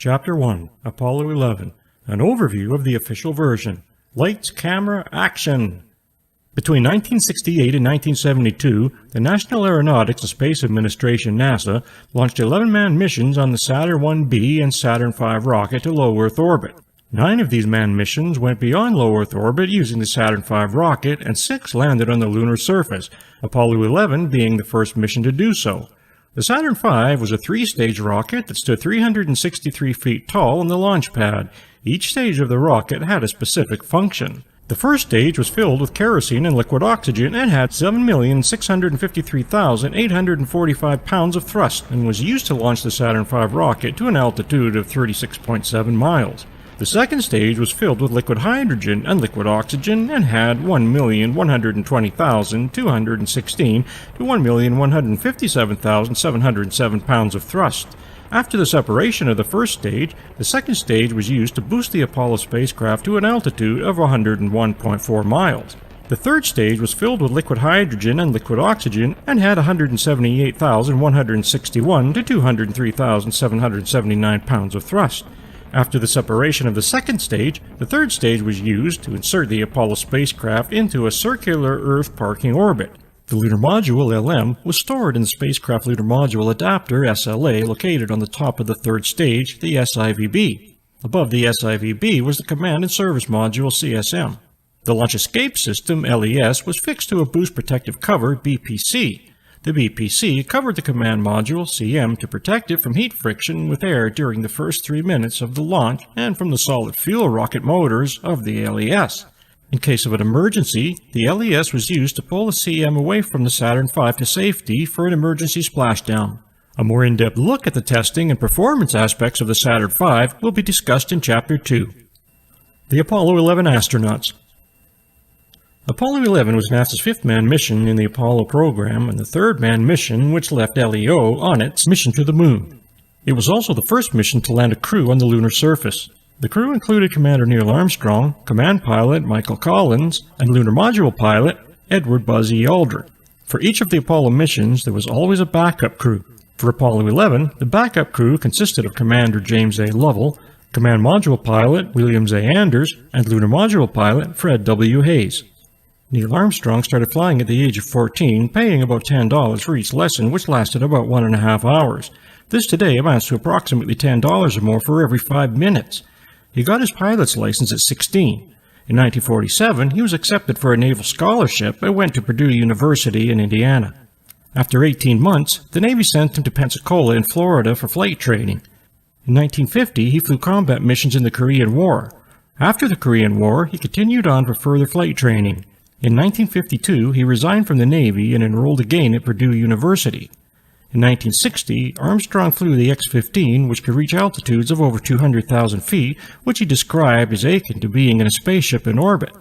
Chapter 1, Apollo 11, an overview of the official version. Lights, camera, action! Between 1968 and 1972, the National Aeronautics and Space Administration NASA launched 11-manned missions on the Saturn 1B and Saturn V rocket to low Earth orbit. 9 of these manned missions went beyond low Earth orbit using the Saturn V rocket, and 6 landed on the lunar surface, Apollo 11 being the first mission to do so. The Saturn V was a 3-stage rocket that stood 363 feet tall on the launch pad. Each stage of the rocket had a specific function. The first stage was filled with kerosene and liquid oxygen and had 7,653,845 pounds of thrust and was used to launch the Saturn V rocket to an altitude of 36.7 miles. The second stage was filled with liquid hydrogen and liquid oxygen and had 1,120,216 to 1,157,707 pounds of thrust. After the separation of the first stage, the second stage was used to boost the Apollo spacecraft to an altitude of 101.4 miles. The third stage was filled with liquid hydrogen and liquid oxygen and had 178,161 to 203,779 pounds of thrust. After the separation of the second stage, the third stage was used to insert the Apollo spacecraft into a circular Earth parking orbit. The lunar module LM was stored in the spacecraft lunar module adapter SLA located on the top of the third stage, the SIVB. Above the SIVB was the command and service module CSM. The launch escape system LES was fixed to a boost protective cover BPC. The BPC covered the command module CM to protect it from heat friction with air during the first 3 minutes of the launch and from the solid fuel rocket motors of the LES. In case of an emergency, the LES was used to pull the CM away from the Saturn V to safety for an emergency splashdown. A more in-depth look at the testing and performance aspects of the Saturn V will be discussed in Chapter 2. The Apollo 11 astronauts. Apollo 11 was NASA's 5th manned mission in the Apollo program and the 3rd manned mission which left LEO on its mission to the Moon. It was also the first mission to land a crew on the lunar surface. The crew included Commander Neil Armstrong, command pilot Michael Collins, and lunar module pilot Edward Buzz E. Aldrin. For each of the Apollo missions, there was always a backup crew. For Apollo 11, the backup crew consisted of Commander James A. Lovell, command module pilot William A. Anders, and lunar module pilot Fred W. Hayes. Neil Armstrong started flying at the age of 14, paying about $10 for each lesson, which lasted about 1.5 hours. This today amounts to approximately $10 or more for every 5 minutes. He got his pilot's license at 16. In 1947, he was accepted for a naval scholarship and went to Purdue University in Indiana. After 18 months, the Navy sent him to Pensacola in Florida for flight training. In 1950, he flew combat missions in the Korean War. After the Korean War, he continued on for further flight training. In 1952, he resigned from the Navy and enrolled again at Purdue University. In 1960, Armstrong flew the X-15, which could reach altitudes of over 200,000 feet, which he described as akin to being in a spaceship in orbit.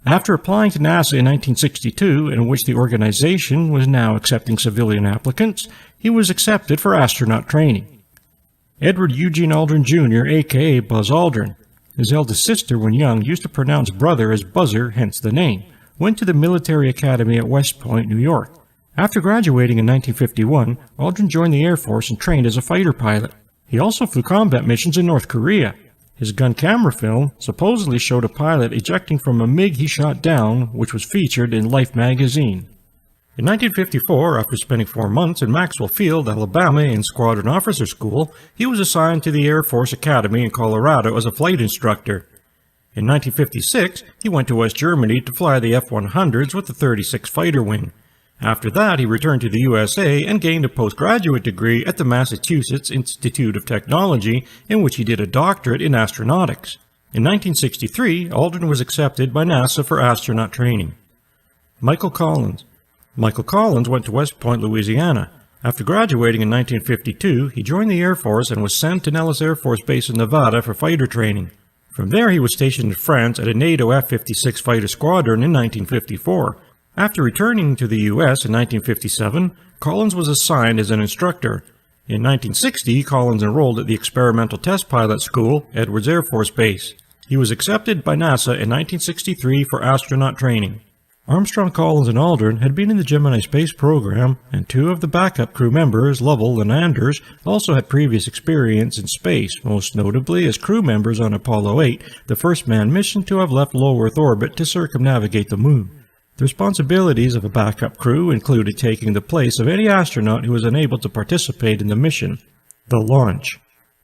After applying to NASA in 1962, in which the organization was now accepting civilian applicants, he was accepted for astronaut training. Edward Eugene Aldrin Jr., aka Buzz Aldrin. His eldest sister, when young, used to pronounce brother as Buzzer, hence the name. Went to the military academy at West Point, New York. After graduating in 1951, Aldrin joined the Air Force and trained as a fighter pilot. He also flew combat missions in North Korea. His gun camera film supposedly showed a pilot ejecting from a MiG he shot down, which was featured in Life magazine. In 1954, after spending 4 months in Maxwell Field, Alabama in Squadron Officer School, he was assigned to the Air Force Academy in Colorado as a flight instructor. In 1956, he went to West Germany to fly the F-100s with the 36th Fighter Wing. After that, he returned to the USA and gained a postgraduate degree at the Massachusetts Institute of Technology, in which he did a doctorate in astronautics. In 1963, Aldrin was accepted by NASA for astronaut training. Michael Collins. Michael Collins went to West Point, Louisiana. After graduating in 1952, he joined the Air Force and was sent to Nellis Air Force Base in Nevada for fighter training. From there, he was stationed in France at a NATO F-56 fighter squadron in 1954. After returning to the U.S. in 1957, Collins was assigned as an instructor. In 1960, Collins enrolled at the Experimental Test Pilot School, Edwards Air Force Base. He was accepted by NASA in 1963 for astronaut training. Armstrong, Collins, and Aldrin had been in the Gemini space program, and two of the backup crew members, Lovell and Anders, also had previous experience in space, most notably as crew members on Apollo 8, the first manned mission to have left low Earth orbit to circumnavigate the Moon. The responsibilities of a backup crew included taking the place of any astronaut who was unable to participate in the mission. The launch.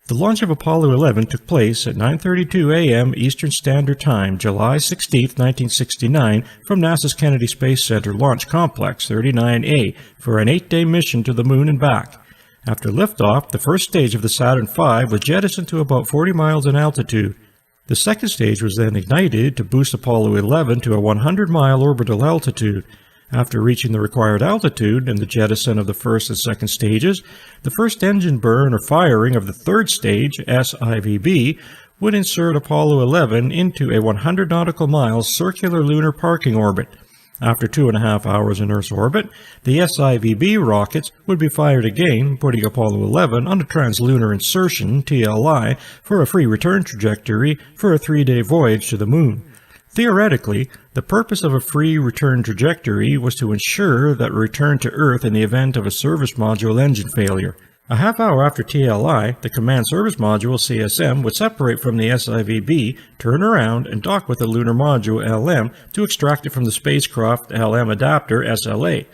The launch of Apollo 11 took place at 9:32 a.m. Eastern Standard Time, July 16, 1969, from NASA's Kennedy Space Center Launch Complex 39A for an 8-day mission to the Moon and back. After liftoff, the first stage of the Saturn V was jettisoned to about 40 miles in altitude. The second stage was then ignited to boost Apollo 11 to a 100-mile orbital altitude. After reaching the required altitude and the jettison of the first and second stages, the first engine burn or firing of the third stage, SIVB, would insert Apollo 11 into a 100 nautical miles circular lunar parking orbit. After 2.5 hours in Earth's orbit, the SIVB rockets would be fired again, putting Apollo 11 on a translunar insertion, TLI, for a free return trajectory for a 3-day voyage to the Moon. Theoretically, the purpose of a free return trajectory was to ensure that return to Earth in the event of a service module engine failure. A half hour after TLI, the Command Service Module CSM would separate from the SIVB, turn around, and dock with the Lunar Module LM to extract it from the spacecraft LM adapter SLA.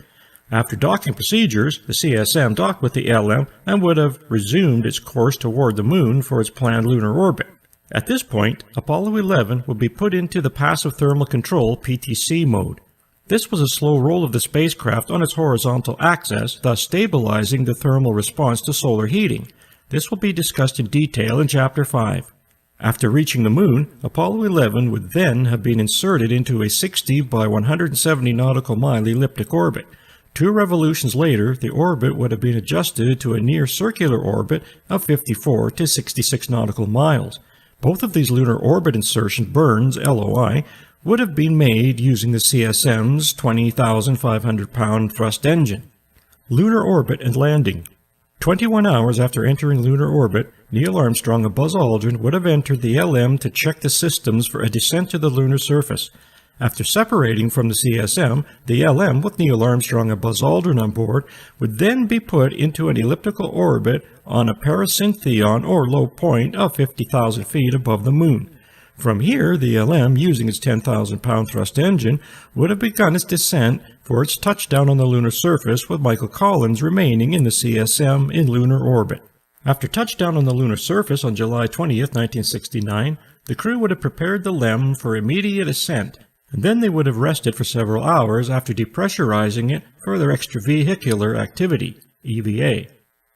After docking procedures, the CSM docked with the LM and would have resumed its course toward the Moon for its planned lunar orbit. At this point, Apollo 11 would be put into the Passive Thermal Control PTC mode. This was a slow roll of the spacecraft on its horizontal axis, thus stabilizing the thermal response to solar heating. This will be discussed in detail in Chapter 5. After reaching the Moon, Apollo 11 would then have been inserted into a 60 by 170 nautical mile elliptic orbit. 2 revolutions later, the orbit would have been adjusted to a near circular orbit of 54 to 66 nautical miles. Both of these lunar orbit insertion burns, LOI, would have been made using the CSM's 20,500-pound thrust engine. Lunar orbit and landing. 21 hours after entering lunar orbit, Neil Armstrong and Buzz Aldrin would have entered the LM to check the systems for a descent to the lunar surface. After separating from the CSM, the LM, with Neil Armstrong and Buzz Aldrin on board, would then be put into an elliptical orbit on a perisynthion or low point of 50,000 feet above the Moon. From here, the LM, using its 10,000-pound thrust engine, would have begun its descent for its touchdown on the lunar surface, with Michael Collins remaining in the CSM in lunar orbit. After touchdown on the lunar surface on July 20, 1969, the crew would have prepared the LEM for immediate ascent, and then they would have rested for several hours after depressurizing it for their extravehicular activity, EVA.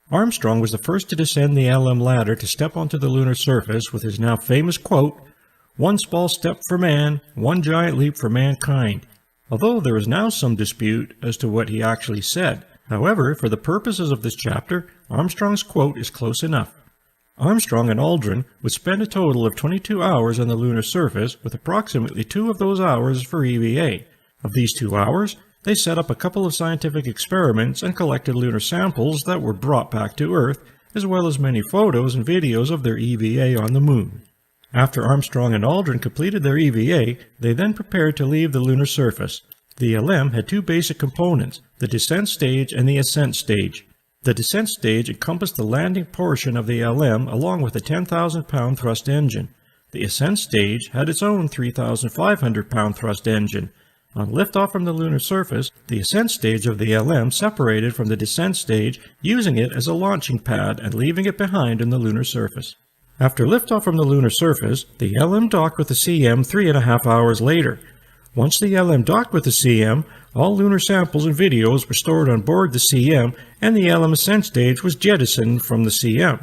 Armstrong was the first to descend the LM ladder to step onto the lunar surface with his now famous quote, "One small step for man, one giant leap for mankind," although there is now some dispute as to what he actually said. However, for the purposes of this chapter, Armstrong's quote is close enough. Armstrong and Aldrin would spend a total of 22 hours on the lunar surface, with approximately 2 of those hours for EVA. Of these 2 hours, they set up a couple of scientific experiments and collected lunar samples that were brought back to Earth, as well as many photos and videos of their EVA on the Moon. After Armstrong and Aldrin completed their EVA, they then prepared to leave the lunar surface. The LM had 2 basic components, the descent stage and the ascent stage. The descent stage encompassed the landing portion of the LM along with a 10,000-pound thrust engine. The ascent stage had its own 3,500-pound thrust engine. On liftoff from the lunar surface, the ascent stage of the LM separated from the descent stage, using it as a launching pad and leaving it behind on the lunar surface. After liftoff from the lunar surface, the LM docked with the CM 3.5 hours later. Once the LM docked with the CM, all lunar samples and videos were stored on board the CM, and the LM ascent stage was jettisoned from the CM.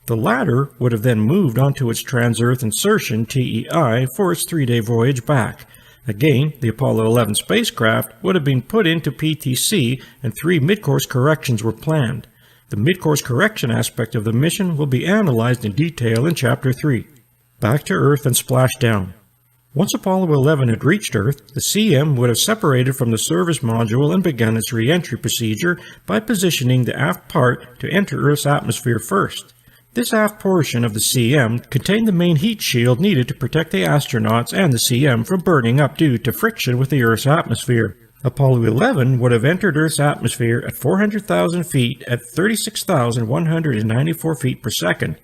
The latter would have then moved onto its trans-Earth insertion, TEI, for its 3-day voyage back. Again, the Apollo 11 spacecraft would have been put into PTC, and 3 mid-course corrections were planned. The mid-course correction aspect of the mission will be analyzed in detail in Chapter 3. Back to Earth and splashdown. Once Apollo 11 had reached Earth, the CM would have separated from the service module and begun its re-entry procedure by positioning the aft part to enter Earth's atmosphere first. This aft portion of the CM contained the main heat shield needed to protect the astronauts and the CM from burning up due to friction with the Earth's atmosphere. Apollo 11 would have entered Earth's atmosphere at 400,000 feet at 36,194 feet per second.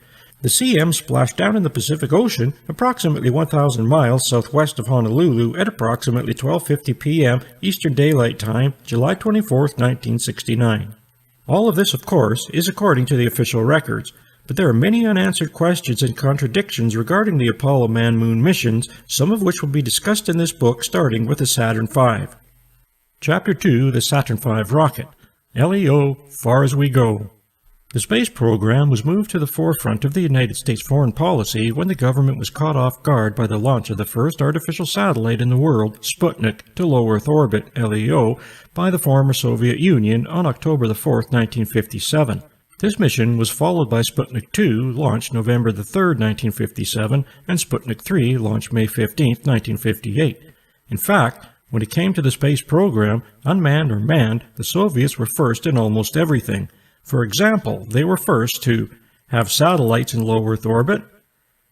The CM splashed down in the Pacific Ocean approximately 1,000 miles southwest of Honolulu at approximately 12:50 p.m. Eastern Daylight Time, July 24, 1969. All of this, of course, is according to the official records, but there are many unanswered questions and contradictions regarding the Apollo Man-Moon missions, some of which will be discussed in this book starting with the Saturn V. Chapter 2, The Saturn V Rocket. LEO, Far As We Go. The space program was moved to the forefront of the United States foreign policy when the government was caught off guard by the launch of the first artificial satellite in the world, Sputnik, to low Earth orbit, LEO, by the former Soviet Union on October 4, 1957. This mission was followed by Sputnik 2, launched November 3, 1957, and Sputnik 3, launched May 15, 1958. In fact, when it came to the space program, unmanned or manned, the Soviets were first in almost everything. For example, they were first to have satellites in low Earth orbit,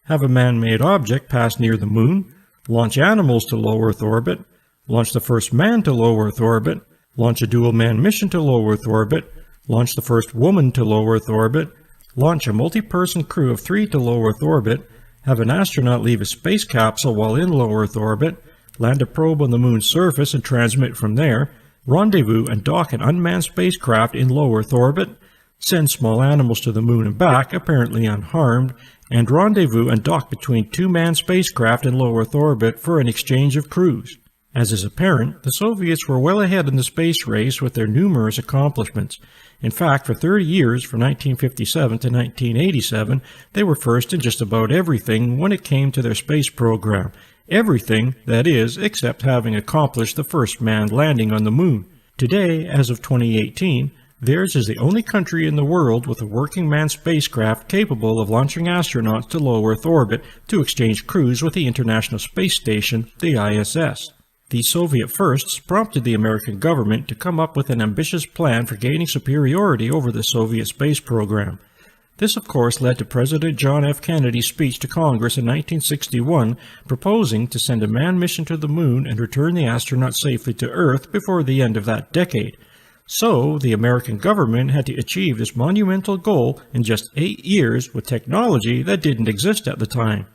have a man-made object pass near the Moon, launch animals to low Earth orbit, launch the first man to low Earth orbit, launch a dual-man mission to low Earth orbit, launch the first woman to low Earth orbit, launch a multi-person crew of 3 to low Earth orbit, have an astronaut leave a space capsule while in low Earth orbit, land a probe on the Moon's surface and transmit from there, rendezvous and dock an unmanned spacecraft in low Earth orbit, send small animals to the Moon and back, apparently unharmed, and rendezvous and dock between 2 manned spacecraft in low Earth orbit for an exchange of crews. As is apparent, the Soviets were well ahead in the space race with their numerous accomplishments. In fact, for 30 years, from 1957 to 1987, they were first in just about everything when it came to their space program. Everything, that is, except having accomplished the first manned landing on the Moon. Today, as of 2018, theirs is the only country in the world with a working manned spacecraft capable of launching astronauts to low Earth orbit to exchange crews with the International Space Station, the ISS. These Soviet firsts prompted the American government to come up with an ambitious plan for gaining superiority over the Soviet space program. This, of course, led to President John F. Kennedy's speech to Congress in 1961 proposing to send a manned mission to the Moon and return the astronauts safely to Earth before the end of that decade. So, the American government had to achieve this monumental goal in just 8 years with technology that didn't exist at the time.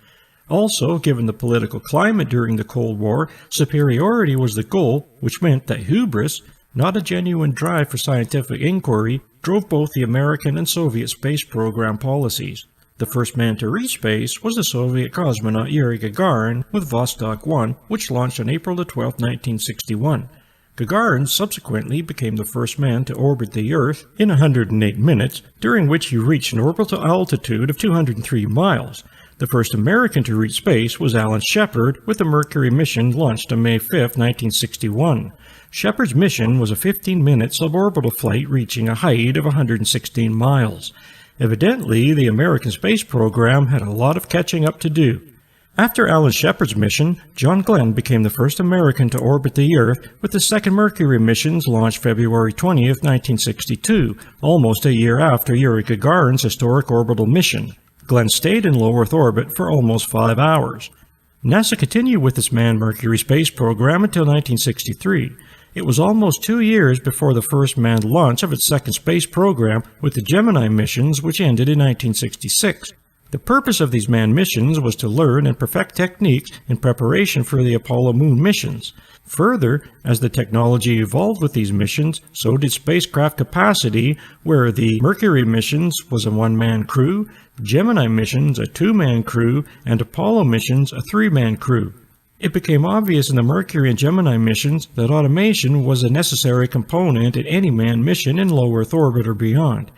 Also, given the political climate during the Cold War, superiority was the goal, which meant that hubris, not a genuine drive for scientific inquiry, drove both the American and Soviet space program policies. The first man to reach space was the Soviet cosmonaut Yuri Gagarin with Vostok 1, which launched on April 12, 1961. Gagarin subsequently became the first man to orbit the Earth in 108 minutes, during which he reached an orbital altitude of 203 miles. The first American to reach space was Alan Shepard with the Mercury mission launched on May 5, 1961. Shepard's mission was a 15-minute suborbital flight reaching a height of 116 miles. Evidently, the American space program had a lot of catching up to do. After Alan Shepard's mission, John Glenn became the first American to orbit the Earth with the second Mercury missions launched February 20, 1962, almost a year after Yuri Gagarin's historic orbital mission. Glenn stayed in low Earth orbit for almost 5 hours. NASA continued with its manned Mercury space program until 1963. It was almost 2 years before the first manned launch of its second space program with the Gemini missions, which ended in 1966. The purpose of these manned missions was to learn and perfect techniques in preparation for the Apollo Moon missions. Further, as the technology evolved with these missions, so did spacecraft capacity, where the Mercury missions was a 1-man crew, Gemini missions a 2-man crew, and Apollo missions a 3-man crew. It became obvious in the Mercury and Gemini missions that automation was a necessary component in any manned mission in low Earth orbit or beyond.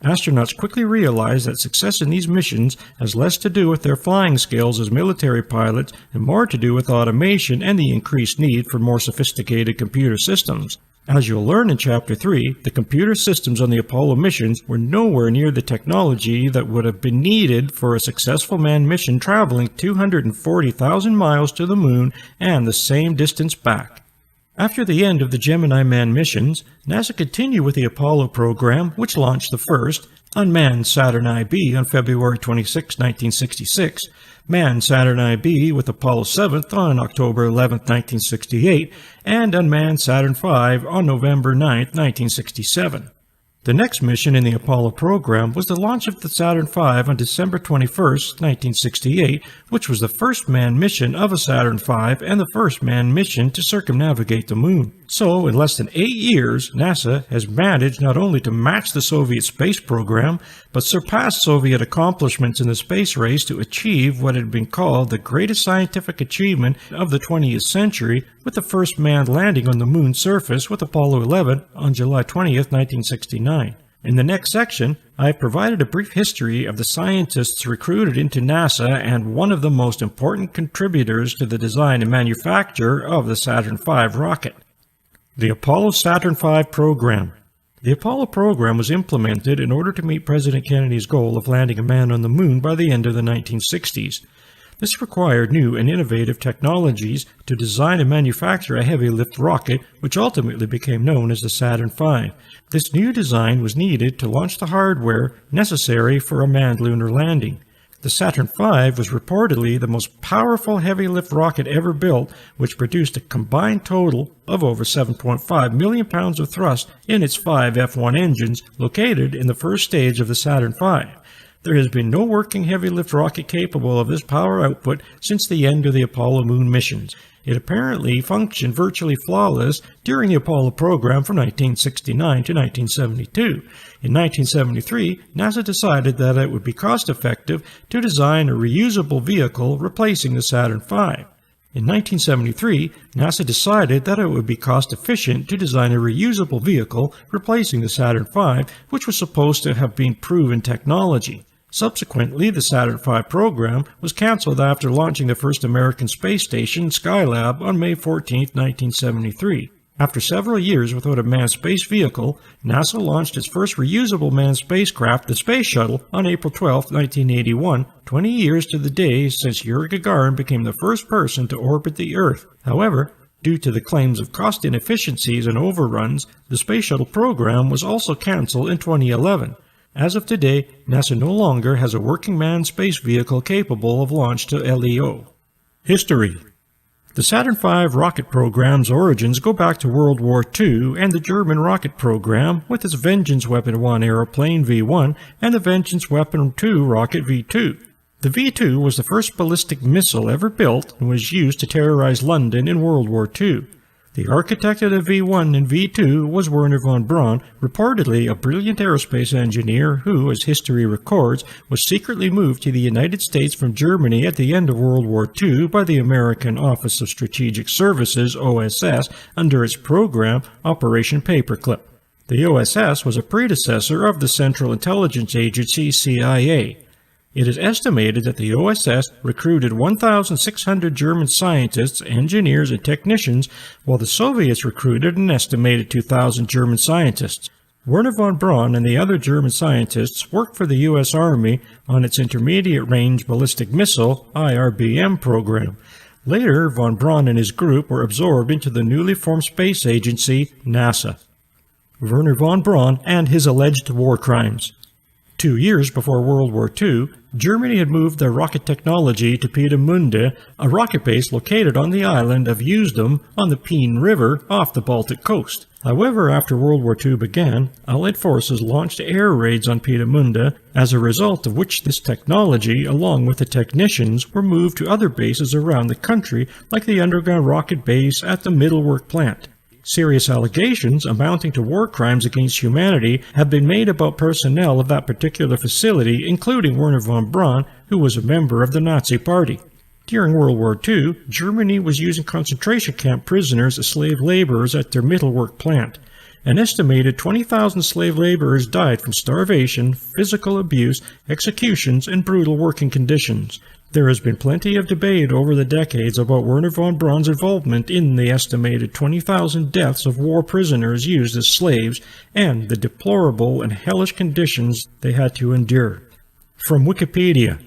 Astronauts quickly realized that success in these missions has less to do with their flying skills as military pilots and more to do with automation and the increased need for more sophisticated computer systems. As you'll learn in Chapter 3, the computer systems on the Apollo missions were nowhere near the technology that would have been needed for a successful manned mission traveling 240,000 miles to the Moon and the same distance back. After the end of the Gemini manned missions, NASA continued with the Apollo program, which launched the first, unmanned Saturn IB on February 26, 1966, manned Saturn IB with Apollo 7 on October 11, 1968, and unmanned Saturn V on November 9, 1967. The next mission in the Apollo program was the launch of the Saturn V on December 21, 1968, which was the first manned mission of a Saturn V and the first manned mission to circumnavigate the Moon. So, in less than 8 years, NASA has managed not only to match the Soviet space program, but surpass Soviet accomplishments in the space race to achieve what had been called the greatest scientific achievement of the 20th century, with the first manned landing on the Moon's surface with Apollo 11 on July 20, 1969. In the next section, I have provided a brief history of the scientists recruited into NASA and one of the most important contributors to the design and manufacture of the Saturn V rocket. The Apollo Saturn V program. The Apollo program was implemented in order to meet President Kennedy's goal of landing a man on the Moon by the end of the 1960s. This required new and innovative technologies to design and manufacture a heavy-lift rocket, which ultimately became known as the Saturn V. This new design was needed to launch the hardware necessary for a manned lunar landing. The Saturn V was reportedly the most powerful heavy-lift rocket ever built, which produced a combined total of over 7.5 million pounds of thrust in its 5 F1 engines located in the first stage of the Saturn V. There has been no working heavy-lift rocket capable of this power output since the end of the Apollo moon missions. It apparently functioned virtually flawless during the Apollo program from 1969 to 1972. In 1973, NASA decided that it would be cost-effective to design a reusable vehicle replacing the Saturn V. In 1973, NASA decided that it would be cost-efficient to design a reusable vehicle replacing the Saturn V, which was supposed to have been proven technology. Subsequently, the Saturn V program was cancelled after launching the first American space station, Skylab, on May 14, 1973. After several years without a manned space vehicle, NASA launched its first reusable manned spacecraft, the Space Shuttle, on April 12, 1981, 20 years to the day since Yuri Gagarin became the first person to orbit the Earth. However, due to the claims of cost inefficiencies and overruns, the Space Shuttle program was also cancelled in 2011. As of today, NASA no longer has a working manned space vehicle capable of launch to LEO. History. The Saturn V rocket program's origins go back to World War II and the German rocket program with its Vengeance Weapon 1 aeroplane V1 and the Vengeance Weapon 2 rocket V2. The V2 was the first ballistic missile ever built and was used to terrorize London in World War II. The architect of the V1 and V2 was Wernher von Braun, reportedly a brilliant aerospace engineer who, as history records, was secretly moved to the United States from Germany at the end of World War II by the American Office of Strategic Services, OSS, under its program, Operation Paperclip. The OSS was a predecessor of the Central Intelligence Agency, CIA. It is estimated that the OSS recruited 1,600 German scientists, engineers, and technicians, while the Soviets recruited an estimated 2,000 German scientists. Wernher von Braun and the other German scientists worked for the U.S. Army on its Intermediate-Range Ballistic Missile, IRBM program. Later, von Braun and his group were absorbed into the newly formed space agency, NASA. Wernher von Braun and his alleged war crimes. 2 years before World War II, Germany had moved their rocket technology to Peenemünde, a rocket base located on the island of Usedom on the Peene River off the Baltic coast. However, after World War II began, Allied forces launched air raids on Peenemünde, as a result of which this technology, along with the technicians, were moved to other bases around the country, like the underground rocket base at the Middelwerk plant. Serious allegations amounting to war crimes against humanity have been made about personnel of that particular facility, including Wernher von Braun, who was a member of the Nazi Party. During World War II, Germany was using concentration camp prisoners as slave laborers at their Mittelwerk plant. An estimated 20,000 slave laborers died from starvation, physical abuse, executions, and brutal working conditions. There has been plenty of debate over the decades about Wernher von Braun's involvement in the estimated 20,000 deaths of war prisoners used as slaves and the deplorable and hellish conditions they had to endure. From Wikipedia.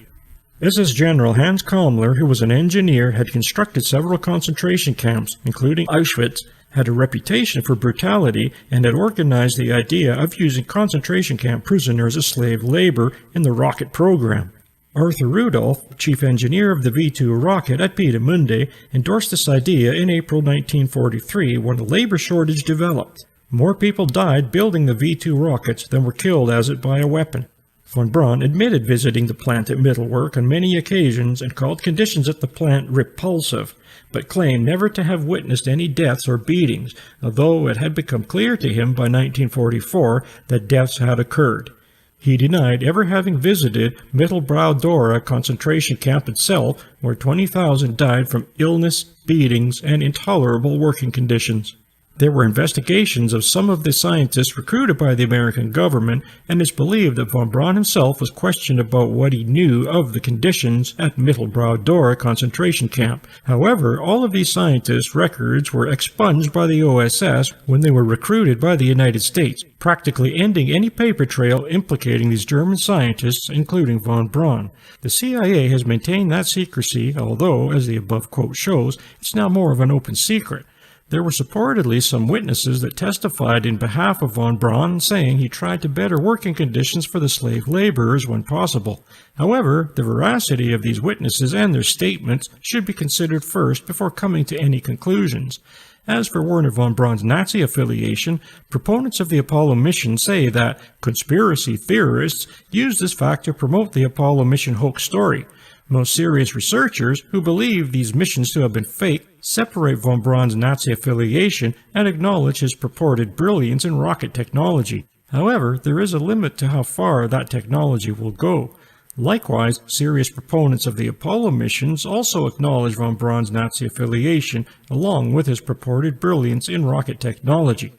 SS General Hans Kammler, who was an engineer, had constructed several concentration camps, including Auschwitz, had a reputation for brutality and had organized the idea of using concentration camp prisoners as slave labor in the rocket program. Arthur Rudolph, chief engineer of the V-2 rocket at Peenemünde, endorsed this idea in April 1943 when a labor shortage developed. More people died building the V-2 rockets than were killed as it by a weapon. Von Braun admitted visiting the plant at Mittelwerk on many occasions and called conditions at the plant repulsive, but claimed never to have witnessed any deaths or beatings, although it had become clear to him by 1944 that deaths had occurred. He denied ever having visited Mittelbrau-Dora concentration camp itself, where 20,000 died from illness, beatings, and intolerable working conditions. There were investigations of some of the scientists recruited by the American government, and it's believed that von Braun himself was questioned about what he knew of the conditions at Mittelbrau-Dora concentration camp. However, all of these scientists' records were expunged by the OSS when they were recruited by the United States, practically ending any paper trail implicating these German scientists, including von Braun. The CIA has maintained that secrecy, although, as the above quote shows, it's now more of an open secret. There were supportedly some witnesses that testified in behalf of von Braun, saying he tried to better working conditions for the slave laborers when possible. However, the veracity of these witnesses and their statements should be considered first before coming to any conclusions. As for Werner von Braun's Nazi affiliation, proponents of the Apollo mission say that conspiracy theorists use this fact to promote the Apollo mission hoax story. Most serious researchers, who believe these missions to have been fake, separate von Braun's Nazi affiliation and acknowledge his purported brilliance in rocket technology. However, there is a limit to how far that technology will go. Likewise, serious proponents of the Apollo missions also acknowledge von Braun's Nazi affiliation, along with his purported brilliance in rocket technology.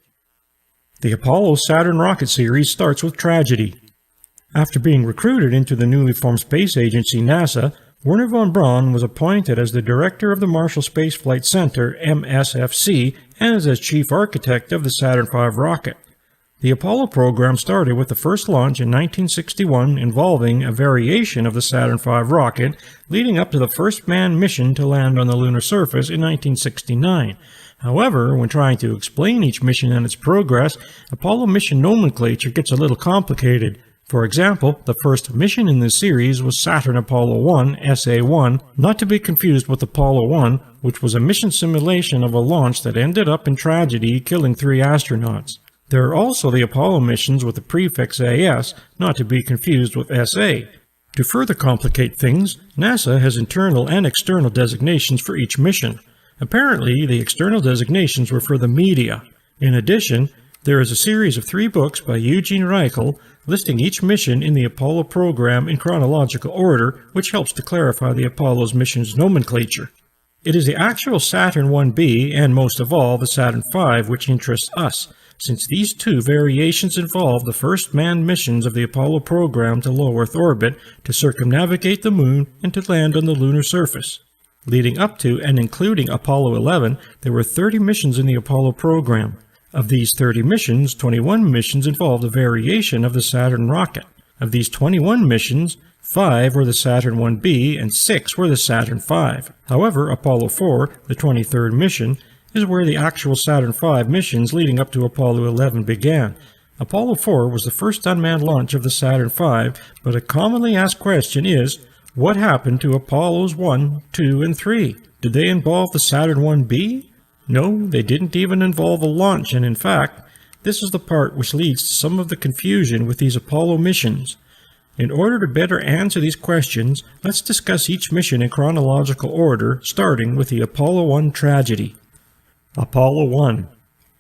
The Apollo-Saturn rocket series starts with tragedy. After being recruited into the newly formed space agency NASA, Werner von Braun was appointed as the director of the Marshall Space Flight Center, MSFC, and as chief architect of the Saturn V rocket. The Apollo program started with the first launch in 1961 involving a variation of the Saturn V rocket, leading up to the first manned mission to land on the lunar surface in 1969. However, when trying to explain each mission and its progress, Apollo mission nomenclature gets a little complicated. For example, the first mission in this series was Saturn Apollo 1, SA-1, not to be confused with Apollo 1, which was a mission simulation of a launch that ended up in tragedy, killing 3 astronauts. There are also the Apollo missions with the prefix AS, not to be confused with SA. To further complicate things, NASA has internal and external designations for each mission. Apparently, the external designations were for the media. In addition, there is a series of 3 books by Eugene Reichel listing each mission in the Apollo program in chronological order, which helps to clarify the Apollo's mission's nomenclature. It is the actual Saturn 1B and, most of all, the Saturn V which interests us, since these 2 variations involve the first manned missions of the Apollo program to low Earth orbit, to circumnavigate the Moon, and to land on the lunar surface. Leading up to and including Apollo 11, there were 30 missions in the Apollo program. Of these 30 missions, 21 missions involved a variation of the Saturn rocket. Of these 21 missions, 5 were the Saturn 1B and 6 were the Saturn V. However, Apollo 4, the 23rd mission, is where the actual Saturn V missions leading up to Apollo 11 began. Apollo 4 was the first unmanned launch of the Saturn V, but a commonly asked question is, what happened to Apollos 1, 2, and 3? Did they involve the Saturn 1B? No, they didn't even involve a launch, and in fact, this is the part which leads to some of the confusion with these Apollo missions. In order to better answer these questions, let's discuss each mission in chronological order, starting with the Apollo 1 tragedy. Apollo 1.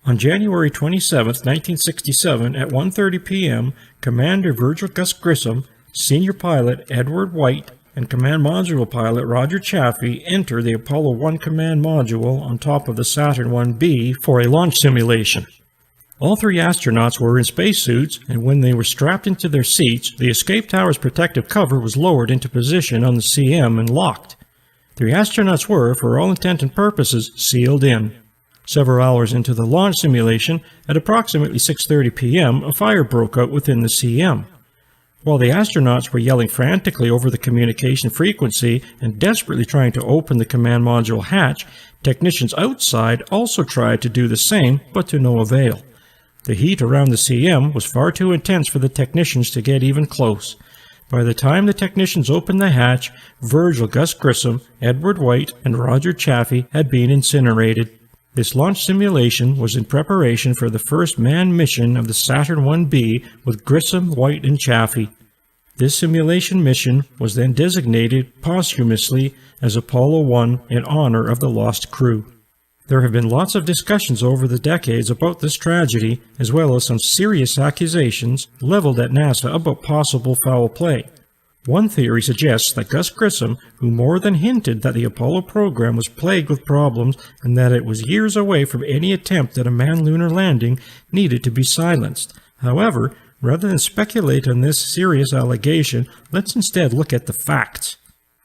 On January 27, 1967, at 1:30 p.m., Commander Virgil Gus Grissom, Senior Pilot Edward White, and Command Module Pilot Roger Chaffee enter the Apollo 1 Command Module on top of the Saturn 1B for a launch simulation. All 3 astronauts were in spacesuits, and when they were strapped into their seats, the escape tower's protective cover was lowered into position on the CM and locked. 3 astronauts were, for all intent and purposes, sealed in. Several hours into the launch simulation, at approximately 6:30 p.m., a fire broke out within the CM. While the astronauts were yelling frantically over the communication frequency and desperately trying to open the command module hatch, technicians outside also tried to do the same, but to no avail. The heat around the CM was far too intense for the technicians to get even close. By the time the technicians opened the hatch, Virgil Gus Grissom, Edward White, and Roger Chaffee had been incinerated. This launch simulation was in preparation for the first manned mission of the Saturn 1B with Grissom, White, and Chaffee. This simulation mission was then designated posthumously as Apollo 1 in honor of the lost crew. There have been lots of discussions over the decades about this tragedy, as well as some serious accusations leveled at NASA about possible foul play. One theory suggests that Gus Grissom, who more than hinted that the Apollo program was plagued with problems and that it was years away from any attempt at a manned lunar landing, needed to be silenced. However, rather than speculate on this serious allegation, let's instead look at the facts.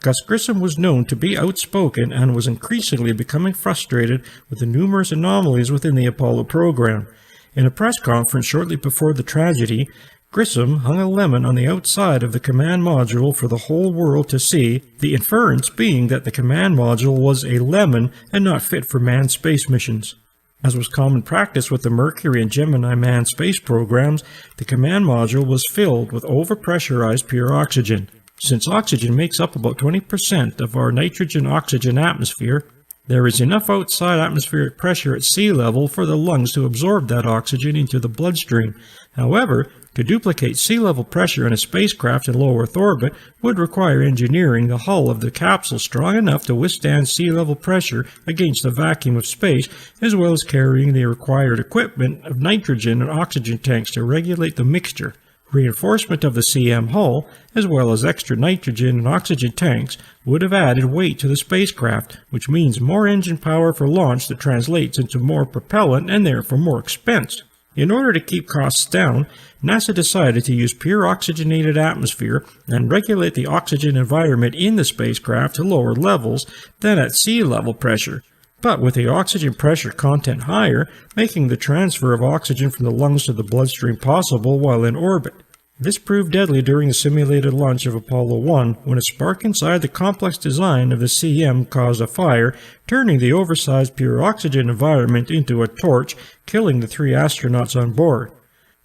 Gus Grissom was known to be outspoken and was increasingly becoming frustrated with the numerous anomalies within the Apollo program. In a press conference shortly before the tragedy, Grissom hung a lemon on the outside of the command module for the whole world to see, the inference being that the command module was a lemon and not fit for manned space missions. As was common practice with the Mercury and Gemini manned space programs, the command module was filled with overpressurized pure oxygen. Since oxygen makes up about 20% of our nitrogen-oxygen atmosphere, there is enough outside atmospheric pressure at sea level for the lungs to absorb that oxygen into the bloodstream. However, to duplicate sea level pressure in a spacecraft in low Earth orbit would require engineering the hull of the capsule strong enough to withstand sea level pressure against the vacuum of space, as well as carrying the required equipment of nitrogen and oxygen tanks to regulate the mixture. Reinforcement of the CM hull, as well as extra nitrogen and oxygen tanks, would have added weight to the spacecraft, which means more engine power for launch that translates into more propellant and therefore more expense. In order to keep costs down, NASA decided to use pure oxygenated atmosphere and regulate the oxygen environment in the spacecraft to lower levels than at sea level pressure, but with the oxygen pressure content higher, making the transfer of oxygen from the lungs to the bloodstream possible while in orbit. This proved deadly during the simulated launch of Apollo 1 when a spark inside the complex design of the CM caused a fire, turning the oversized pure oxygen environment into a torch, killing the 3 astronauts on board.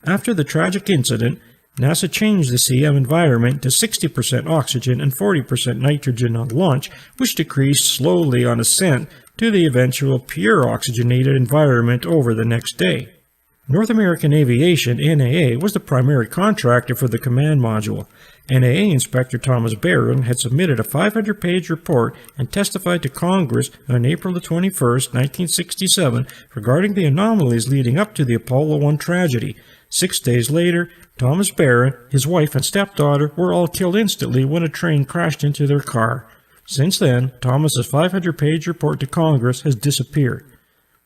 After the tragic incident, NASA changed the CM environment to 60% oxygen and 40% nitrogen on launch, which decreased slowly on ascent to the eventual pure oxygenated environment over the next day. North American Aviation, NAA, was the primary contractor for the command module. NAA Inspector Thomas Barron had submitted a 500-page report and testified to Congress on April 21, 1967, regarding the anomalies leading up to the Apollo 1 tragedy. 6 days later, Thomas Barron, his wife, and stepdaughter were all killed instantly when a train crashed into their car. Since then, Thomas's 500-page report to Congress has disappeared.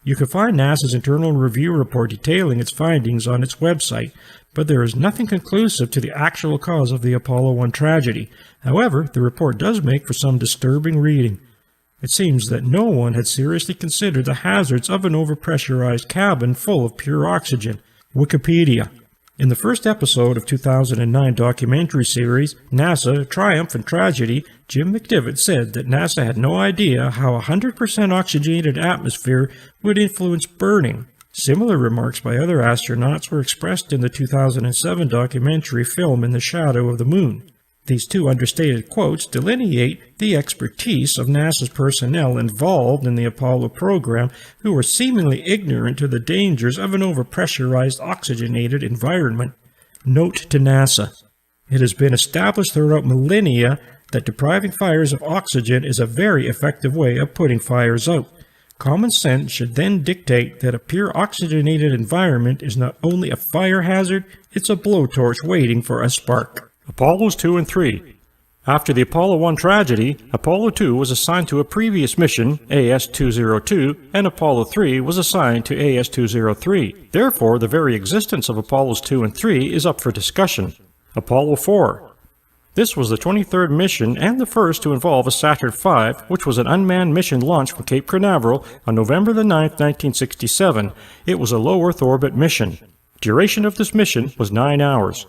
You can find NASA's internal review report detailing its findings on its website, but there is nothing conclusive to the actual cause of the Apollo 1 tragedy. However, the report does make for some disturbing reading. It seems that no one had seriously considered the hazards of an overpressurized cabin full of pure oxygen. Wikipedia. In the first episode of 2009 documentary series, NASA, Triumph and Tragedy, Jim McDivitt said that NASA had no idea how a 100% oxygenated atmosphere would influence burning. Similar remarks by other astronauts were expressed in the 2007 documentary film In the Shadow of the Moon. These two understated quotes delineate the expertise of NASA's personnel involved in the Apollo program, who were seemingly ignorant to the dangers of an overpressurized oxygenated environment. Note to NASA: it has been established throughout millennia that depriving fires of oxygen is a very effective way of putting fires out. Common sense should then dictate that a pure oxygenated environment is not only a fire hazard, it's a blowtorch waiting for a spark. Apollos 2 and 3. After the Apollo 1 tragedy, Apollo 2 was assigned to a previous mission, AS-202, and Apollo 3 was assigned to AS-203. Therefore, the very existence of Apollos 2 and 3 is up for discussion. Apollo 4. This was the 23rd mission and the first to involve a Saturn V, which was an unmanned mission launched from Cape Canaveral on November 9, 1967. It was a low Earth orbit mission. Duration of this mission was 9 hours.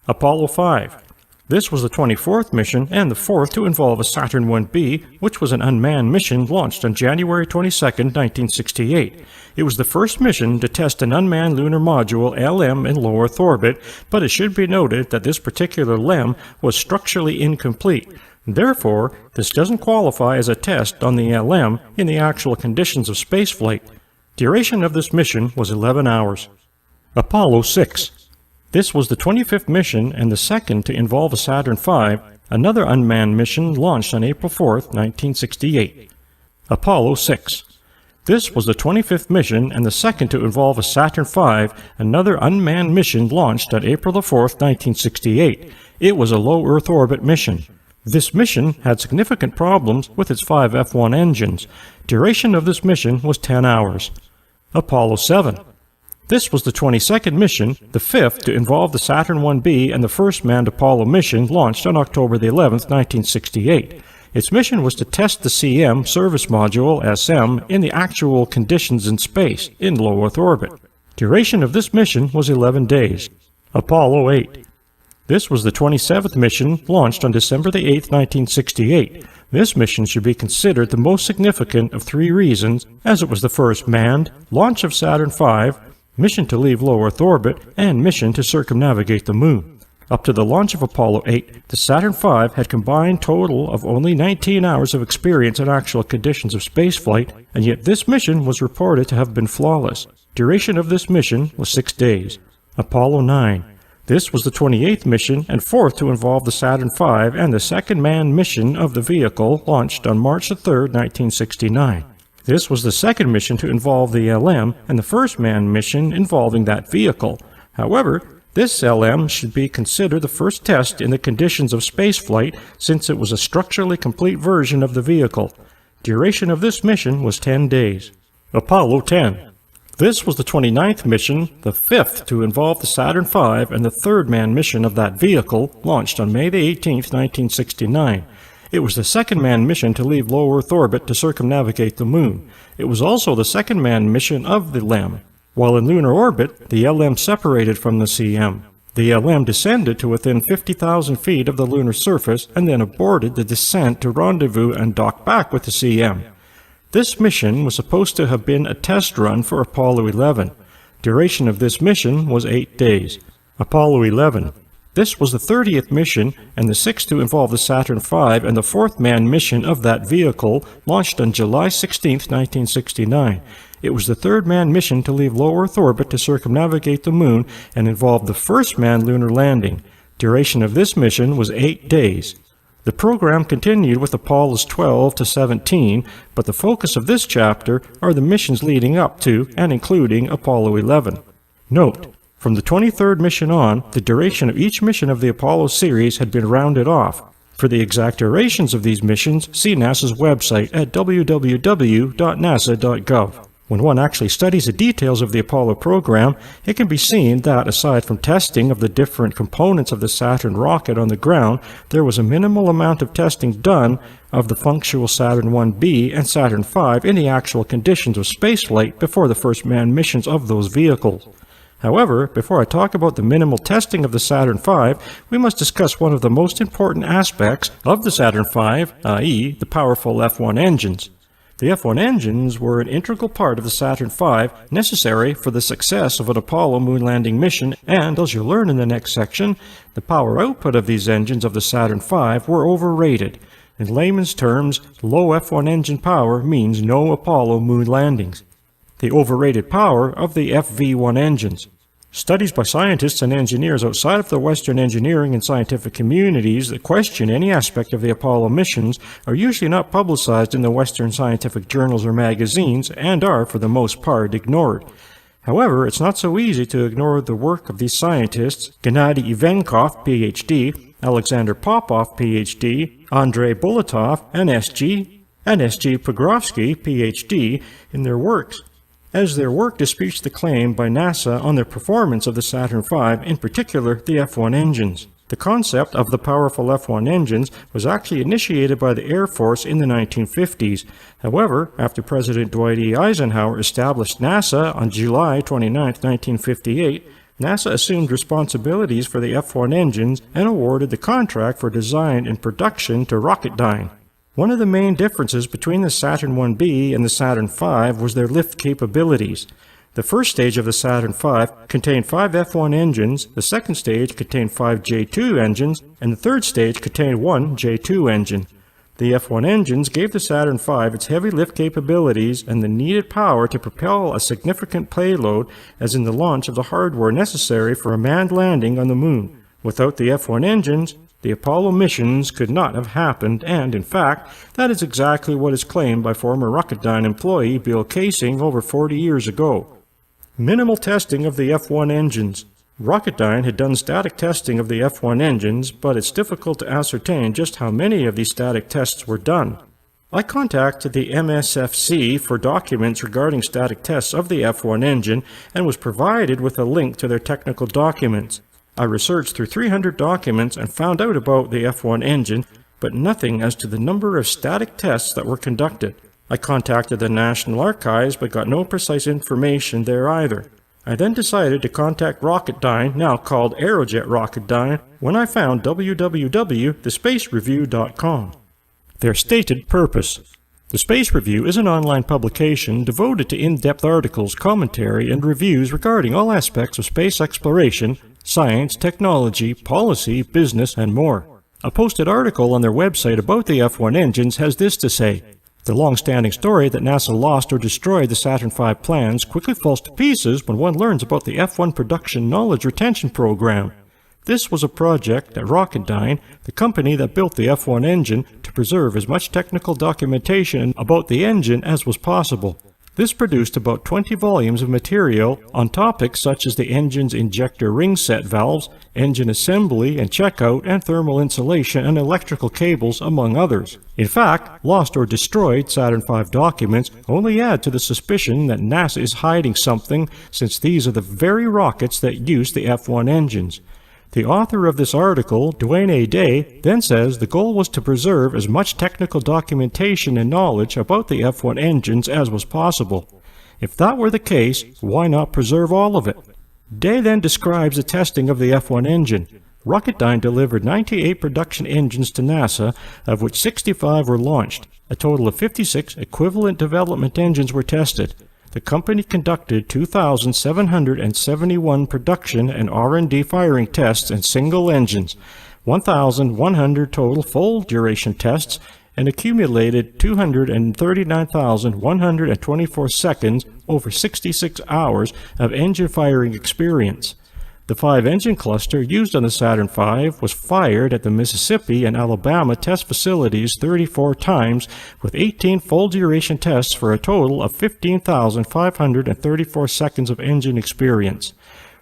Apollo 5. This was the 24th mission and the fourth to involve a Saturn 1B, which was an unmanned mission launched on January 22, 1968. It was the first mission to test an unmanned lunar module LM in low Earth orbit, but it should be noted that this particular LEM was structurally incomplete. Therefore, this doesn't qualify as a test on the LM in the actual conditions of spaceflight. Duration of this mission was 11 hours. Apollo 6. This was the 25th mission and the second to involve a Saturn V, another unmanned mission launched on April 4, 1968. Apollo 6. This was the 25th mission and the second to involve a Saturn V, another unmanned mission launched on April 4, 1968. It was a low Earth orbit mission. This mission had significant problems with its 5 F1 engines. Duration of this mission was 10 hours. Apollo 7. This was the 22nd mission, the fifth to involve the Saturn 1B and the first manned Apollo mission launched on October 11, 1968. Its mission was to test the CM service module SM in the actual conditions in space in low Earth orbit. Duration of this mission was 11 days. Apollo 8. This was the 27th mission launched on December 8, 1968. This mission should be considered the most significant of three reasons, as it was the first manned launch of Saturn V, mission to leave low Earth orbit, and mission to circumnavigate the Moon. Up to the launch of Apollo 8, the Saturn V had combined total of only 19 hours of experience in actual conditions of spaceflight, and yet this mission was reported to have been flawless. Duration of this mission was 6 days. Apollo 9. This was the 28th mission and fourth to involve the Saturn V and the second manned mission of the vehicle launched on March 3, 1969. This was the second mission to involve the LM and the first manned mission involving that vehicle. However, this LM should be considered the first test in the conditions of spaceflight since it was a structurally complete version of the vehicle. Duration of this mission was 10 days. Apollo 10. This was the 29th mission, the fifth to involve the Saturn V and the third manned mission of that vehicle, launched on May 18, 1969. It was the second manned mission to leave low Earth orbit to circumnavigate the Moon. It was also the second manned mission of the LEM. While in lunar orbit, the LM separated from the CM. The LM descended to within 50,000 feet of the lunar surface and then aborted the descent to rendezvous and dock back with the CM. This mission was supposed to have been a test run for Apollo 11. Duration of this mission was 8 days. Apollo 11. This was the 30th mission and the sixth to involve the Saturn V and the fourth manned mission of that vehicle, launched on July 16, 1969. It was the third manned mission to leave low Earth orbit to circumnavigate the Moon and involved the first manned lunar landing. Duration of this mission was 8 days. The program continued with Apollos 12 to 17, but the focus of this chapter are the missions leading up to and including Apollo 11. Note: from the 23rd mission on, the duration of each mission of the Apollo series had been rounded off. For the exact durations of these missions, see NASA's website at www.nasa.gov. When one actually studies the details of the Apollo program, it can be seen that, aside from testing of the different components of the Saturn rocket on the ground, there was a minimal amount of testing done of the functional Saturn 1B and Saturn V in the actual conditions of spaceflight before the first manned missions of those vehicles. However, before I talk about the minimal testing of the Saturn V, we must discuss one of the most important aspects of the Saturn V, i.e., the powerful F1 engines. The F1 engines were an integral part of the Saturn V, necessary for the success of an Apollo moon landing mission, and, as you'll learn in the next section, the power output of these engines of the Saturn V were overrated. In layman's terms, low F1 engine power means no Apollo moon landings. The overrated power of the FV1 engines. Studies by scientists and engineers outside of the Western engineering and scientific communities that question any aspect of the Apollo missions are usually not publicized in the Western scientific journals or magazines and are, for the most part, ignored. However, it's not so easy to ignore the work of these scientists: Gennady Ivankov, Ph.D., Alexander Popov, Ph.D., Andrei Bulatov, NSG, and S.G. Pogrovsky, Ph.D., in their works, as their work disputes the claim by NASA on the performance of the Saturn V, in particular the F1 engines. The concept of the powerful F1 engines was actually initiated by the Air Force in the 1950s. However, after President Dwight E. Eisenhower established NASA on July 29, 1958, NASA assumed responsibilities for the F-1 engines and awarded the contract for design and production to Rocketdyne. One of the main differences between the Saturn 1B and the Saturn V was their lift capabilities. The first stage of the Saturn V contained 5 F-1 engines, the second stage contained 5 J-2 engines, and the third stage contained 1 J-2 engine. The F-1 engines gave the Saturn V its heavy lift capabilities and the needed power to propel a significant payload, as in the launch of the hardware necessary for a manned landing on the Moon. Without the F-1 engines, the Apollo missions could not have happened, and in fact, that is exactly what is claimed by former Rocketdyne employee Bill Casing over 40 years ago. Minimal testing of the F-1 engines. Rocketdyne had done static testing of the F-1 engines, but it's difficult to ascertain just how many of these static tests were done. I contacted the MSFC for documents regarding static tests of the F-1 engine and was provided with a link to their technical documents. I researched through 300 documents and found out about the F-1 engine, but nothing as to the number of static tests that were conducted. I contacted the National Archives but got no precise information there either. I then decided to contact Rocketdyne, now called Aerojet Rocketdyne, when I found www.thespacereview.com. Their stated purpose. The Space Review is an online publication devoted to in-depth articles, commentary, and reviews regarding all aspects of space exploration, science, technology, policy, business, and more. A posted article on their website about the F-1 engines has this to say: the long-standing story that NASA lost or destroyed the Saturn V plans quickly falls to pieces when one learns about the F-1 production knowledge retention program. This was a project at Rocketdyne, the company that built the F-1 engine, to preserve as much technical documentation about the engine as was possible. This produced about 20 volumes of material on topics such as the engine's injector ring set valves, engine assembly and checkout, and thermal insulation and electrical cables, among others. In fact, lost or destroyed Saturn V documents only add to the suspicion that NASA is hiding something, since these are the very rockets that use the F-1 engines. The author of this article, Dwayne A. Day, then says the goal was to preserve as much technical documentation and knowledge about the F-1 engines as was possible. If that were the case, why not preserve all of it? Day then describes the testing of the F-1 engine. Rocketdyne delivered 98 production engines to NASA, of which 65 were launched. A total of 56 equivalent development engines were tested. The company conducted 2,771 production and R&D firing tests in single engines, 1,100 total full duration tests, and accumulated 239,124 seconds over 66 hours of engine firing experience. The 5-engine cluster used on the Saturn V was fired at the Mississippi and Alabama test facilities 34 times, with 18 full-duration tests for a total of 15,534 seconds of engine experience.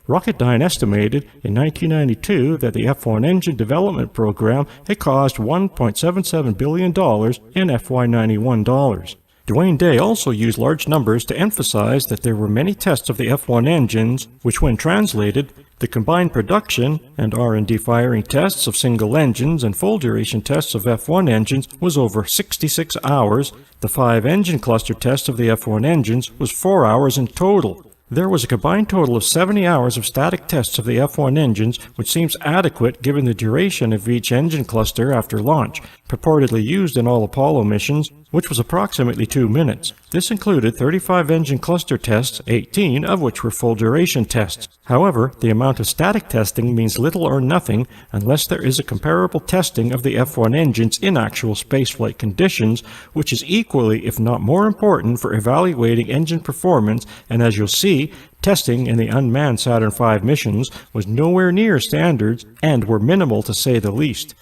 Rocketdyne estimated in 1992 that the F-1 engine development program had cost $1.77 billion in FY91 dollars. Dwayne Day also used large numbers to emphasize that there were many tests of the F-1 engines, which when translated, the combined production and R&D firing tests of single engines and full-duration tests of F-1 engines was over 66 hours. The 5-engine cluster test of the F-1 engines was 4 hours in total. There was a combined total of 70 hours of static tests of the F-1 engines, which seems adequate given the duration of each engine cluster after launch, purportedly used in all Apollo missions, which was approximately 2 minutes. This included 35 engine cluster tests, 18 of which were full-duration tests. However, the amount of static testing means little or nothing unless there is a comparable testing of the F-1 engines in actual spaceflight conditions, which is equally, if not more important, for evaluating engine performance, and as you'll see, testing in the unmanned Saturn V missions was nowhere near standards and were minimal to say the least.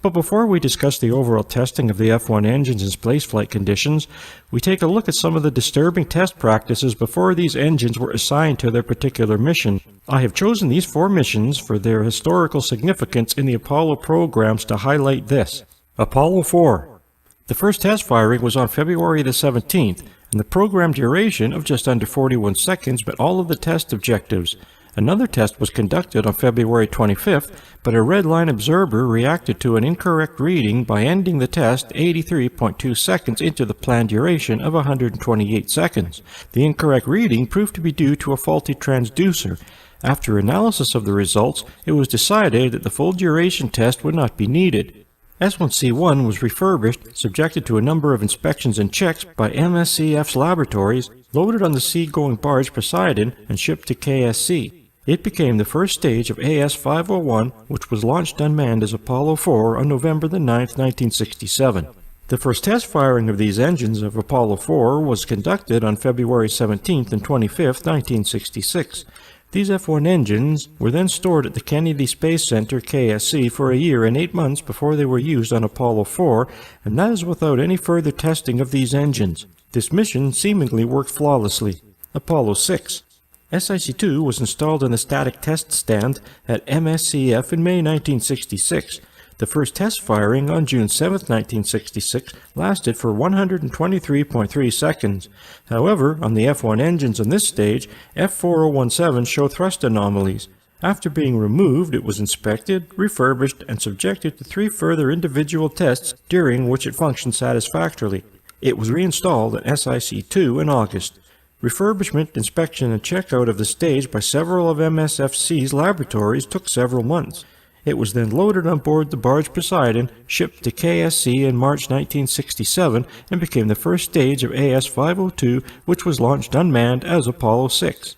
But before we discuss the overall testing of the F-1 engines in spaceflight conditions, we take a look at some of the disturbing test practices before these engines were assigned to their particular mission. I have chosen these 4 missions for their historical significance in the Apollo programs to highlight this. Apollo 4. The first test firing was on February the 17th, and the program duration of just under 41 seconds met all of the test objectives. Another test was conducted on February 25th, but a red line observer reacted to an incorrect reading by ending the test 83.2 seconds into the planned duration of 128 seconds. The incorrect reading proved to be due to a faulty transducer. After analysis of the results, it was decided that the full duration test would not be needed. S1C1 was refurbished, subjected to a number of inspections and checks by MSCF's laboratories, loaded on the sea-going barge Poseidon, and shipped to KSC. It became the first stage of AS-501, which was launched unmanned as Apollo 4 on November 9, 1967. The first test firing of these engines of Apollo 4 was conducted on February 17 and 25, 1966. These F-1 engines were then stored at the Kennedy Space Center, KSC, for a year and 8 months before they were used on Apollo 4, and that is without any further testing of these engines. This mission seemingly worked flawlessly. Apollo 6. SIC-2 was installed on the static test stand at MSCF in May 1966. The first test firing on June 7, 1966 lasted for 123.3 seconds. However, on the F-1 engines on this stage, F-4017 showed thrust anomalies. After being removed, it was inspected, refurbished, and subjected to 3 further individual tests, during which it functioned satisfactorily. It was reinstalled at SIC-2 in August. Refurbishment, inspection, and checkout of the stage by several of MSFC's laboratories took several months. It was then loaded on board the barge Poseidon, shipped to KSC in March 1967, and became the first stage of AS-502, which was launched unmanned as Apollo 6.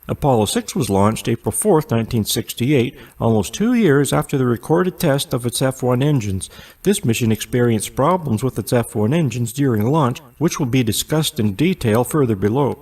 Apollo 6 was launched April 4, 1968, almost 2 years after the recorded test of its F-1 engines. This mission experienced problems with its F-1 engines during launch, which will be discussed in detail further below.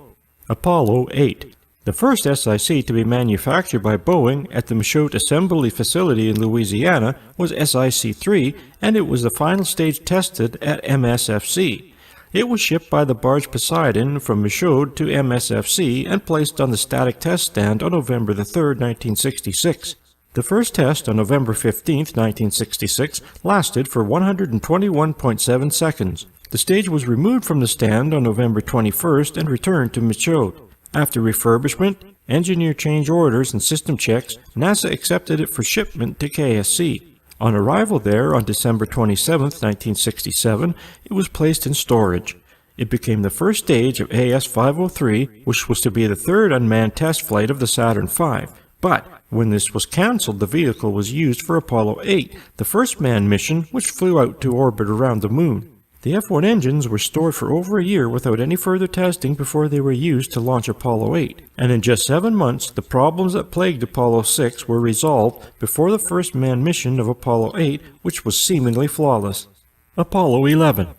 Apollo 8. The first SIC to be manufactured by Boeing at the Michoud Assembly Facility in Louisiana was SIC-3, and it was the final stage tested at MSFC. It was shipped by the barge Poseidon from Michoud to MSFC and placed on the static test stand on November 3, 1966. The first test on November 15, 1966 lasted for 121.7 seconds. The stage was removed from the stand on November 21st and returned to Michoud. After refurbishment, engineer change orders, and system checks, NASA accepted it for shipment to KSC. On arrival there on December 27, 1967, it was placed in storage. It became the first stage of AS-503, which was to be the third unmanned test flight of the Saturn V. But when this was cancelled, the vehicle was used for Apollo 8, the first manned mission which flew out to orbit around the Moon. The F-1 engines were stored for over a year without any further testing before they were used to launch Apollo 8, and in just 7 months, the problems that plagued Apollo 6 were resolved before the first manned mission of Apollo 8, which was seemingly flawless. Apollo 11.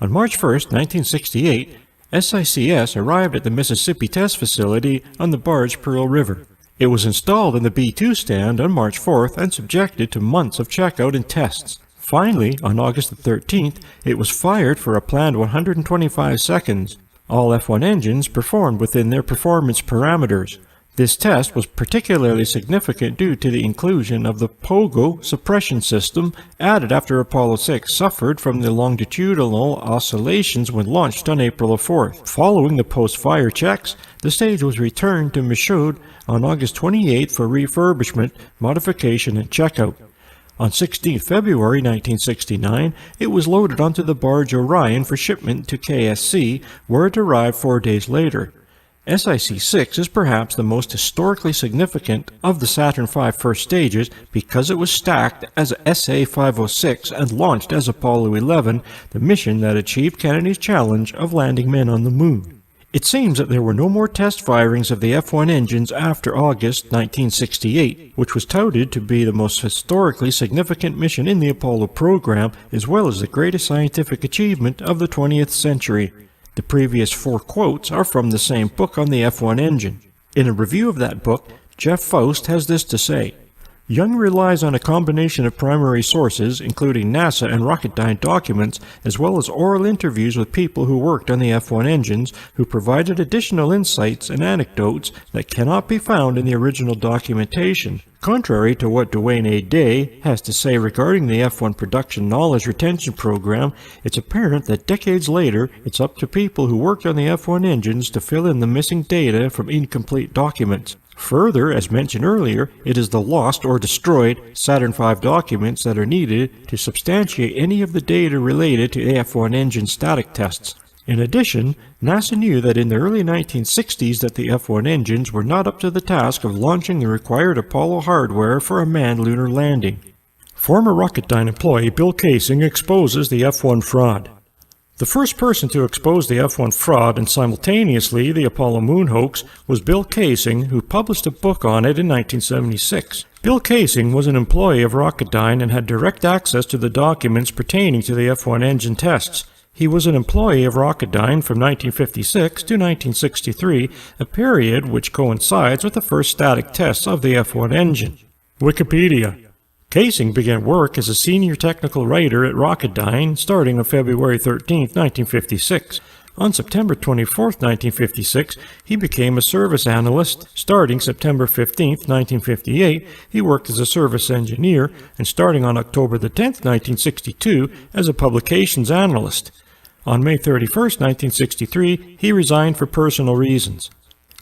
On March 1, 1968, SICS arrived at the Mississippi Test Facility on the barge Pearl River. It was installed in the B-2 stand on March 4th and subjected to months of checkout and tests. Finally, on August 13th, it was fired for a planned 125 seconds. All F-1 engines performed within their performance parameters. This test was particularly significant due to the inclusion of the POGO suppression system added after Apollo 6 suffered from the longitudinal oscillations when launched on April 4th. Following the post-fire checks, the stage was returned to Michoud on August 28th for refurbishment, modification, and checkout. On 16 February 1969, it was loaded onto the barge Orion for shipment to KSC, where it arrived 4 days later. SIC-6 is perhaps the most historically significant of the Saturn V first stages because it was stacked as SA-506 and launched as Apollo 11, the mission that achieved Kennedy's challenge of landing men on the Moon. It seems that there were no more test firings of the F-1 engines after August 1968, which was touted to be the most historically significant mission in the Apollo program, as well as the greatest scientific achievement of the 20th century. The previous 4 quotes are from the same book on the F-1 engine. In a review of that book, Jeff Faust has this to say: Young relies on a combination of primary sources, including NASA and Rocketdyne documents, as well as oral interviews with people who worked on the F-1 engines, who provided additional insights and anecdotes that cannot be found in the original documentation. Contrary to what Dwayne A. Day has to say regarding the F-1 production knowledge retention program, it's apparent that decades later, it's up to people who worked on the F-1 engines to fill in the missing data from incomplete documents. Further, as mentioned earlier, it is the lost or destroyed Saturn V documents that are needed to substantiate any of the data related to F-1 engine static tests. In addition, NASA knew that in the early 1960s that the F-1 engines were not up to the task of launching the required Apollo hardware for a manned lunar landing. Former Rocketdyne employee Bill Kaysing exposes the F-1 fraud. The first person to expose the F-1 fraud and simultaneously the Apollo moon hoax was Bill Kaysing, who published a book on it in 1976. Bill Kaysing was an employee of Rocketdyne and had direct access to the documents pertaining to the F-1 engine tests. He was an employee of Rocketdyne from 1956 to 1963, a period which coincides with the first static tests of the F-1 engine. Wikipedia. Kaysing began work as a senior technical writer at Rocketdyne starting on February 13, 1956. On September 24, 1956, he became a service analyst. Starting September 15, 1958, he worked as a service engineer, and starting on October 10, 1962, as a publications analyst. On May 31, 1963, he resigned for personal reasons.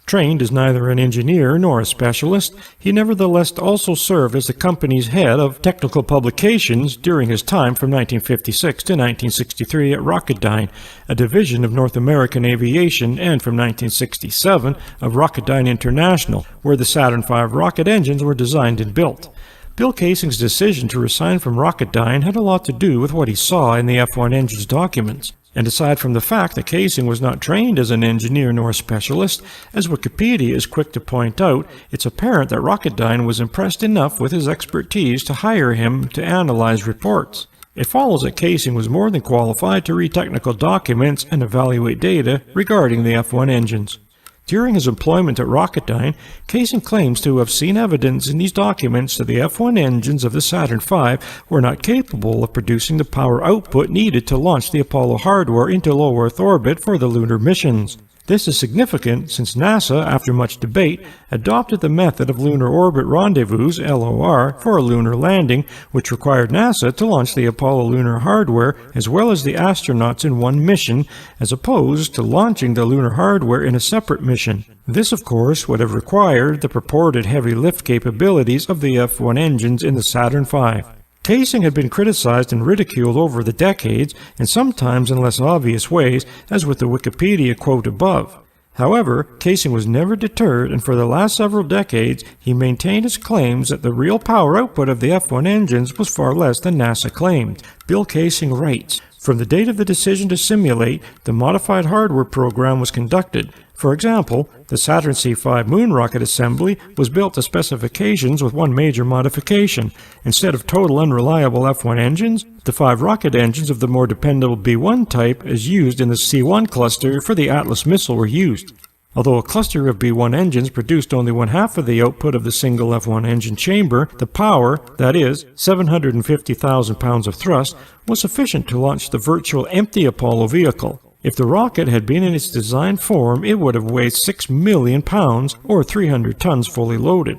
Trained as neither an engineer nor a specialist, he nevertheless also served as the company's head of technical publications during his time from 1956 to 1963 at Rocketdyne, a division of North American Aviation, and from 1967 of Rocketdyne International, where the Saturn V rocket engines were designed and built. Bill Kaysing's decision to resign from Rocketdyne had a lot to do with what he saw in the F-1 engine's documents. And aside from the fact that Kaysing was not trained as an engineer nor a specialist, as Wikipedia is quick to point out, it's apparent that Rocketdyne was impressed enough with his expertise to hire him to analyze reports. It follows that Kaysing was more than qualified to read technical documents and evaluate data regarding the F-1 engines. During his employment at Rocketdyne, Kaysing claims to have seen evidence in these documents that the F-1 engines of the Saturn V were not capable of producing the power output needed to launch the Apollo hardware into low Earth orbit for the lunar missions. This is significant since NASA, after much debate, adopted the method of Lunar Orbit Rendezvous LOR for a lunar landing, which required NASA to launch the Apollo lunar hardware as well as the astronauts in one mission, as opposed to launching the lunar hardware in a separate mission. This, of course, would have required the purported heavy lift capabilities of the F-1 engines in the Saturn V. Kaysing had been criticized and ridiculed over the decades, and sometimes in less obvious ways, as with the Wikipedia quote above. However, Kaysing was never deterred, and for the last several decades, he maintained his claims that the real power output of the F-1 engines was far less than NASA claimed. Bill Kaysing writes, "From the date of the decision to simulate, the modified hardware program was conducted. For example, the Saturn C5 moon rocket assembly was built to specifications with one major modification. Instead of total unreliable F-1 engines, the 5 rocket engines of the more dependable B-1 type as used in the C-1 cluster for the Atlas missile were used. Although a cluster of B-1 engines produced only one half of the output of the single F-1 engine chamber, the power, that is, 750,000 pounds of thrust, was sufficient to launch the virtual empty Apollo vehicle. If the rocket had been in its design form, it would have weighed 6 million pounds, or 300 tons fully loaded.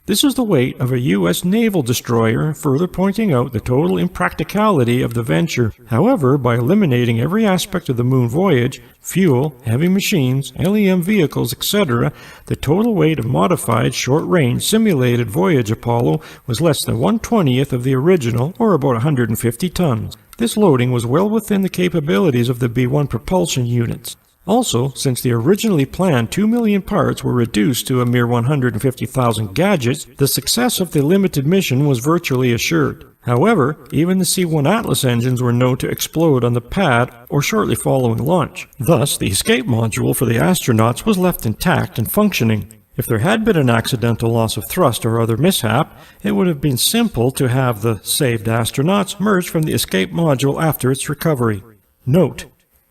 This is the weight of a U.S. naval destroyer, further pointing out the total impracticality of the venture. However, by eliminating every aspect of the moon voyage, fuel, heavy machines, LEM vehicles, etc., the total weight of modified, short-range, simulated voyage Apollo was less than 1/20th of the original, or about 150 tons. This loading was well within the capabilities of the B-1 propulsion units. Also, since the originally planned 2 million parts were reduced to a mere 150,000 gadgets, the success of the limited mission was virtually assured. However, even the C-1 Atlas engines were known to explode on the pad or shortly following launch. Thus, the escape module for the astronauts was left intact and functioning. If there had been an accidental loss of thrust or other mishap, it would have been simple to have the saved astronauts merge from the escape module after its recovery. Note: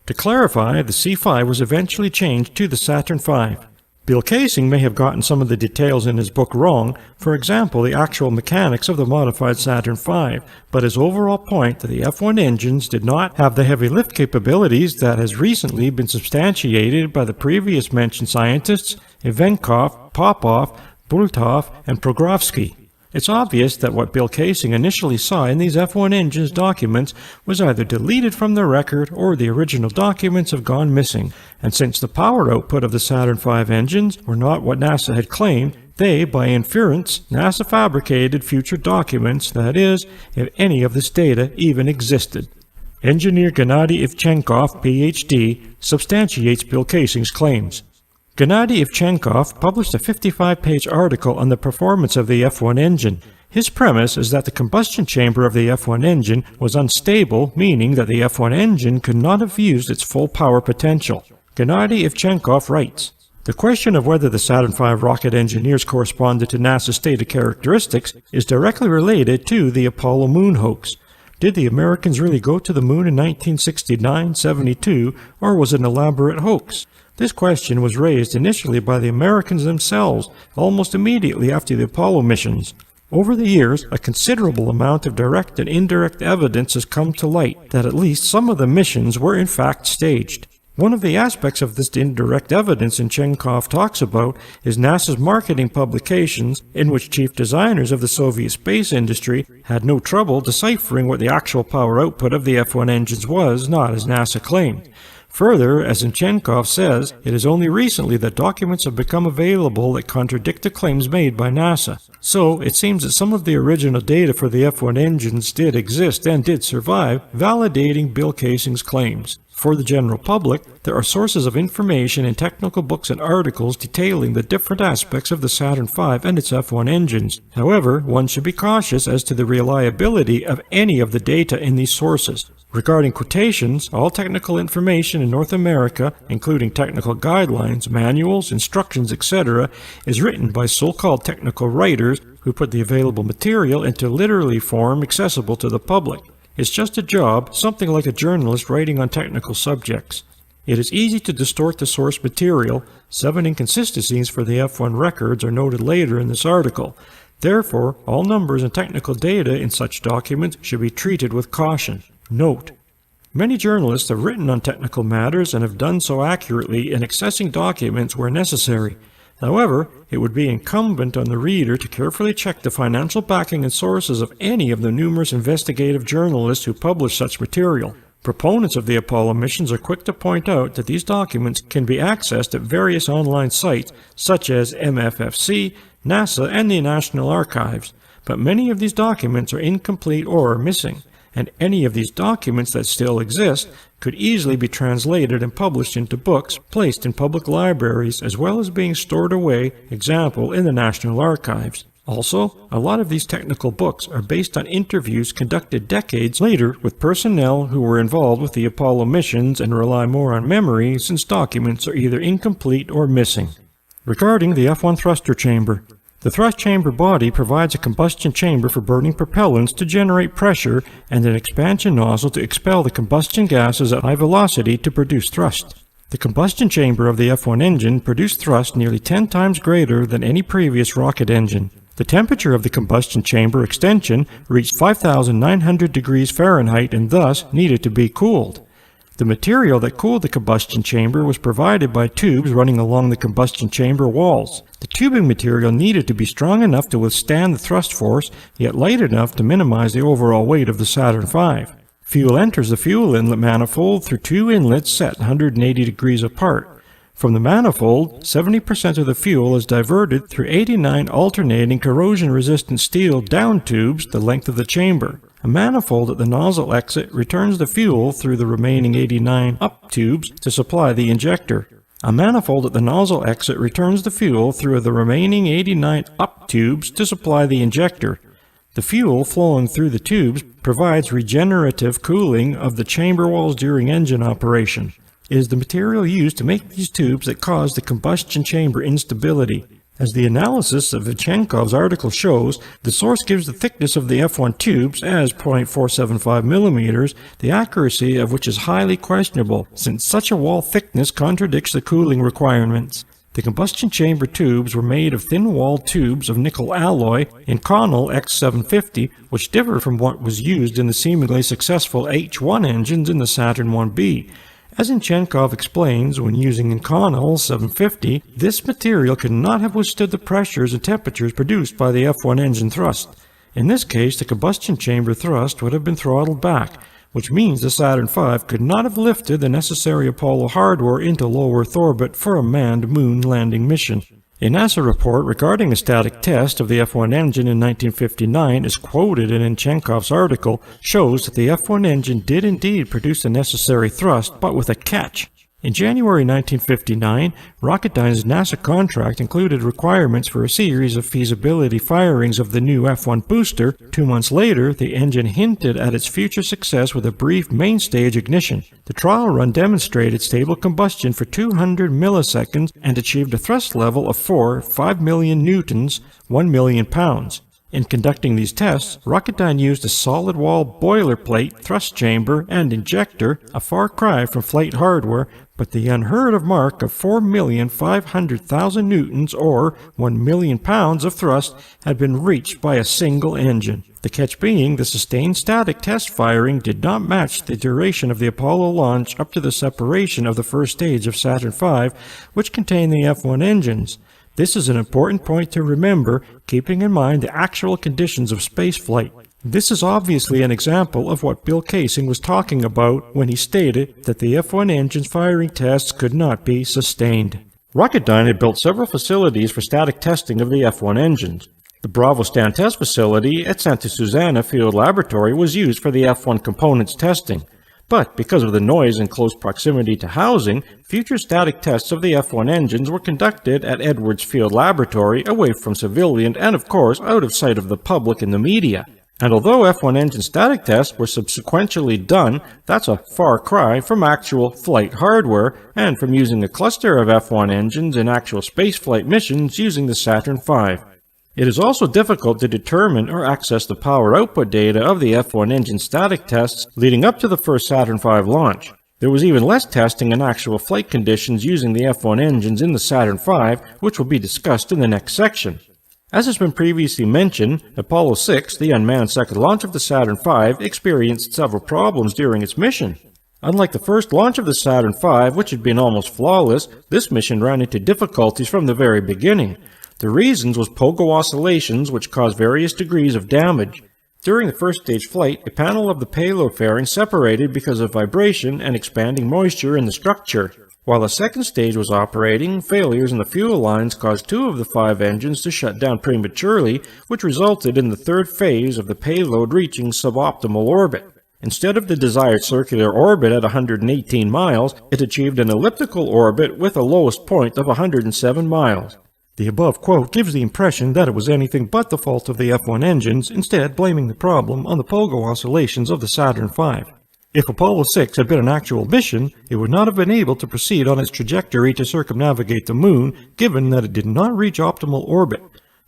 to clarify, the C5 was eventually changed to the Saturn V. Bill Kaysing may have gotten some of the details in his book wrong, for example the actual mechanics of the modified Saturn V, but his overall point that the F-1 engines did not have the heavy lift capabilities that has recently been substantiated by the previous mentioned scientists Ivankov, Popov, Bultov, and Progrovsky. It's obvious that what Bill Kaysing initially saw in these F-1 engines documents was either deleted from the record or the original documents have gone missing, and since the power output of the Saturn V engines were not what NASA had claimed, they, by inference, NASA fabricated future documents, that is, if any of this data even existed. Engineer Gennady Ivchenkov, Ph.D., substantiates Bill Kaysing's claims. Gennady Ivchenkov published a 55-page article on the performance of the F1 engine. His premise is that the combustion chamber of the F1 engine was unstable, meaning that the F1 engine could not have used its full power potential. Gennady Ivchenkov writes, "The question of whether the Saturn V rocket engineers corresponded to NASA's stated characteristics is directly related to the Apollo moon hoax. Did the Americans really go to the moon in 1969-72, or was it an elaborate hoax? This question was raised initially by the Americans themselves, almost immediately after the Apollo missions. Over the years, a considerable amount of direct and indirect evidence has come to light that at least some of the missions were in fact staged. One of the aspects of this indirect evidence Ivchenkov talks about is NASA's marketing publications, in which chief designers of the Soviet space industry had no trouble deciphering what the actual power output of the F1 engines was, not as NASA claimed. Further, as Ivchenkov says, it is only recently that documents have become available that contradict the claims made by NASA. So, it seems that some of the original data for the F1 engines did exist and did survive, validating Bill Kaysing's claims. For the general public, there are sources of information in technical books and articles detailing the different aspects of the Saturn V and its F1 engines. However, one should be cautious as to the reliability of any of the data in these sources. Regarding quotations, all technical information in North America, including technical guidelines, manuals, instructions, etc., is written by so-called technical writers who put the available material into literary form accessible to the public. It's just a job, something like a journalist writing on technical subjects. It is easy to distort the source material. 7 inconsistencies for the F1 records are noted later in this article. Therefore, all numbers and technical data in such documents should be treated with caution. Note: many journalists have written on technical matters and have done so accurately in accessing documents where necessary. However, it would be incumbent on the reader to carefully check the financial backing and sources of any of the numerous investigative journalists who publish such material. Proponents of the Apollo missions are quick to point out that these documents can be accessed at various online sites such as MFFC, NASA, and the National Archives, but many of these documents are incomplete or missing, and any of these documents that still exist could easily be translated and published into books placed in public libraries, as well as being stored away, example, in the National Archives. Also, a lot of these technical books are based on interviews conducted decades later with personnel who were involved with the Apollo missions and rely more on memory since documents are either incomplete or missing. Regarding the F1 thruster chamber, the thrust chamber body provides a combustion chamber for burning propellants to generate pressure and an expansion nozzle to expel the combustion gases at high velocity to produce thrust. The combustion chamber of the F1 engine produced thrust nearly 10 times greater than any previous rocket engine. The temperature of the combustion chamber extension reached 5,900 degrees Fahrenheit and thus needed to be cooled. The material that cooled the combustion chamber was provided by tubes running along the combustion chamber walls. The tubing material needed to be strong enough to withstand the thrust force, yet light enough to minimize the overall weight of the Saturn V. Fuel enters the fuel inlet manifold through 2 inlets set 180 degrees apart. From the manifold, 70% of the fuel is diverted through 89 alternating corrosion-resistant steel down tubes the length of the chamber. A manifold at the nozzle exit returns the fuel through the remaining 89 up tubes to supply the injector. A manifold at the nozzle exit returns the fuel through the remaining 89 up tubes to supply the injector. The fuel flowing through the tubes provides regenerative cooling of the chamber walls during engine operation. It is the material used to make these tubes that cause the combustion chamber instability. As the analysis of Ivchenkov's article shows, the source gives the thickness of the F1 tubes as 0.475 mm, the accuracy of which is highly questionable, since such a wall thickness contradicts the cooling requirements. The combustion chamber tubes were made of thin-walled tubes of nickel alloy Inconel X750, which differ from what was used in the seemingly successful H-1 engines in the Saturn 1B. As Ivchenkov explains, when using Inconel 750, this material could not have withstood the pressures and temperatures produced by the F1 engine thrust. In this case, the combustion chamber thrust would have been throttled back, which means the Saturn V could not have lifted the necessary Apollo hardware into low Earth orbit for a manned moon landing mission. A NASA report regarding a static test of the F1 engine in 1959, as quoted in Chenkov's article, shows that the F1 engine did indeed produce the necessary thrust, but with a catch. In January 1959, Rocketdyne's NASA contract included requirements for a series of feasibility firings of the new F1 booster. 2 months later, the engine hinted at its future success with a brief main stage ignition. The trial run demonstrated stable combustion for 200 milliseconds and achieved a thrust level of 5 million newtons, 1 million pounds. In conducting these tests, Rocketdyne used a solid-wall boilerplate thrust chamber and injector, a far cry from flight hardware, but the unheard-of mark of 4,500,000 newtons or 1 million pounds of thrust had been reached by a single engine. The catch being the sustained static test firing did not match the duration of the Apollo launch up to the separation of the first stage of Saturn V, which contained the F1 engines. This is an important point to remember, keeping in mind the actual conditions of spaceflight. This is obviously an example of what Bill Kaysing was talking about when he stated that the F1 engine's firing tests could not be sustained. Rocketdyne had built several facilities for static testing of the F1 engines. The Bravo Stand test facility at Santa Susana Field Laboratory was used for the F1 components testing. But because of the noise and close proximity to housing, future static tests of the F1 engines were conducted at Edwards Field Laboratory, away from civilian and of course out of sight of the public and the media. And although F1 engine static tests were subsequently done, that's a far cry from actual flight hardware and from using a cluster of F1 engines in actual spaceflight missions using the Saturn V. It is also difficult to determine or access the power output data of the F1 engine static tests leading up to the first Saturn V launch. There was even less testing in actual flight conditions using the F1 engines in the Saturn V, which will be discussed in the next section. As has been previously mentioned, Apollo 6, the unmanned second launch of the Saturn V, experienced several problems during its mission. Unlike the first launch of the Saturn V, which had been almost flawless, this mission ran into difficulties from the very beginning. The reasons was pogo oscillations, which caused various degrees of damage. During the first stage flight, a panel of the payload fairing separated because of vibration and expanding moisture in the structure. While the second stage was operating, failures in the fuel lines caused 2 of the 5 engines to shut down prematurely, which resulted in the third phase of the payload reaching suboptimal orbit. Instead of the desired circular orbit at 118 miles, it achieved an elliptical orbit with a lowest point of 107 miles. The above quote gives the impression that it was anything but the fault of the F1 engines, instead blaming the problem on the pogo oscillations of the Saturn V. If Apollo 6 had been an actual mission, it would not have been able to proceed on its trajectory to circumnavigate the Moon, given that it did not reach optimal orbit.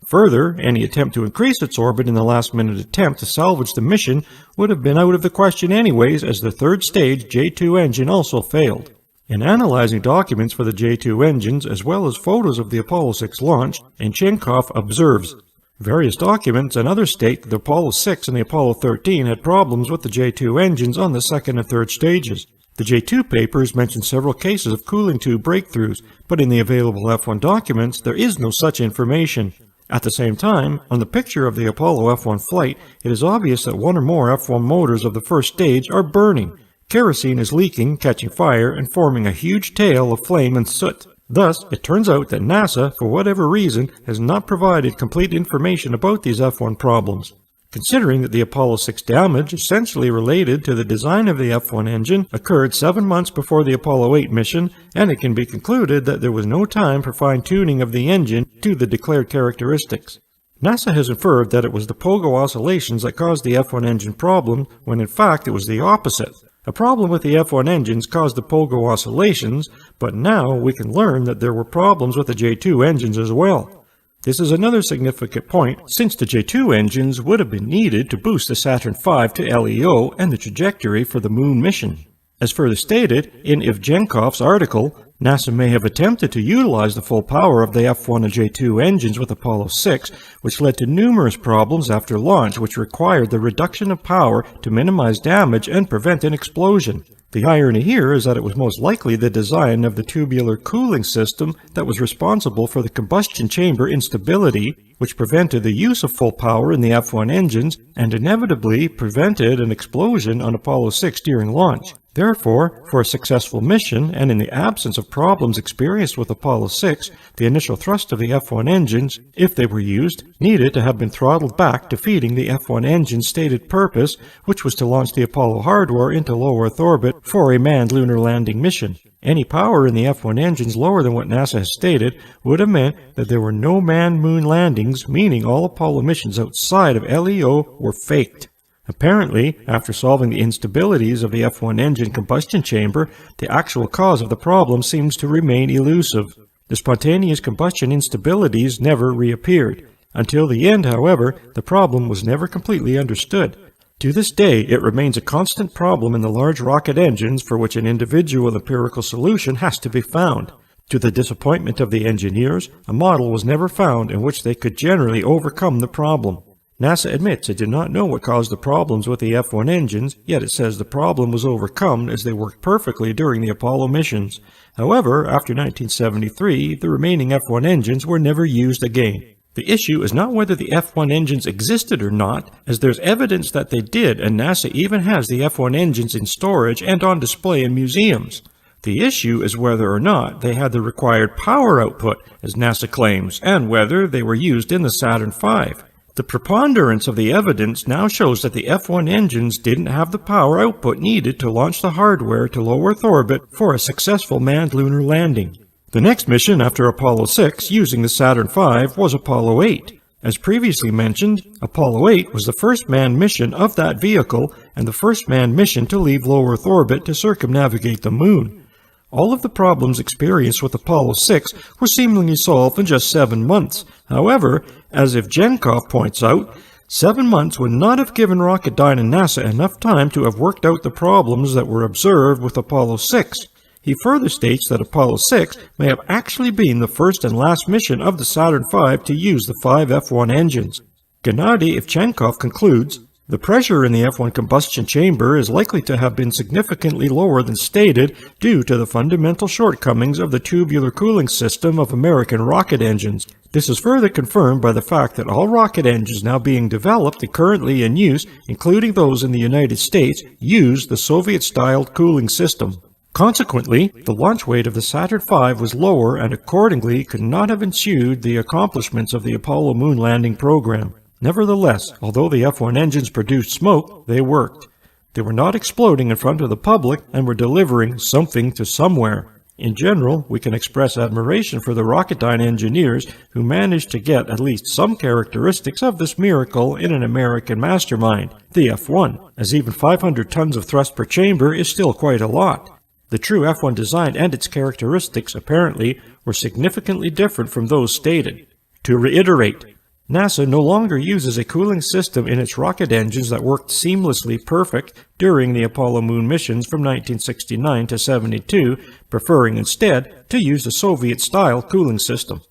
Further, any attempt to increase its orbit in the last-minute attempt to salvage the mission would have been out of the question anyways, as the third stage J2 engine also failed. In analyzing documents for the J2 engines, as well as photos of the Apollo 6 launch, Chenkov observes, various documents and others state that the Apollo 6 and the Apollo 13 had problems with the J2 engines on the second and third stages. The J2 papers mention several cases of cooling tube breakthroughs, but in the available F1 documents, there is no such information. At the same time, on the picture of the Apollo F1 flight, it is obvious that one or more F1 motors of the first stage are burning. Kerosene is leaking, catching fire, and forming a huge tail of flame and soot. Thus, it turns out that NASA, for whatever reason, has not provided complete information about these F1 problems. Considering that the Apollo 6 damage, essentially related to the design of the F1 engine, occurred 7 months before the Apollo 8 mission, and it can be concluded that there was no time for fine-tuning of the engine to the declared characteristics. NASA has inferred that it was the pogo oscillations that caused the F1 engine problem, when in fact it was the opposite. A problem with the F1 engines caused the pogo oscillations, but now we can learn that there were problems with the J2 engines as well. This is another significant point, since the J2 engines would have been needed to boost the Saturn V to LEO and the trajectory for the Moon mission. As further stated in Ivgenkov's article, NASA may have attempted to utilize the full power of the F1 and J2 engines with Apollo 6, which led to numerous problems after launch, which required the reduction of power to minimize damage and prevent an explosion. The irony here is that it was most likely the design of the tubular cooling system that was responsible for the combustion chamber instability, which prevented the use of full power in the F1 engines and inevitably prevented an explosion on Apollo 6 during launch. Therefore, for a successful mission, and in the absence of problems experienced with Apollo 6, the initial thrust of the F-1 engines, if they were used, needed to have been throttled back, defeating the F-1 engine's stated purpose, which was to launch the Apollo hardware into low Earth orbit for a manned lunar landing mission. Any power in the F-1 engines lower than what NASA has stated would have meant that there were no manned moon landings, meaning all Apollo missions outside of LEO were faked. Apparently, after solving the instabilities of the F-1 engine combustion chamber, the actual cause of the problem seems to remain elusive. The spontaneous combustion instabilities never reappeared. Until the end, however, the problem was never completely understood. To this day, it remains a constant problem in the large rocket engines for which an individual empirical solution has to be found. To the disappointment of the engineers, a model was never found in which they could generally overcome the problem. NASA admits it did not know what caused the problems with the F-1 engines, yet it says the problem was overcome as they worked perfectly during the Apollo missions. However, after 1973, the remaining F-1 engines were never used again. The issue is not whether the F-1 engines existed or not, as there's evidence that they did, and NASA even has the F-1 engines in storage and on display in museums. The issue is whether or not they had the required power output, as NASA claims, and whether they were used in the Saturn V. The preponderance of the evidence now shows that the F-1 engines didn't have the power output needed to launch the hardware to low Earth orbit for a successful manned lunar landing. The next mission after Apollo 6 using the Saturn V was Apollo 8. As previously mentioned, Apollo 8 was the first manned mission of that vehicle and the first manned mission to leave low Earth orbit to circumnavigate the Moon. All of the problems experienced with Apollo 6 were seemingly solved in just 7 months. However, as Ivchenkov points out, 7 months would not have given Rocketdyne and NASA enough time to have worked out the problems that were observed with Apollo 6. He further states that Apollo 6 may have actually been the first and last mission of the Saturn V to use the 5 F-1 engines. Gennady Ivchenkov concludes, the pressure in the F-1 combustion chamber is likely to have been significantly lower than stated due to the fundamental shortcomings of the tubular cooling system of American rocket engines. This is further confirmed by the fact that all rocket engines now being developed and currently in use, including those in the United States, use the Soviet-styled cooling system. Consequently, the launch weight of the Saturn V was lower and accordingly could not have ensued the accomplishments of the Apollo moon landing program. Nevertheless, although the F-1 engines produced smoke, they worked. They were not exploding in front of the public and were delivering something to somewhere. In general, we can express admiration for the Rocketdyne engineers who managed to get at least some characteristics of this miracle in an American mastermind, the F-1, as even 500 tons of thrust per chamber is still quite a lot. The true F-1 design and its characteristics, apparently, were significantly different from those stated. To reiterate, NASA no longer uses a cooling system in its rocket engines that worked seamlessly perfect during the Apollo moon missions from 1969 to 72, preferring instead to use the Soviet-style cooling system.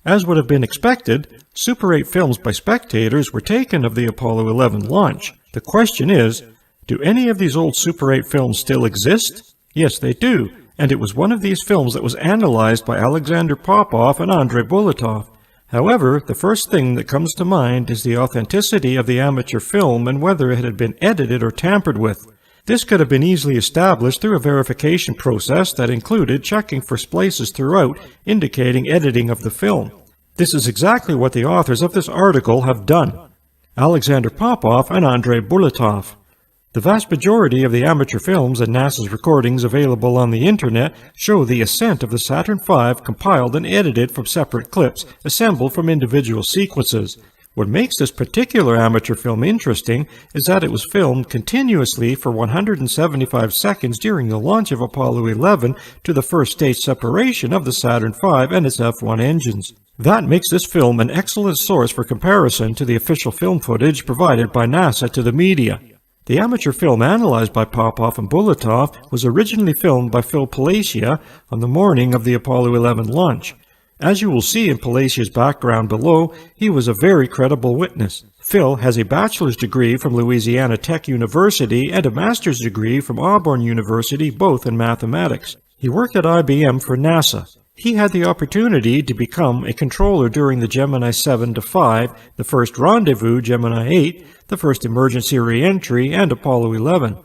As would have been expected, Super 8 films by spectators were taken of the Apollo 11 launch. The question is, do any of these old Super 8 films still exist? Yes, they do, and it was one of these films that was analyzed by Alexander Popov and Andrei Bulatov. However, the first thing that comes to mind is the authenticity of the amateur film and whether it had been edited or tampered with. This could have been easily established through a verification process that included checking for splices throughout, indicating editing of the film. This is exactly what the authors of this article have done. Alexander Popov and Andrei Bulatov. The vast majority of the amateur films and NASA's recordings available on the internet show the ascent of the Saturn V compiled and edited from separate clips assembled from individual sequences. What makes this particular amateur film interesting is that it was filmed continuously for 175 seconds during the launch of Apollo 11 to the first stage separation of the Saturn V and its F-1 engines. That makes this film an excellent source for comparison to the official film footage provided by NASA to the media. The amateur film analyzed by Popov and Bulatov was originally filmed by Phil Palacia on the morning of the Apollo 11 launch. As you will see in Palacia's background below, he was a very credible witness. Phil has a bachelor's degree from Louisiana Tech University and a master's degree from Auburn University, both in mathematics. He worked at IBM for NASA. He had the opportunity to become a controller during the Gemini 7 to 5, the first rendezvous Gemini 8, the first emergency re-entry, and Apollo 11.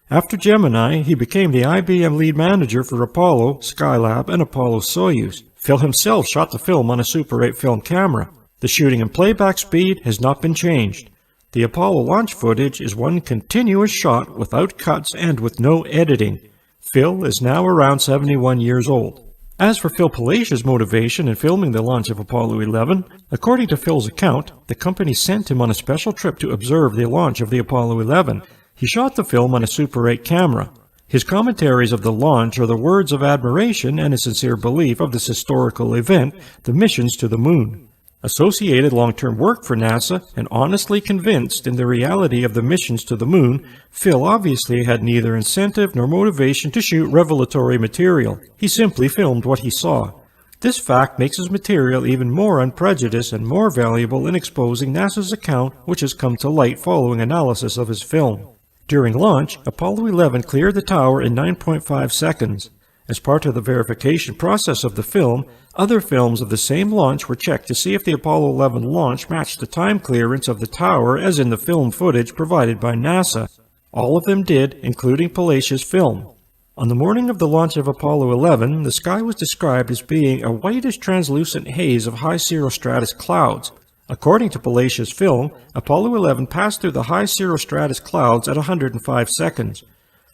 After Gemini, he became the IBM lead manager for Apollo, Skylab, and Apollo-Soyuz. Phil himself shot the film on a Super 8 film camera. The shooting and playback speed has not been changed. The Apollo launch footage is one continuous shot without cuts and with no editing. Phil is now around 71 years old. As for Phil Palacios' motivation in filming the launch of Apollo 11, according to Phil's account, the company sent him on a special trip to observe the launch of the Apollo 11. He shot the film on a Super 8 camera. His commentaries of the launch are the words of admiration and a sincere belief of this historical event, the missions to the moon. Associated long-term work for NASA and honestly convinced in the reality of the missions to the moon, Phil obviously had neither incentive nor motivation to shoot revelatory material. He simply filmed what he saw. This fact makes his material even more unprejudiced and more valuable in exposing NASA's account, which has come to light following analysis of his film. During launch, Apollo 11 cleared the tower in 9.5 seconds. As part of the verification process of the film, other films of the same launch were checked to see if the Apollo 11 launch matched the time clearance of the tower as in the film footage provided by NASA. All of them did, including Palacios' film. On the morning of the launch of Apollo 11, the sky was described as being a whitish translucent haze of high cirrostratus clouds. According to Palacios' film, Apollo 11 passed through the high cirrostratus clouds at 105 seconds.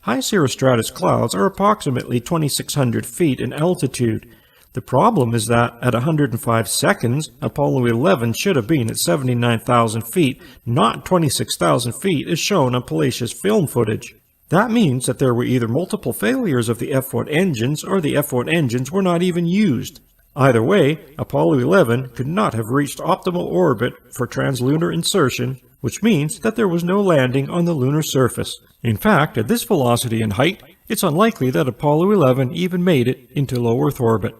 High cirrostratus clouds are approximately 2,600 feet in altitude. The problem is that at 105 seconds, Apollo 11 should have been at 79,000 feet, not 26,000 feet as shown on Palacios' film footage. That means that there were either multiple failures of the F-1 engines or the F-1 engines were not even used. Either way, Apollo 11 could not have reached optimal orbit for translunar insertion, which means that there was no landing on the lunar surface. In fact, at this velocity and height, it's unlikely that Apollo 11 even made it into low Earth orbit.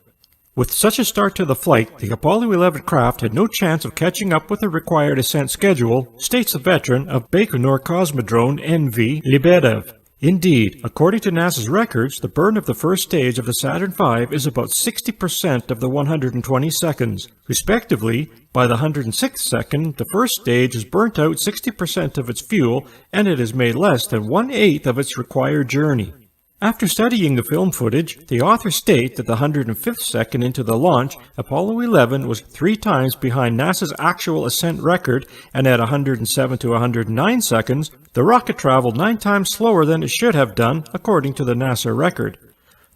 With such a start to the flight, the Apollo 11 craft had no chance of catching up with the required ascent schedule, states the veteran of Baikonur Cosmodrome N.V. Lebedev. Indeed, according to NASA's records, the burn of the first stage of the Saturn V is about 60% of the 120 seconds. Respectively, by the 106th second, the first stage has burnt out 60% of its fuel, and it has made less than 1/8 of its required journey. After studying the film footage, the authors state that the 105th second into the launch, Apollo 11 was 3 times behind NASA's actual ascent record, and at 107 to 109 seconds, the rocket traveled 9 times slower than it should have done, according to the NASA record.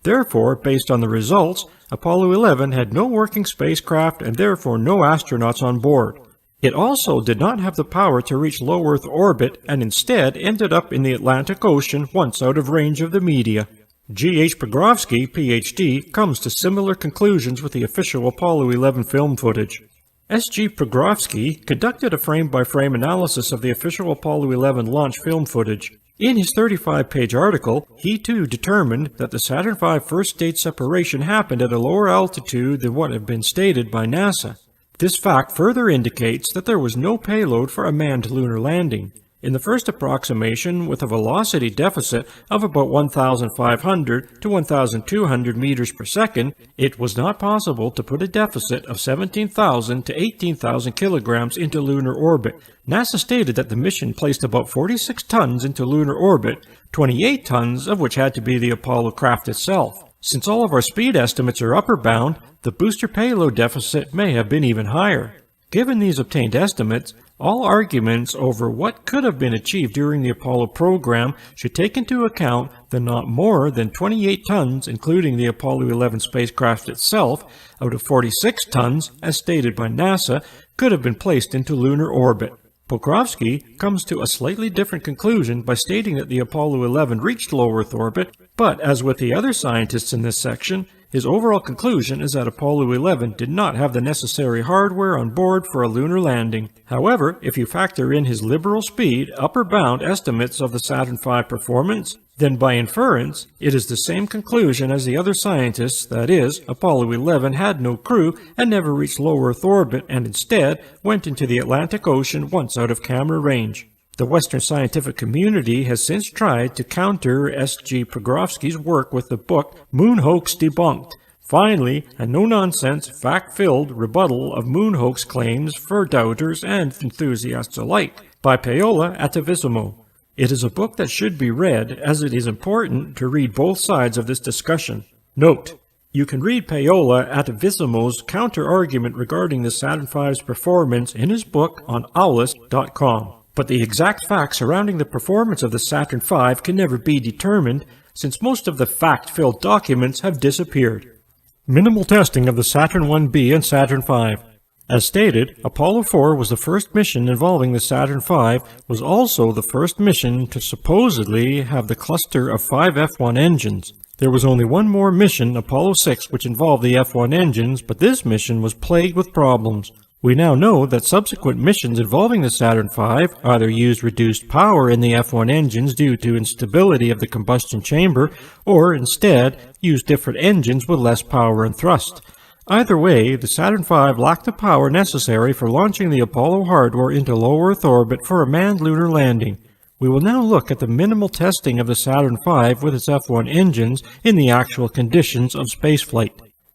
Therefore, based on the results, Apollo 11 had no working spacecraft and therefore no astronauts on board. It also did not have the power to reach low Earth orbit and instead ended up in the Atlantic Ocean once out of range of the media. G.H. Pogrovsky, Ph.D., comes to similar conclusions with the official Apollo 11 film footage. S.G. Pogrovsky conducted a frame-by-frame analysis of the official Apollo 11 launch film footage. In his 35-page article, he too determined that the Saturn V first stage separation happened at a lower altitude than what had been stated by NASA. This fact further indicates that there was no payload for a manned lunar landing. In the first approximation, with a velocity deficit of about 1,500 to 1,200 meters per second, it was not possible to put a deficit of 17,000 to 18,000 kilograms into lunar orbit. NASA stated that the mission placed about 46 tons into lunar orbit, 28 tons of which had to be the Apollo craft itself. Since all of our speed estimates are upper bound, the booster payload deficit may have been even higher. Given these obtained estimates, all arguments over what could have been achieved during the Apollo program should take into account that not more than 28 tons, including the Apollo 11 spacecraft itself, out of 46 tons, as stated by NASA, could have been placed into lunar orbit. Pokrovsky comes to a slightly different conclusion by stating that the Apollo 11 reached low Earth orbit, but as with the other scientists in this section, his overall conclusion is that Apollo 11 did not have the necessary hardware on board for a lunar landing. However, if you factor in his liberal speed, upper bound estimates of the Saturn V performance, then by inference, it is the same conclusion as the other scientists, that is, Apollo 11 had no crew and never reached low Earth orbit and instead went into the Atlantic Ocean once out of camera range. The Western scientific community has since tried to counter S.G. Pogrovsky's work with the book Moon Hoax Debunked. Finally, a no-nonsense, fact-filled rebuttal of moon hoax claims for doubters and enthusiasts alike by Paola Atavissimo. It is a book that should be read, as it is important to read both sides of this discussion. Note: you can read Paola Atavissimo's counter-argument regarding the Saturn V's performance in his book on owlist.com. But the exact facts surrounding the performance of the Saturn V can never be determined, since most of the fact-filled documents have disappeared. Minimal testing of the Saturn 1B and Saturn V. As stated, Apollo 4 was the first mission involving the Saturn V, was also the first mission to supposedly have the cluster of 5 F1 engines. There was only one more mission, Apollo 6, which involved the F1 engines, but this mission was plagued with problems. We now know that subsequent missions involving the Saturn V either used reduced power in the F1 engines due to instability of the combustion chamber, or instead used different engines with less power and thrust. Either way, the Saturn V lacked the power necessary for launching the Apollo hardware into low Earth orbit for a manned lunar landing. We will now look at the minimal testing of the Saturn V with its F1 engines in the actual conditions of spaceflight.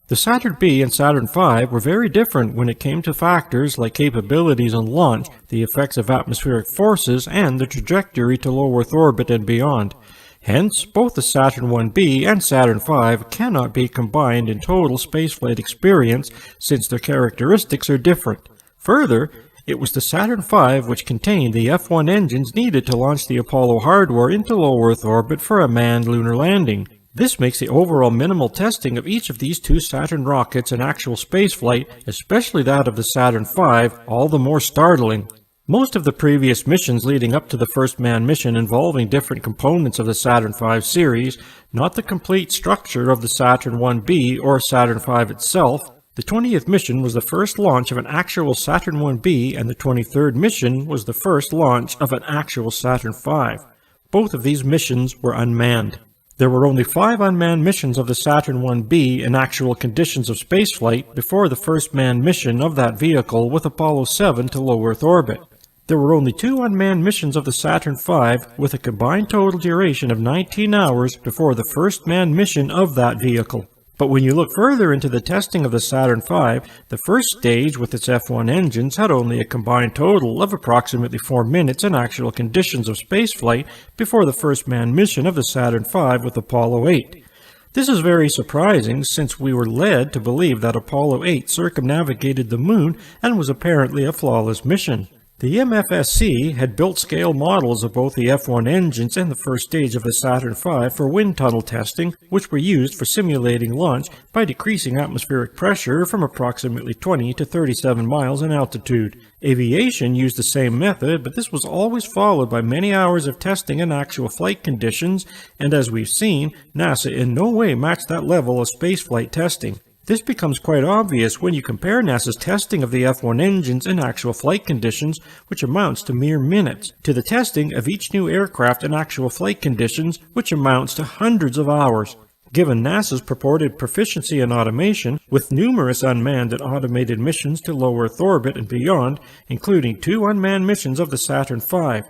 The Saturn B and Saturn V were very different when it came to factors like capabilities on launch, the effects of atmospheric forces, and the trajectory to low Earth orbit and beyond. Hence, both the Saturn 1B and Saturn V cannot be combined in total spaceflight experience since their characteristics are different. Further, it was the Saturn V which contained the F1 engines needed to launch the Apollo hardware into low Earth orbit for a manned lunar landing. This makes the overall minimal testing of each of these two Saturn rockets in actual spaceflight, especially that of the Saturn V, all the more startling. Most of the previous missions leading up to the first manned mission involving different components of the Saturn V series, not the complete structure of the Saturn 1B or Saturn V itself. The 20th mission was the first launch of an actual Saturn 1B, and the 23rd mission was the first launch of an actual Saturn V. Both of these missions were unmanned. There were only 5 unmanned missions of the Saturn 1B in actual conditions of spaceflight before the first manned mission of that vehicle with Apollo 7 to low Earth orbit. There were only 2 unmanned missions of the Saturn V with a combined total duration of 19 hours before the first manned mission of that vehicle. But when you look further into the testing of the Saturn V, the first stage with its F1 engines had only a combined total of approximately 4 minutes in actual conditions of spaceflight before the first manned mission of the Saturn V with Apollo 8. This is very surprising since we were led to believe that Apollo 8 circumnavigated the Moon and was apparently a flawless mission. The MFSC had built scale models of both the F1 engines and the first stage of the Saturn V for wind tunnel testing, which were used for simulating launch by decreasing atmospheric pressure from approximately 20 to 37 miles in altitude. Aviation used the same method, but this was always followed by many hours of testing in actual flight conditions, and as we've seen, NASA in no way matched that level of spaceflight testing. This becomes quite obvious when you compare NASA's testing of the F1 engines in actual flight conditions, which amounts to mere minutes, to the testing of each new aircraft in actual flight conditions, which amounts to hundreds of hours. Given NASA's purported proficiency in automation, with numerous unmanned and automated missions to low Earth orbit and beyond, including 2 unmanned missions of the Saturn V,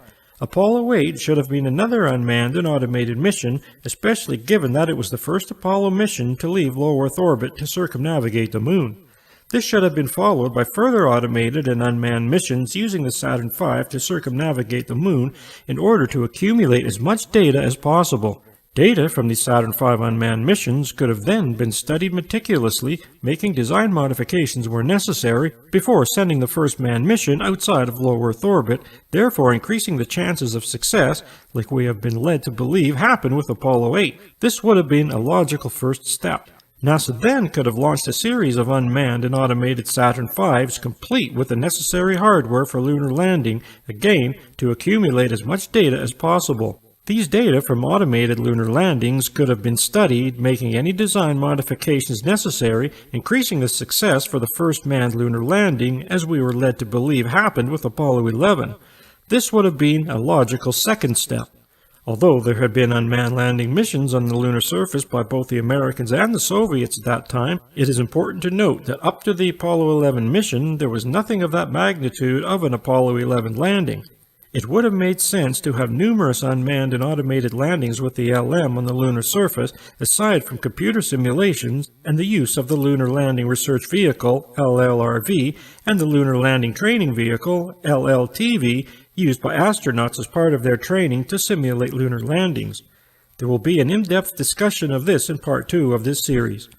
Apollo 8 should have been another unmanned and automated mission, especially given that it was the first Apollo mission to leave low Earth orbit to circumnavigate the Moon. This should have been followed by further automated and unmanned missions using the Saturn V to circumnavigate the Moon in order to accumulate as much data as possible. Data from the Saturn V unmanned missions could have then been studied meticulously, making design modifications where necessary before sending the first manned mission outside of low Earth orbit, therefore increasing the chances of success, like we have been led to believe happened with Apollo 8. This would have been a logical first step. NASA then could have launched a series of unmanned and automated Saturn V's complete with the necessary hardware for lunar landing, again to accumulate as much data as possible. These data from automated lunar landings could have been studied, making any design modifications necessary, increasing the success for the first manned lunar landing, as we were led to believe happened with Apollo 11. This would have been a logical second step. Although there had been unmanned landing missions on the lunar surface by both the Americans and the Soviets at that time, it is important to note that up to the Apollo 11 mission, there was nothing of that magnitude of an Apollo 11 landing. It would have made sense to have numerous unmanned and automated landings with the LM on the lunar surface, aside from computer simulations and the use of the Lunar Landing Research Vehicle, LLRV, and the Lunar Landing Training Vehicle, LLTV, used by astronauts as part of their training to simulate lunar landings. There will be an in-depth discussion of this in Part 2 of this series.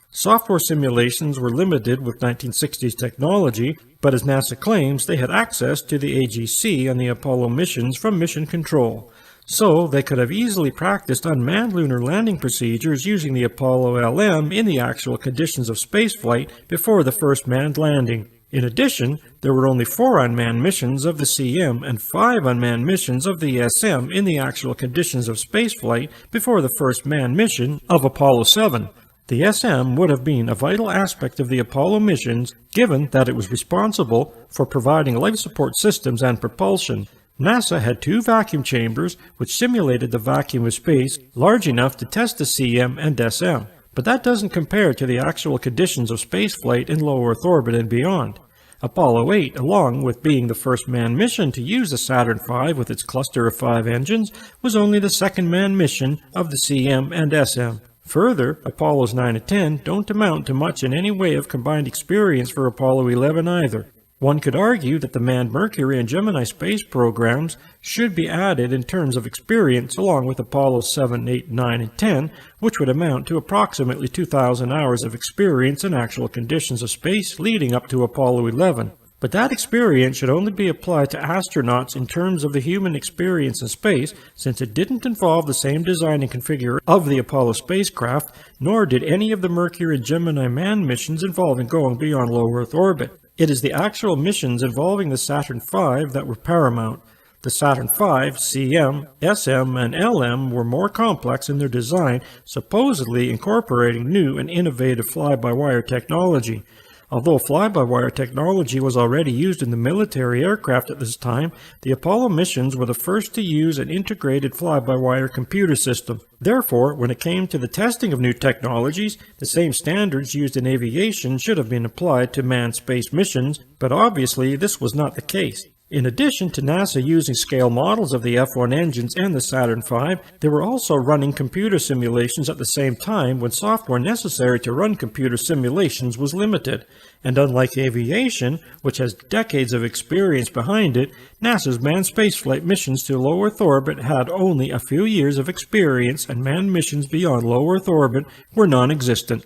Software simulations were limited with 1960s technology, but as NASA claims, they had access to the AGC on the Apollo missions from Mission Control. So, they could have easily practiced unmanned lunar landing procedures using the Apollo LM in the actual conditions of spaceflight before the first manned landing. In addition, there were only 4 unmanned missions of the CM and 5 unmanned missions of the SM in the actual conditions of spaceflight before the first manned mission of Apollo 7. The SM would have been a vital aspect of the Apollo missions, given that it was responsible for providing life support systems and propulsion. NASA had 2 vacuum chambers which simulated the vacuum of space large enough to test the CM and SM, but that doesn't compare to the actual conditions of spaceflight in low Earth orbit and beyond. Apollo 8, along with being the first manned mission to use the Saturn V with its cluster of 5 engines, was only the second manned mission of the CM and SM. Further, Apollos 9 and 10 don't amount to much in any way of combined experience for Apollo 11 either. One could argue that the manned Mercury and Gemini space programs should be added in terms of experience along with Apollos 7, 8, 9, and 10, which would amount to approximately 2,000 hours of experience in actual conditions of space leading up to Apollo 11. But that experience should only be applied to astronauts in terms of the human experience in space, since it didn't involve the same design and configuration of the Apollo spacecraft, nor did any of the Mercury and Gemini manned missions involving going beyond low Earth orbit. It is the actual missions involving the Saturn V that were paramount. The Saturn V, CM, SM, and LM were more complex in their design, supposedly incorporating new and innovative fly-by-wire technology. Although fly-by-wire technology was already used in the military aircraft at this time, the Apollo missions were the first to use an integrated fly-by-wire computer system. Therefore, when it came to the testing of new technologies, the same standards used in aviation should have been applied to manned space missions, but obviously this was not the case. In addition to NASA using scale models of the F1 engines and the Saturn V, they were also running computer simulations at the same time when software necessary to run computer simulations was limited. And unlike aviation, which has decades of experience behind it, NASA's manned spaceflight missions to low Earth orbit had only a few years of experience, and manned missions beyond low Earth orbit were non-existent.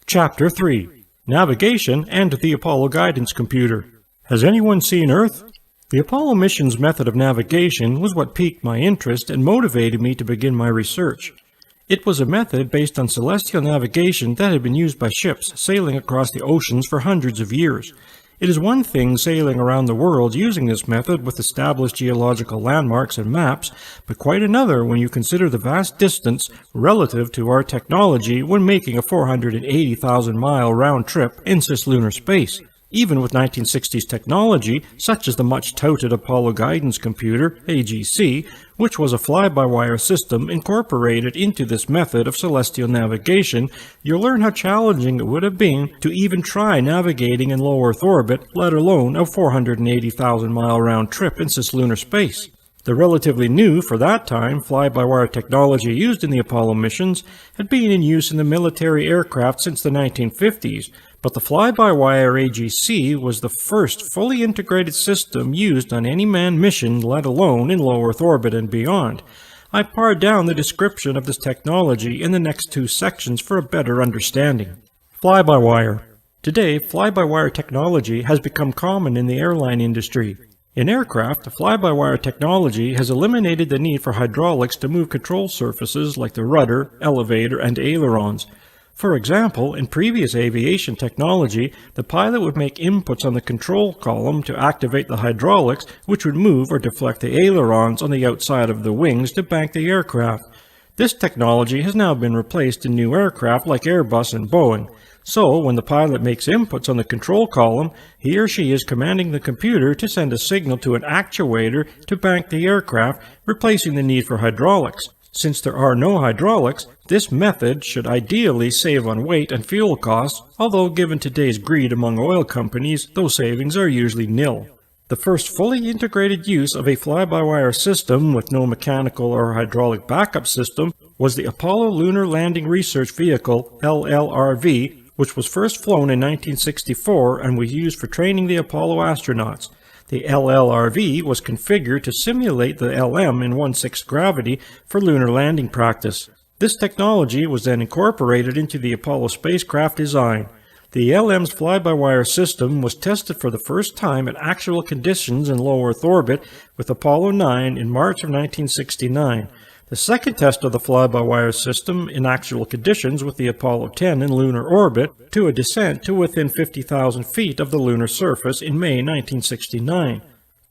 Chapter 3: Navigation and the Apollo Guidance Computer. Has anyone seen Earth? The Apollo mission's method of navigation was what piqued my interest and motivated me to begin my research. It was a method based on celestial navigation that had been used by ships sailing across the oceans for hundreds of years. It is one thing sailing around the world using this method with established geological landmarks and maps, but quite another when you consider the vast distance relative to our technology when making a 480,000-mile round trip in cislunar space. Even with 1960s technology, such as the much-touted Apollo Guidance Computer, AGC, which was a fly-by-wire system incorporated into this method of celestial navigation, you'll learn how challenging it would have been to even try navigating in low Earth orbit, let alone a 480,000-mile round trip in cislunar space. The relatively new, for that time, fly-by-wire technology used in the Apollo missions had been in use in the military aircraft since the 1950s, but the fly-by-wire AGC was the first fully integrated system used on any manned mission, let alone in low Earth orbit and beyond. I pared down the description of this technology in the next 2 sections for a better understanding. Fly-by-wire. Today, fly-by-wire technology has become common in the airline industry. In aircraft, fly-by-wire technology has eliminated the need for hydraulics to move control surfaces like the rudder, elevator, and ailerons. For example, in previous aviation technology, the pilot would make inputs on the control column to activate the hydraulics, which would move or deflect the ailerons on the outside of the wings to bank the aircraft. This technology has now been replaced in new aircraft like Airbus and Boeing. So, when the pilot makes inputs on the control column, he or she is commanding the computer to send a signal to an actuator to bank the aircraft, replacing the need for hydraulics. Since there are no hydraulics, this method should ideally save on weight and fuel costs, although given today's greed among oil companies, those savings are usually nil. The first fully integrated use of a fly-by-wire system with no mechanical or hydraulic backup system was the Apollo Lunar Landing Research Vehicle, LLRV, which was first flown in 1964 and was used for training the Apollo astronauts. The LLRV was configured to simulate the LM in 1/6 gravity for lunar landing practice. This technology was then incorporated into the Apollo spacecraft design. The LM's fly-by-wire system was tested for the first time at actual conditions in low Earth orbit with Apollo 9 in March of 1969. The second test of the fly-by-wire system in actual conditions with the Apollo 10 in lunar orbit to a descent to within 50,000 feet of the lunar surface in May 1969.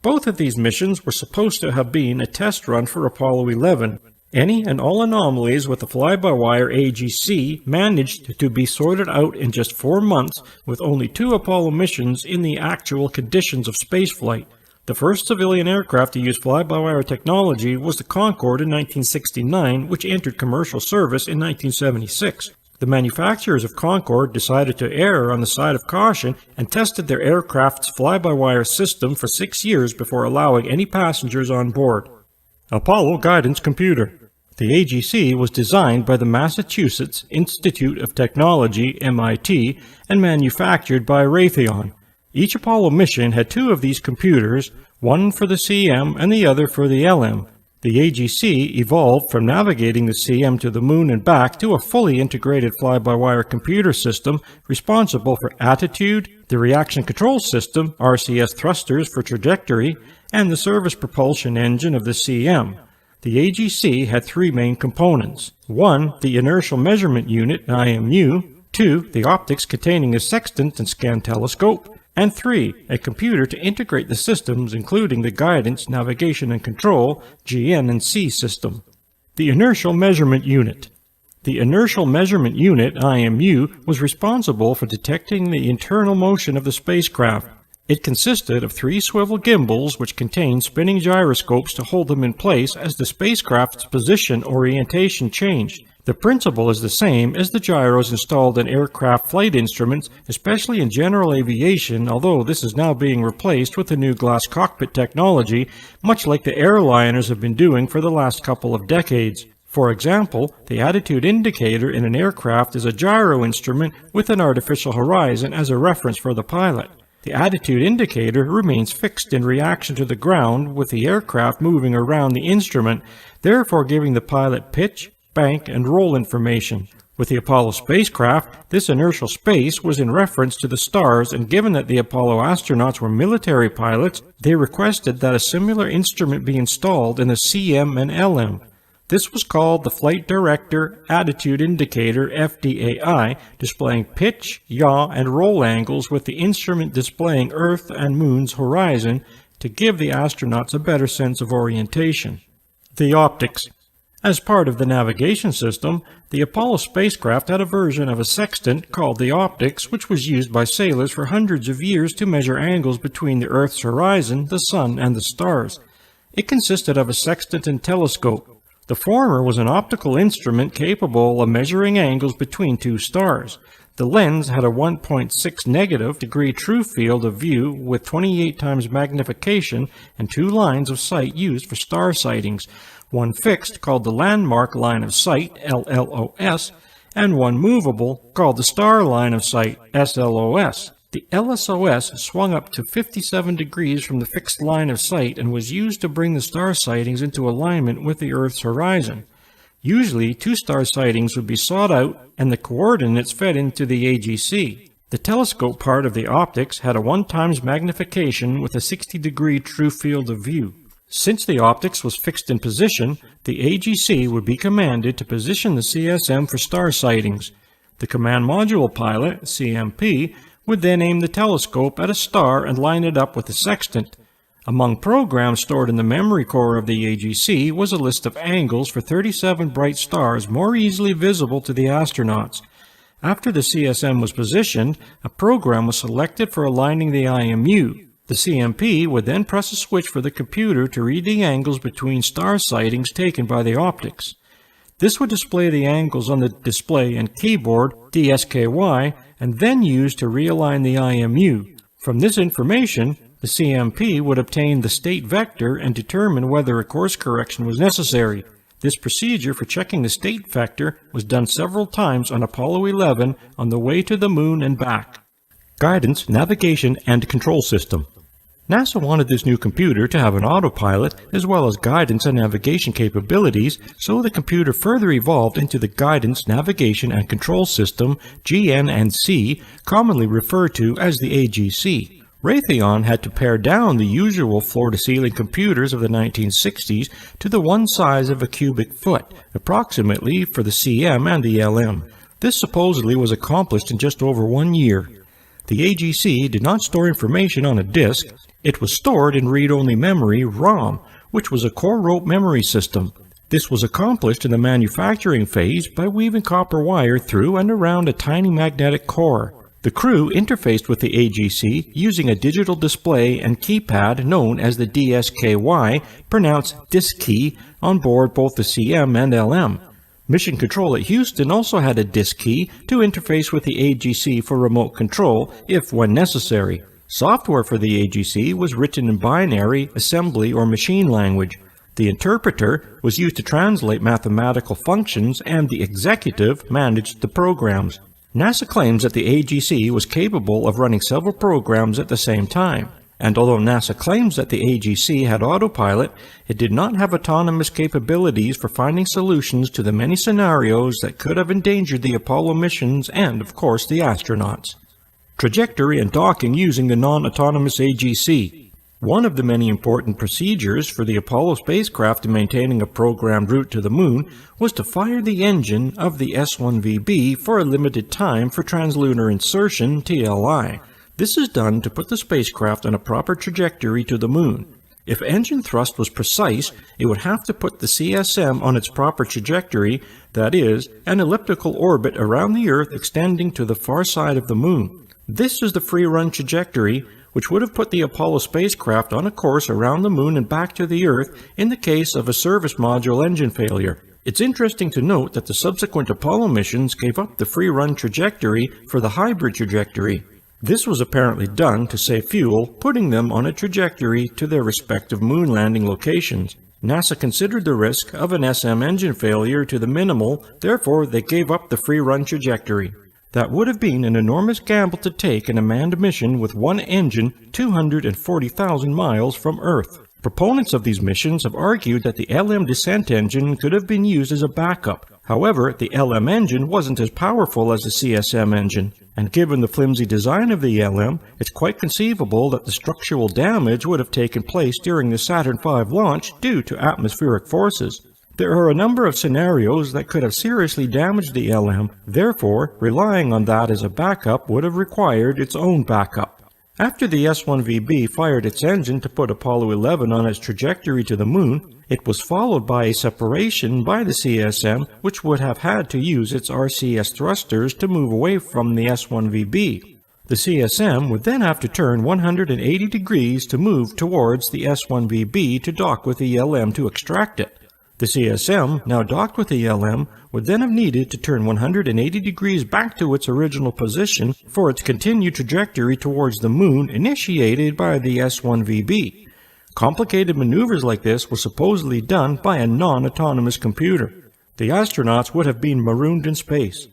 Both of these missions were supposed to have been a test run for Apollo 11. Any and all anomalies with the fly-by-wire AGC managed to be sorted out in just 4 months with only 2 Apollo missions in the actual conditions of spaceflight. The first civilian aircraft to use fly-by-wire technology was the Concorde in 1969, which entered commercial service in 1976. The manufacturers of Concorde decided to err on the side of caution and tested their aircraft's fly-by-wire system for 6 years before allowing any passengers on board. Apollo Guidance Computer. The AGC was designed by the Massachusetts Institute of Technology, MIT, and manufactured by Raytheon. Each Apollo mission had 2 of these computers, one for the CM and the other for the LM. The AGC evolved from navigating the CM to the Moon and back to a fully integrated fly-by-wire computer system responsible for attitude, the reaction control system, RCS thrusters for trajectory, and the service propulsion engine of the CM. The AGC had 3 main components. 1. The inertial measurement unit, IMU. 2. The optics containing a sextant and scan telescope. And 3. A computer to integrate the systems including the guidance, navigation and control, GN and C system. The inertial measurement unit. The inertial measurement unit, IMU, was responsible for detecting the internal motion of the spacecraft. It consisted of 3 swivel gimbals which contained spinning gyroscopes to hold them in place as the spacecraft's position orientation changed. The principle is the same as the gyros installed in aircraft flight instruments, especially in general aviation, although this is now being replaced with the new glass cockpit technology, much like the airliners have been doing for the last couple of decades. For example, the attitude indicator in an aircraft is a gyro instrument with an artificial horizon as a reference for the pilot. The attitude indicator remains fixed in reaction to the ground with the aircraft moving around the instrument, therefore giving the pilot pitch, bank, and roll information. With the Apollo spacecraft, this inertial space was in reference to the stars, and given that the Apollo astronauts were military pilots, they requested that a similar instrument be installed in the CM and LM. This was called the Flight Director Attitude Indicator, FDAI, displaying pitch, yaw, and roll angles with the instrument displaying Earth and Moon's horizon to give the astronauts a better sense of orientation. The optics. As part of the navigation system, the Apollo spacecraft had a version of a sextant called the optics, which was used by sailors for hundreds of years to measure angles between the Earth's horizon, the Sun, and the stars. It consisted of a sextant and telescope. The former was an optical instrument capable of measuring angles between 2 stars. The lens had a 1.6 negative degree true field of view with 28 times magnification and 2 lines of sight used for star sightings, one fixed called the landmark line of sight, LLOS, and one movable called the star line of sight, SLOS. The LSOS swung up to 57 degrees from the fixed line of sight and was used to bring the star sightings into alignment with the Earth's horizon. Usually, 2 star sightings would be sought out and the coordinates fed into the AGC. The telescope part of the optics had a 1 times magnification with a 60-degree true field of view. Since the optics was fixed in position, the AGC would be commanded to position the CSM for star sightings. The Command Module Pilot, CMP, would then aim the telescope at a star and line it up with the sextant. Among programs stored in the memory core of the AGC was a list of angles for 37 bright stars more easily visible to the astronauts. After the CSM was positioned, a program was selected for aligning the IMU. The CMP would then press a switch for the computer to read the angles between star sightings taken by the optics. This would display the angles on the display and keyboard, DSKY, and then used to realign the IMU. From this information, the CMP would obtain the state vector and determine whether a course correction was necessary. This procedure for checking the state vector was done several times on Apollo 11 on the way to the Moon and back. Guidance, navigation, and control system. NASA wanted this new computer to have an autopilot as well as guidance and navigation capabilities, so the computer further evolved into the Guidance, Navigation and Control System, GNC, commonly referred to as the AGC. Raytheon had to pare down the usual floor-to-ceiling computers of the 1960s to the one size of a cubic foot, approximately for the CM and the LM. This supposedly was accomplished in just over 1 year. The AGC did not store information on a disk. It was stored in read-only memory, ROM, which was a core rope memory system. This was accomplished in the manufacturing phase by weaving copper wire through and around a tiny magnetic core. The crew interfaced with the AGC using a digital display and keypad known as the DSKY, pronounced disk key, on board both the CM and LM. Mission Control at Houston also had a disk key to interface with the AGC for remote control, if when necessary. Software for the AGC was written in binary, assembly, or machine language. The interpreter was used to translate mathematical functions, and the executive managed the programs. NASA claims that the AGC was capable of running several programs at the same time. And although NASA claims that the AGC had autopilot, it did not have autonomous capabilities for finding solutions to the many scenarios that could have endangered the Apollo missions and, of course, the astronauts. Trajectory and docking using the non-autonomous AGC. One of the many important procedures for the Apollo spacecraft in maintaining a programmed route to the moon was to fire the engine of the S-1VB for a limited time for translunar insertion, TLI. This is done to put the spacecraft on a proper trajectory to the moon. If engine thrust was precise, it would have to put the CSM on its proper trajectory, that is, an elliptical orbit around the Earth extending to the far side of the moon. This is the free-run trajectory, which would have put the Apollo spacecraft on a course around the moon and back to the Earth in the case of a service module engine failure. It's interesting to note that the subsequent Apollo missions gave up the free-run trajectory for the hybrid trajectory. This was apparently done to save fuel, putting them on a trajectory to their respective moon landing locations. NASA considered the risk of an SM engine failure to the minimal, therefore they gave up the free-run trajectory. That would have been an enormous gamble to take in a manned mission with one engine 240,000 miles from Earth. Proponents of these missions have argued that the LM descent engine could have been used as a backup. However, the LM engine wasn't as powerful as the CSM engine, and given the flimsy design of the LM, it's quite conceivable that the structural damage would have taken place during the Saturn V launch due to atmospheric forces. There are a number of scenarios that could have seriously damaged the LM, therefore, relying on that as a backup would have required its own backup. After the S-1VB fired its engine to put Apollo 11 on its trajectory to the moon, it was followed by a separation by the CSM, which would have had to use its RCS thrusters to move away from the S-1VB. The CSM would then have to turn 180 degrees to move towards the S-1VB to dock with the LM to extract it. The CSM, now docked with the LM, would then have needed to turn 180 degrees back to its original position for its continued trajectory towards the moon initiated by the S-1VB. Complicated maneuvers like this were supposedly done by a non-autonomous computer. The astronauts would have been marooned in space.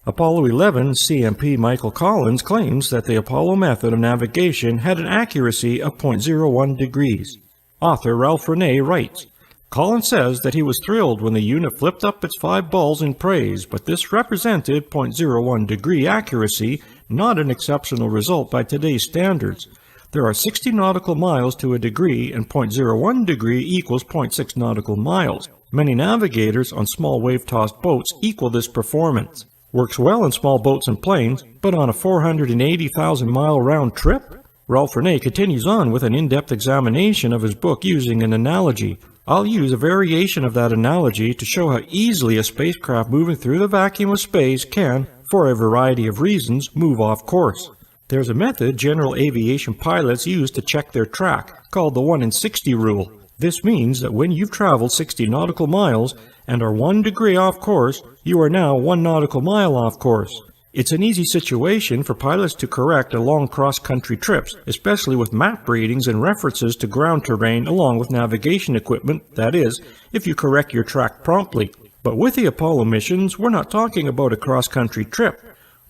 Apollo 11 CMP Michael Collins claims that the Apollo method of navigation had an accuracy of 0.01 degrees. Author Ralph Renee writes, Collins says that he was thrilled when the unit flipped up its 5 balls in praise, but this represented 0.01 degree accuracy, not an exceptional result by today's standards. There are 60 nautical miles to a degree, and 0.01 degree equals 0.6 nautical miles. Many navigators on small wave-tossed boats equal this performance. Works well in small boats and planes, but on a 480,000-mile round trip? Ralph Renee continues on with an in-depth examination of his book using an analogy. I'll use a variation of that analogy to show how easily a spacecraft moving through the vacuum of space can, for a variety of reasons, move off course. There's a method general aviation pilots use to check their track, called the 1 in 60 rule. This means that when you've traveled 60 nautical miles and are 1 degree off course, you are now 1 nautical mile off course. It's an easy situation for pilots to correct along cross-country trips, especially with map readings and references to ground terrain along with navigation equipment, that is, if you correct your track promptly. But with the Apollo missions, we're not talking about a cross-country trip.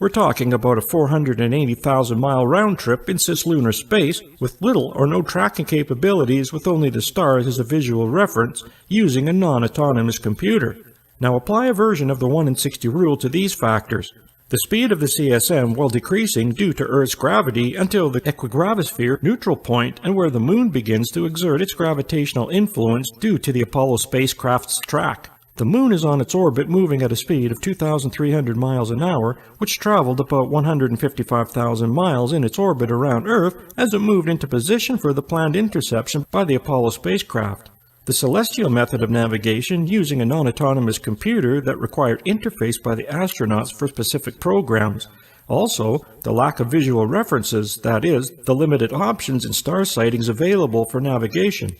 We're talking about a 480,000-mile round trip in cislunar space with little or no tracking capabilities, with only the stars as a visual reference, using a non-autonomous computer. Now apply a version of the 1 in 60 rule to these factors. The speed of the CSM while decreasing due to Earth's gravity until the equigravisphere neutral point, and where the Moon begins to exert its gravitational influence due to the Apollo spacecraft's track. The Moon is on its orbit moving at a speed of 2,300 miles an hour, which traveled about 155,000 miles in its orbit around Earth as it moved into position for the planned interception by the Apollo spacecraft. The celestial method of navigation, using a non-autonomous computer that required interface by the astronauts for specific programs. Also, the lack of visual references, that is, the limited options in star sightings available for navigation.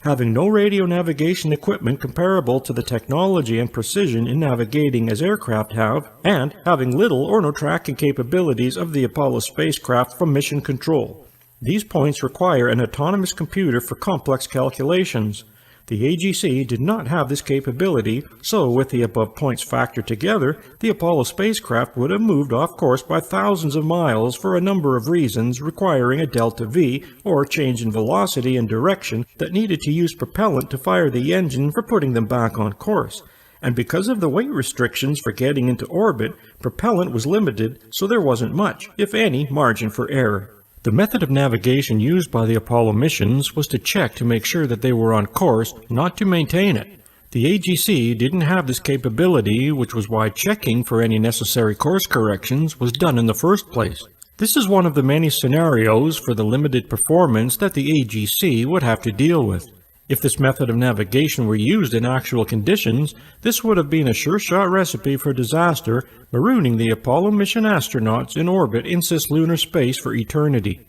Having no radio navigation equipment comparable to the technology and precision in navigating as aircraft have, and having little or no tracking capabilities of the Apollo spacecraft from mission control. These points require an autonomous computer for complex calculations. The AGC did not have this capability, so with the above points factored together, the Apollo spacecraft would have moved off course by thousands of miles for a number of reasons, requiring a delta V, or change in velocity and direction, that needed to use propellant to fire the engine for putting them back on course. And because of the weight restrictions for getting into orbit, propellant was limited, so there wasn't much, if any, margin for error. The method of navigation used by the Apollo missions was to check to make sure that they were on course, not to maintain it. The AGC didn't have this capability, which was why checking for any necessary course corrections was done in the first place. This is one of the many scenarios for the limited performance that the AGC would have to deal with. If this method of navigation were used in actual conditions, this would have been a sure-shot recipe for disaster, marooning the Apollo mission astronauts in orbit in cislunar space for eternity.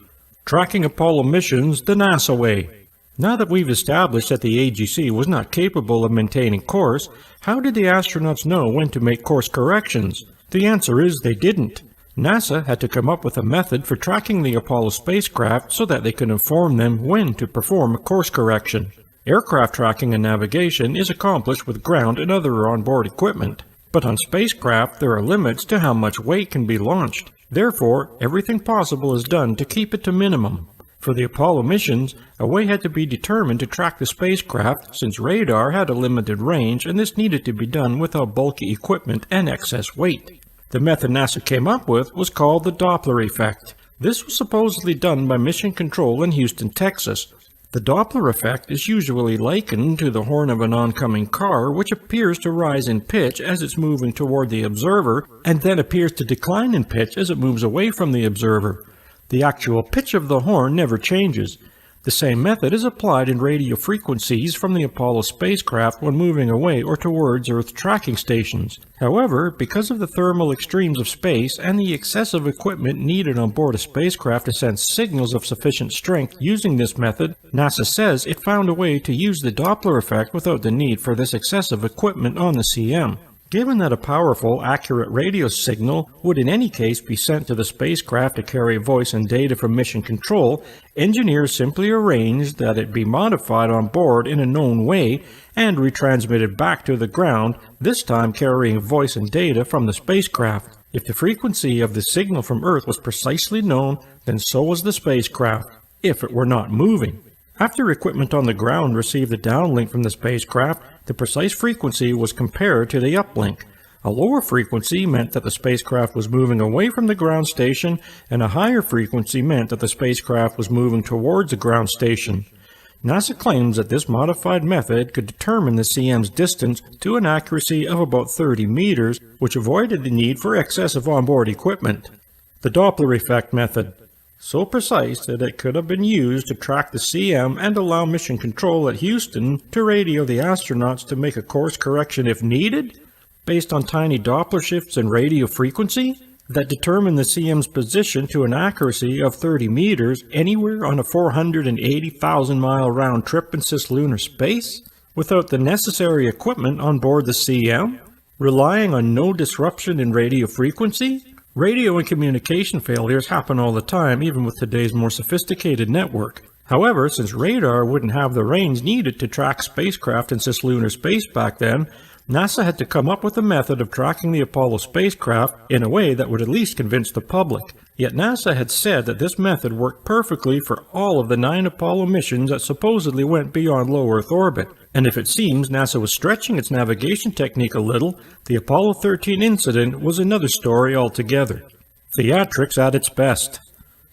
Tracking Apollo missions the NASA way. Now that we've established that the AGC was not capable of maintaining course, how did the astronauts know when to make course corrections? The answer is they didn't. NASA had to come up with a method for tracking the Apollo spacecraft so that they could inform them when to perform a course correction. Aircraft tracking and navigation is accomplished with ground and other onboard equipment, but on spacecraft there are limits to how much weight can be launched. Therefore, everything possible is done to keep it to minimum. For the Apollo missions, a way had to be determined to track the spacecraft, since radar had a limited range, and this needed to be done without bulky equipment and excess weight. The method NASA came up with was called the Doppler effect. This was supposedly done by Mission Control in Houston, Texas. The Doppler effect is usually likened to the horn of an oncoming car, which appears to rise in pitch as it's moving toward the observer, and then appears to decline in pitch as it moves away from the observer. The actual pitch of the horn never changes. The same method is applied in radio frequencies from the Apollo spacecraft when moving away or towards Earth tracking stations. However, because of the thermal extremes of space and the excessive equipment needed on board a spacecraft to send signals of sufficient strength using this method, NASA says it found a way to use the Doppler effect without the need for this excessive equipment on the CM. Given that a powerful, accurate radio signal would in any case be sent to the spacecraft to carry voice and data from Mission Control, engineers simply arranged that it be modified on board in a known way and retransmitted back to the ground, this time carrying voice and data from the spacecraft. If the frequency of the signal from Earth was precisely known, then so was the spacecraft, if it were not moving. After equipment on the ground received the downlink from the spacecraft, the precise frequency was compared to the uplink. A lower frequency meant that the spacecraft was moving away from the ground station, and a higher frequency meant that the spacecraft was moving towards the ground station. NASA claims that this modified method could determine the CM's distance to an accuracy of about 30 meters, which avoided the need for excessive onboard equipment. The Doppler effect method. So precise that it could have been used to track the CM and allow Mission Control at Houston to radio the astronauts to make a course correction if needed, based on tiny Doppler shifts in radio frequency that determine the CM's position to an accuracy of 30 meters anywhere on a 480,000-mile round trip in cislunar space, without the necessary equipment on board the CM, relying on no disruption in radio frequency. Radio and communication failures happen all the time, even with today's more sophisticated network. However, since radar wouldn't have the range needed to track spacecraft in cislunar space back then, NASA had to come up with a method of tracking the Apollo spacecraft in a way that would at least convince the public. Yet NASA had said that this method worked perfectly for all of the 9 Apollo missions that supposedly went beyond low Earth orbit. And if it seems NASA was stretching its navigation technique a little, the Apollo 13 incident was another story altogether. Theatrics at its best.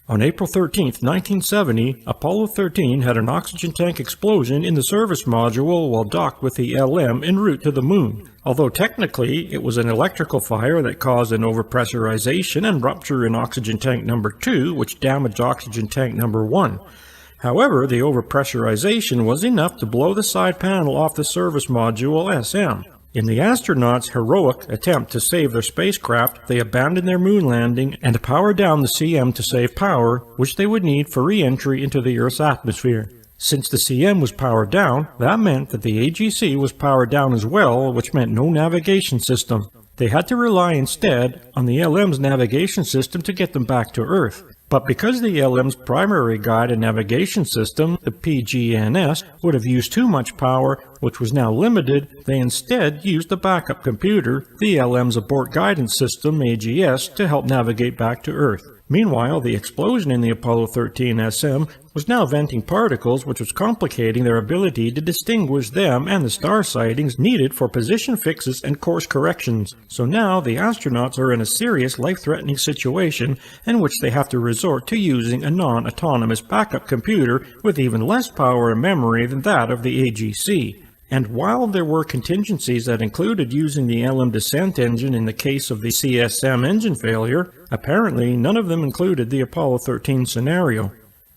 On April 13, 1970, Apollo 13 had an oxygen tank explosion in the service module while docked with the LM en route to the moon. Although technically it was an electrical fire that caused an overpressurization and rupture in oxygen tank number 2, which damaged oxygen tank number 1. However, the overpressurization was enough to blow the side panel off the service module SM. In the astronauts' heroic attempt to save their spacecraft, they abandoned their moon landing and powered down the CM to save power, which they would need for re-entry into the Earth's atmosphere. Since the CM was powered down, that meant that the AGC was powered down as well, which meant no navigation system. They had to rely instead on the LM's navigation system to get them back to Earth. But because the LM's primary guide and navigation system, the PGNS, would have used too much power, which was now limited, they instead used the backup computer, the LM's abort guidance system, AGS, to help navigate back to Earth. Meanwhile, the explosion in the Apollo 13 SM was now venting particles, which was complicating their ability to distinguish them and the star sightings needed for position fixes and course corrections. So now the astronauts are in a serious life-threatening situation in which they have to resort to using a non-autonomous backup computer with even less power and memory than that of the AGC. And while there were contingencies that included using the LM descent engine in the case of the CSM engine failure, apparently none of them included the Apollo 13 scenario.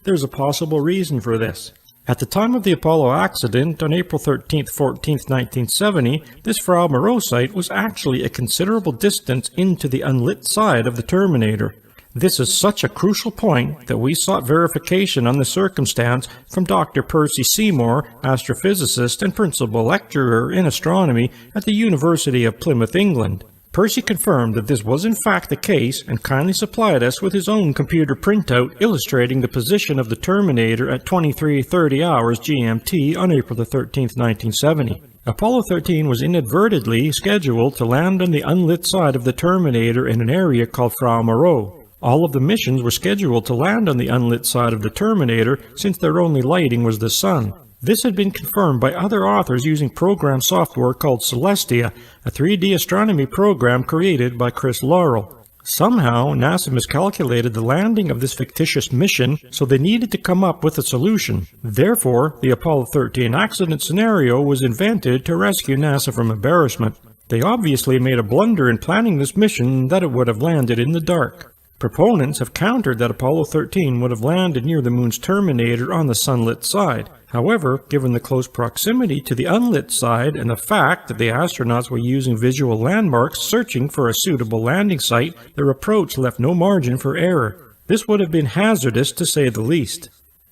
There's a possible reason for this. At the time of the Apollo accident, on April 13th, 14th, 1970, this Frau Moreau site was actually a considerable distance into the unlit side of the Terminator. This is such a crucial point that we sought verification on the circumstance from Dr. Percy Seymour, astrophysicist and principal lecturer in astronomy at the University of Plymouth, England. Percy confirmed that this was in fact the case and kindly supplied us with his own computer printout illustrating the position of the Terminator at 23:30 hours GMT on April 13, 1970. Apollo 13 was inadvertently scheduled to land on the unlit side of the Terminator in an area called Frau Moreau. All of the missions were scheduled to land on the unlit side of the Terminator since their only lighting was the sun. This had been confirmed by other authors using program software called Celestia, a 3D astronomy program created by Chris Laurel. Somehow, NASA miscalculated the landing of this fictitious mission, so they needed to come up with a solution. Therefore, the Apollo 13 accident scenario was invented to rescue NASA from embarrassment. They obviously made a blunder in planning this mission that it would have landed in the dark. Proponents have countered that Apollo 13 would have landed near the moon's Terminator on the sunlit side. However, given the close proximity to the unlit side and the fact that the astronauts were using visual landmarks searching for a suitable landing site, their approach left no margin for error. This would have been hazardous to say the least.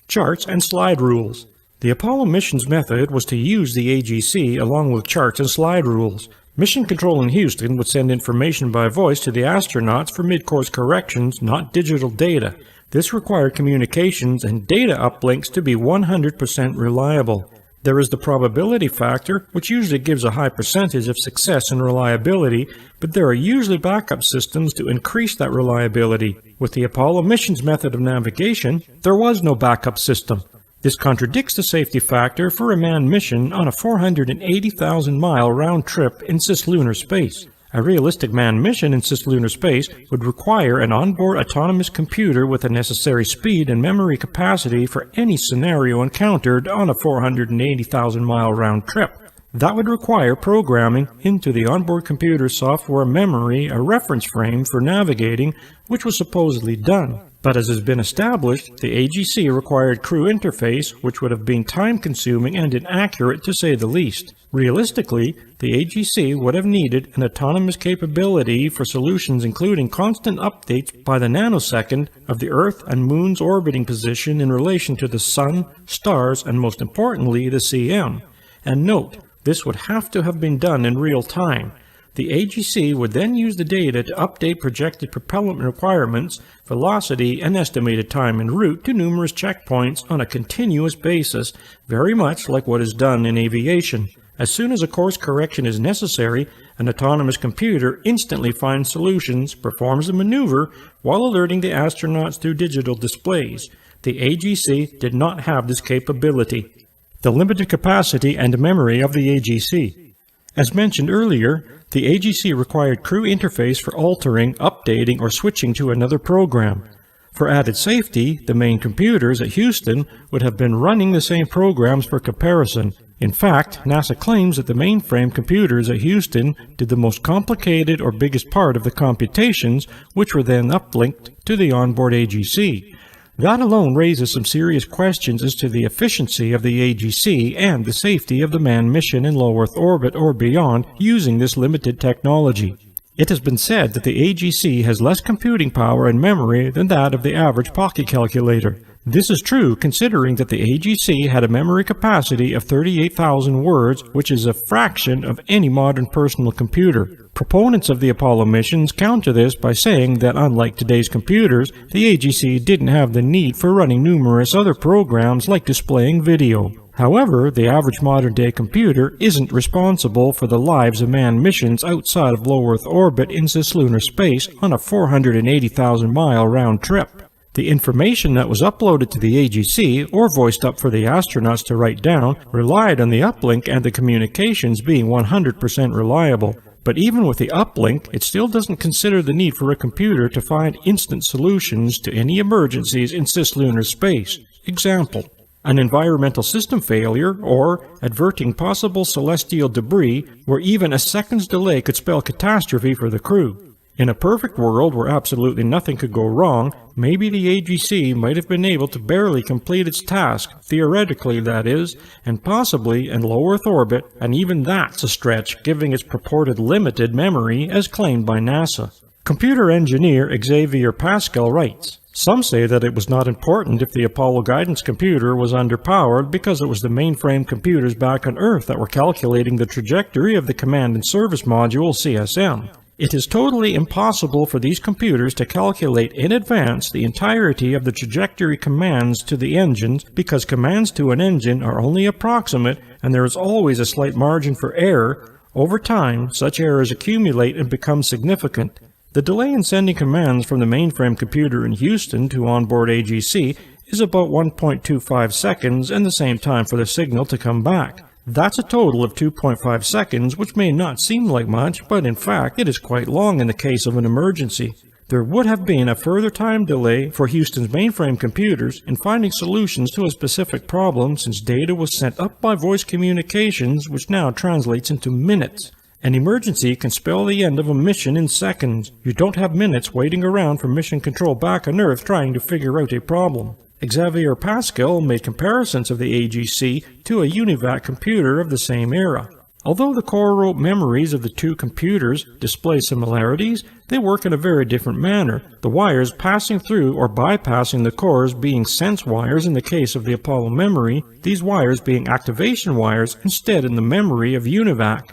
Charts and slide rules. The Apollo missions method was to use the AGC along with charts and slide rules. Mission Control in Houston would send information by voice to the astronauts for mid-course corrections, not digital data. This required communications and data uplinks to be 100% reliable. There is the probability factor, which usually gives a high percentage of success and reliability, but there are usually backup systems to increase that reliability. With the Apollo missions method of navigation, there was no backup system. This contradicts the safety factor for a manned mission on a 480,000-mile round trip in cislunar space. A realistic manned mission in cislunar space would require an onboard autonomous computer with the necessary speed and memory capacity for any scenario encountered on a 480,000-mile round trip. That would require programming into the onboard computer software memory a reference frame for navigating, which was supposedly done. But as has been established, the AGC required crew interface, which would have been time-consuming and inaccurate to say the least. Realistically, the AGC would have needed an autonomous capability for solutions including constant updates by the nanosecond of the Earth and Moon's orbiting position in relation to the Sun, stars, and most importantly, the CM. And note, this would have to have been done in real time. The AGC would then use the data to update projected propellant requirements, velocity, and estimated time en route to numerous checkpoints on a continuous basis, very much like what is done in aviation. As soon as a course correction is necessary, an autonomous computer instantly finds solutions, performs a maneuver, while alerting the astronauts through digital displays. The AGC did not have this capability. The limited capacity and memory of the AGC. As mentioned earlier, the AGC required crew interface for altering, updating, or switching to another program. For added safety, the main computers at Houston would have been running the same programs for comparison. In fact, NASA claims that the mainframe computers at Houston did the most complicated or biggest part of the computations, which were then uplinked to the onboard AGC. That alone raises some serious questions as to the efficiency of the AGC and the safety of the manned mission in low Earth orbit or beyond using this limited technology. It has been said that the AGC has less computing power and memory than that of the average pocket calculator. This is true considering that the AGC had a memory capacity of 38,000 words, which is a fraction of any modern personal computer. Proponents of the Apollo missions counter this by saying that unlike today's computers, the AGC didn't have the need for running numerous other programs like displaying video. However, the average modern-day computer isn't responsible for the lives of manned missions outside of low Earth orbit in cislunar space on a 480,000-mile round trip. The information that was uploaded to the AGC, or voiced up for the astronauts to write down, relied on the uplink and the communications being 100% reliable. But even with the uplink, it still doesn't consider the need for a computer to find instant solutions to any emergencies in cislunar space. Example: an environmental system failure, or adverting possible celestial debris, where even a second's delay could spell catastrophe for the crew. In a perfect world where absolutely nothing could go wrong, maybe the AGC might have been able to barely complete its task, theoretically that is, and possibly in low Earth orbit, and even that's a stretch given its purported limited memory as claimed by NASA. Computer engineer Xavier Pascal writes, "Some say that it was not important if the Apollo guidance computer was underpowered because it was the mainframe computers back on Earth that were calculating the trajectory of the Command and Service Module CSM. It is totally impossible for these computers to calculate in advance the entirety of the trajectory commands to the engines because commands to an engine are only approximate and there is always a slight margin for error. Over time, such errors accumulate and become significant. The delay in sending commands from the mainframe computer in Houston to onboard AGC is about 1.25 seconds and the same time for the signal to come back. That's a total of 2.5 seconds, which may not seem like much, but in fact it is quite long in the case of an emergency. There would have been a further time delay for Houston's mainframe computers in finding solutions to a specific problem since data was sent up by voice communications, which now translates into minutes. An emergency can spell the end of a mission in seconds. You don't have minutes waiting around for mission control back on Earth trying to figure out a problem. Xavier Pascal made comparisons of the AGC to a UNIVAC computer of the same era. Although the core rope memories of the two computers display similarities, they work in a very different manner, the wires passing through or bypassing the cores being sense wires in the case of the Apollo memory, these wires being activation wires instead in the memory of UNIVAC.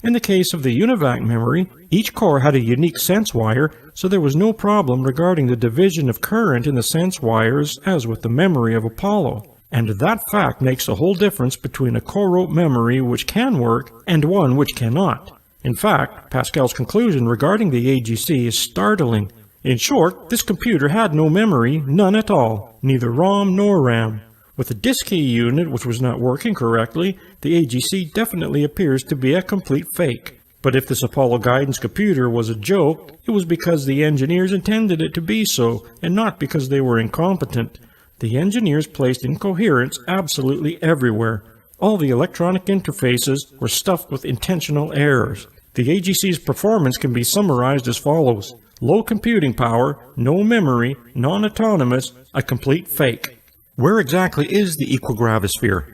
In the case of the UNIVAC memory, each core had a unique sense wire, so there was no problem regarding the division of current in the sense wires as with the memory of Apollo. And that fact makes a whole difference between a core rope memory which can work and one which cannot. In fact, Pascal's conclusion regarding the AGC is startling. In short, this computer had no memory, none at all, neither ROM nor RAM. With the disk key unit which was not working correctly, the AGC definitely appears to be a complete fake. But if this Apollo guidance computer was a joke, it was because the engineers intended it to be so, and not because they were incompetent. The engineers placed incoherence absolutely everywhere. All the electronic interfaces were stuffed with intentional errors. The AGC's performance can be summarized as follows: low computing power, no memory, non-autonomous, a complete fake. Where exactly is the equigravisphere?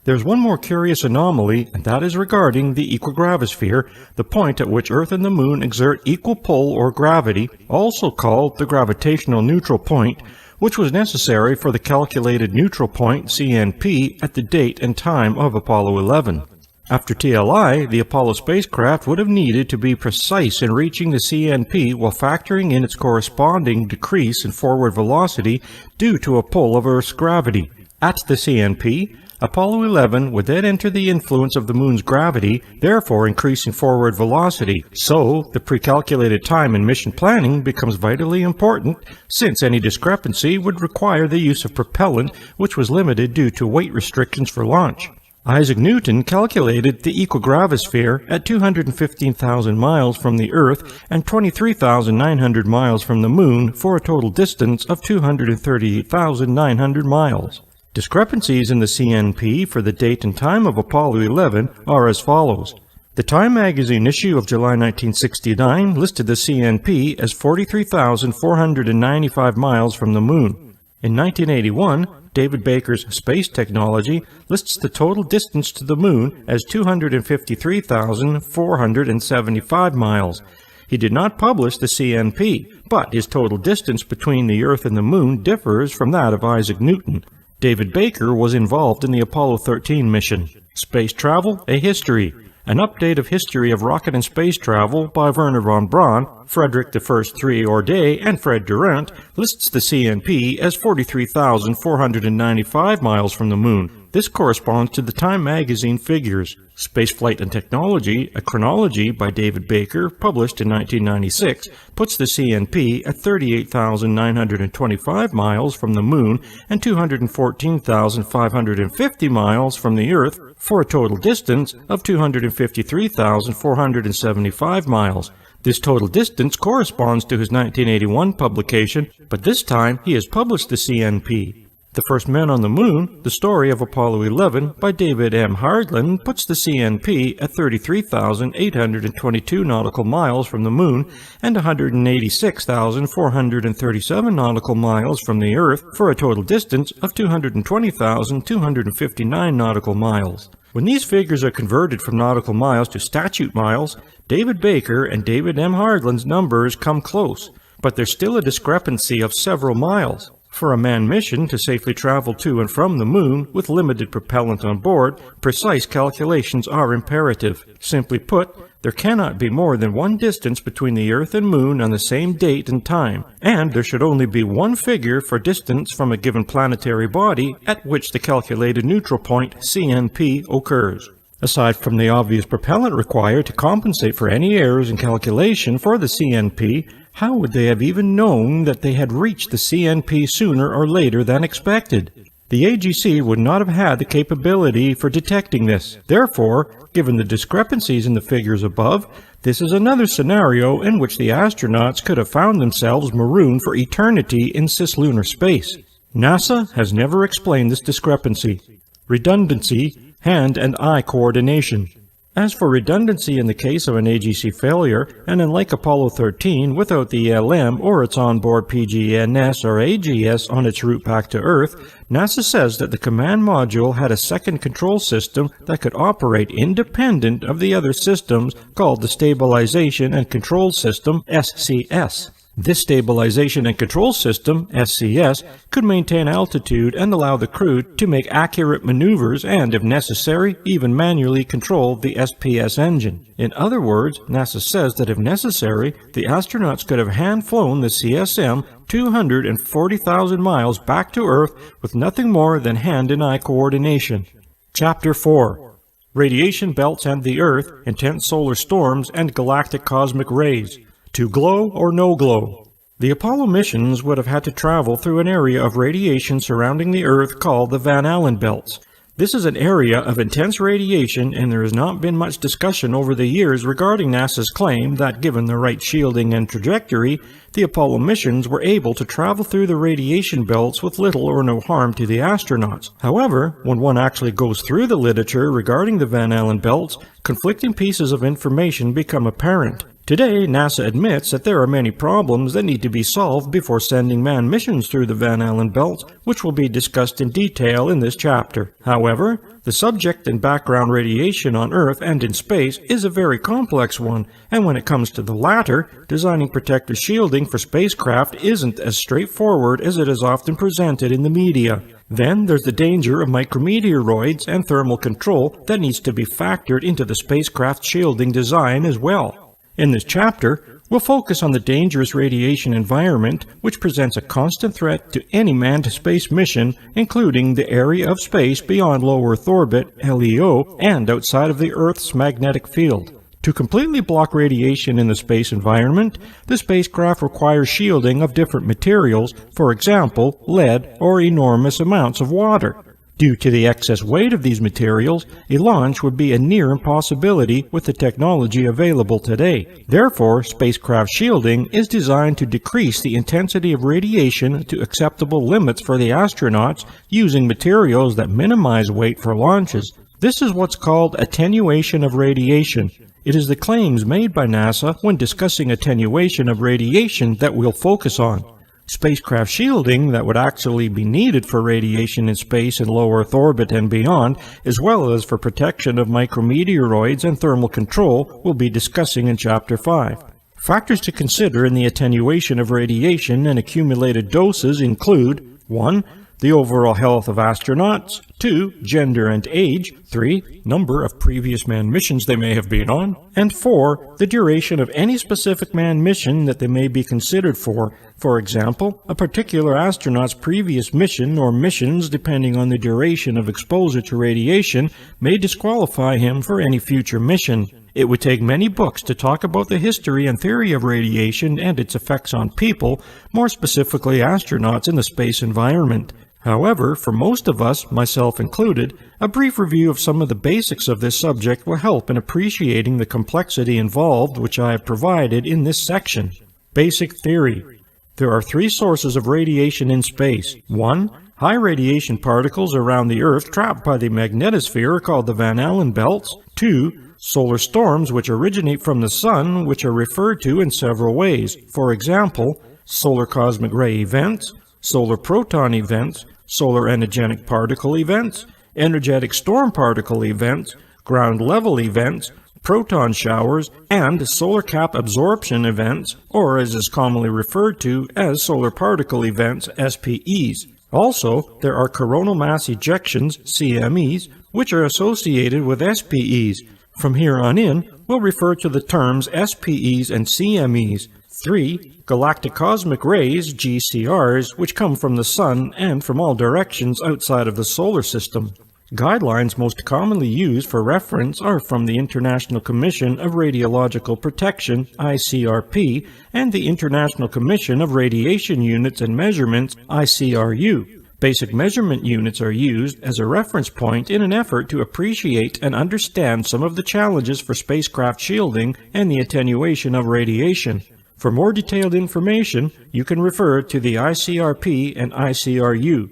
There's one more curious anomaly, and that is regarding the equigravisphere, the point at which Earth and the Moon exert equal pull or gravity, also called the gravitational neutral point, which was necessary for the calculated neutral point CNP at the date and time of Apollo 11. After TLI, the Apollo spacecraft would have needed to be precise in reaching the CNP while factoring in its corresponding decrease in forward velocity due to a pull of Earth's gravity. At the CNP, Apollo 11 would then enter the influence of the moon's gravity, therefore increasing forward velocity. So, the pre-calculated time in mission planning becomes vitally important, since any discrepancy would require the use of propellant, which was limited due to weight restrictions for launch. Isaac Newton calculated the equigravisphere at 215,000 miles from the Earth and 23,900 miles from the Moon for a total distance of 238,900 miles. Discrepancies in the CNP for the date and time of Apollo 11 are as follows. The Time magazine issue of July 1969 listed the CNP as 43,495 miles from the Moon. In 1981, David Baker's Space Technology lists the total distance to the Moon as 253,475 miles. He did not publish the CNP, but his total distance between the Earth and the Moon differs from that of Isaac Newton. David Baker was involved in the Apollo 13 mission. Space Travel, a History. An update of history of rocket and space travel by Wernher von Braun, Frederick I III Orde, and Fred Durant lists the CNP as 43,495 miles from the Moon. This corresponds to the Time magazine figures. Spaceflight and Technology, a chronology by David Baker, published in 1996, puts the CNP at 38,925 miles from the Moon and 214,550 miles from the Earth for a total distance of 253,475 miles. This total distance corresponds to his 1981 publication, but this time he has published the CNP. The First Men on the Moon, The Story of Apollo 11 by David M. Hardland puts the CNP at 33,822 nautical miles from the Moon and 186,437 nautical miles from the Earth for a total distance of 220,259 nautical miles. When these figures are converted from nautical miles to statute miles, David Baker and David M. Hardland's numbers come close, but there's still a discrepancy of several miles. For a manned mission to safely travel to and from the Moon with limited propellant on board, precise calculations are imperative. Simply put, there cannot be more than one distance between the Earth and Moon on the same date and time, and there should only be one figure for distance from a given planetary body at which the calculated neutral point, CNP, occurs. Aside from the obvious propellant required to compensate for any errors in calculation for the CNP, how would they have even known that they had reached the CNP sooner or later than expected? The AGC would not have had the capability for detecting this. Therefore, given the discrepancies in the figures above, this is another scenario in which the astronauts could have found themselves marooned for eternity in cislunar space. NASA has never explained this discrepancy. Redundancy, hand and eye coordination. As for redundancy in the case of an AGC failure, and unlike Apollo 13 without the LM or its onboard PGNS or AGS on its route back to Earth, NASA says that the command module had a second control system that could operate independent of the other systems called the Stabilization and Control System, SCS. This stabilization and control system, SCS, could maintain altitude and allow the crew to make accurate maneuvers and, if necessary, even manually control the SPS engine. In other words, NASA says that if necessary, the astronauts could have hand-flown the CSM 240,000 miles back to Earth with nothing more than hand and eye coordination. Chapter 4. Radiation Belts and the Earth, Intense Solar Storms, and Galactic Cosmic Rays. To glow or no glow. The Apollo missions would have had to travel through an area of radiation surrounding the Earth called the Van Allen belts. This is an area of intense radiation, and there has not been much discussion over the years regarding NASA's claim that, given the right shielding and trajectory, the Apollo missions were able to travel through the radiation belts with little or no harm to the astronauts. However, when one actually goes through the literature regarding the Van Allen belts, conflicting pieces of information become apparent. Today, NASA admits that there are many problems that need to be solved before sending manned missions through the Van Allen belts, which will be discussed in detail in this chapter. However, the subject and background radiation on Earth and in space is a very complex one, and when it comes to the latter, designing protective shielding for spacecraft isn't as straightforward as it is often presented in the media. Then there's the danger of micrometeoroids and thermal control that needs to be factored into the spacecraft shielding design as well. In this chapter, We'll focus on the dangerous radiation environment, which presents a constant threat to any manned space mission, including the area of space beyond low Earth orbit, LEO, and outside of the Earth's magnetic field. To completely block radiation in the space environment, the spacecraft requires shielding of different materials, for example, lead or enormous amounts of water. Due to the excess weight of these materials, a launch would be a near impossibility with the technology available today. Therefore, spacecraft shielding is designed to decrease the intensity of radiation to acceptable limits for the astronauts using materials that minimize weight for launches. This is what's called attenuation of radiation. It is the claims made by NASA when discussing attenuation of radiation that we'll focus on. Spacecraft shielding that would actually be needed for radiation in space and low Earth orbit and beyond, as well as for protection of micrometeoroids and thermal control, we'll be discussing in Chapter 5. Factors to consider in the attenuation of radiation and accumulated doses include 1. The overall health of astronauts, 2. Gender and age, 3. Number of previous manned missions they may have been on, and 4. The duration of any specific manned mission that they may be considered for. For example, a particular astronaut's previous mission or missions, depending on the duration of exposure to radiation, may disqualify him for any future mission. It would take many books to talk about the history and theory of radiation and its effects on people, more specifically astronauts in the space environment. However, for most of us, myself included, a brief review of some of the basics of this subject will help in appreciating the complexity involved, which I have provided in this section. Basic theory. There are 3 sources of radiation in space. 1. High radiation particles around the Earth trapped by the magnetosphere called the Van Allen belts. 2. Solar storms which originate from the Sun, which are referred to in several ways. For example, solar cosmic ray events, solar proton events, solar energetic particle events, energetic storm particle events, ground level events, proton showers, and solar cap absorption events, or as is commonly referred to as solar particle events, SPEs. Also, there are coronal mass ejections, CMEs, which are associated with SPEs. From here on in, we'll refer to the terms SPEs and CMEs. 3. Galactic cosmic rays, GCRs, which come from the Sun and from all directions outside of the solar system. Guidelines most commonly used for reference are from the International Commission of Radiological Protection, ICRP, and the International Commission of Radiation Units and Measurements, ICRU. Basic measurement units are used as a reference point in an effort to appreciate and understand some of the challenges for spacecraft shielding and the attenuation of radiation. For more detailed information, you can refer to the ICRP and ICRU.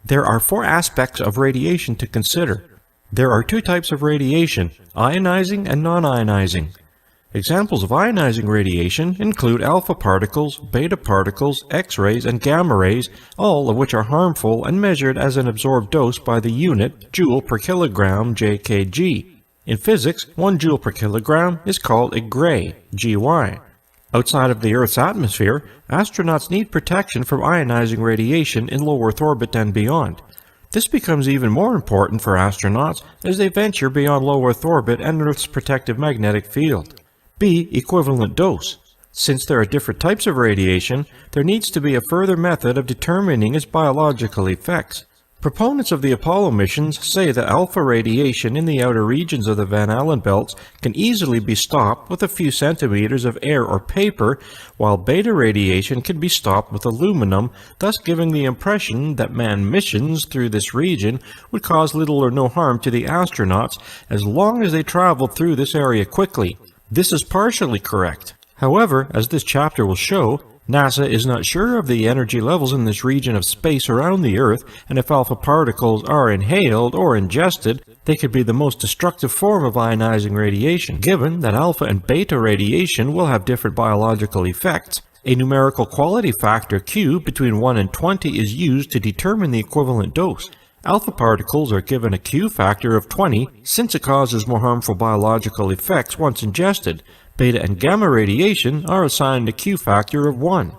There are 4 aspects of radiation to consider. There are 2 types of radiation, ionizing and non-ionizing. Examples of ionizing radiation include alpha particles, beta particles, X-rays, and gamma rays, all of which are harmful and measured as an absorbed dose by the unit joule per kilogram, JKG. In physics, 1 joule per kilogram is called a gray, GY. Outside of the Earth's atmosphere, astronauts need protection from ionizing radiation in low Earth orbit and beyond. This becomes even more important for astronauts as they venture beyond low Earth orbit and Earth's protective magnetic field. B. Equivalent dose. Since there are different types of radiation, there needs to be a further method of determining its biological effects. Proponents of the Apollo missions say that alpha radiation in the outer regions of the Van Allen belts can easily be stopped with a few centimeters of air or paper, while beta radiation can be stopped with aluminum, thus giving the impression that manned missions through this region would cause little or no harm to the astronauts as long as they traveled through this area quickly. This is partially correct. However, as this chapter will show, NASA is not sure of the energy levels in this region of space around the Earth, and if alpha particles are inhaled or ingested, they could be the most destructive form of ionizing radiation, given that alpha and beta radiation will have different biological effects. A numerical quality factor Q between 1 and 20 is used to determine the equivalent dose. Alpha particles are given a Q factor of 20 since it causes more harmful biological effects once ingested. Beta and gamma radiation are assigned a Q factor of 1.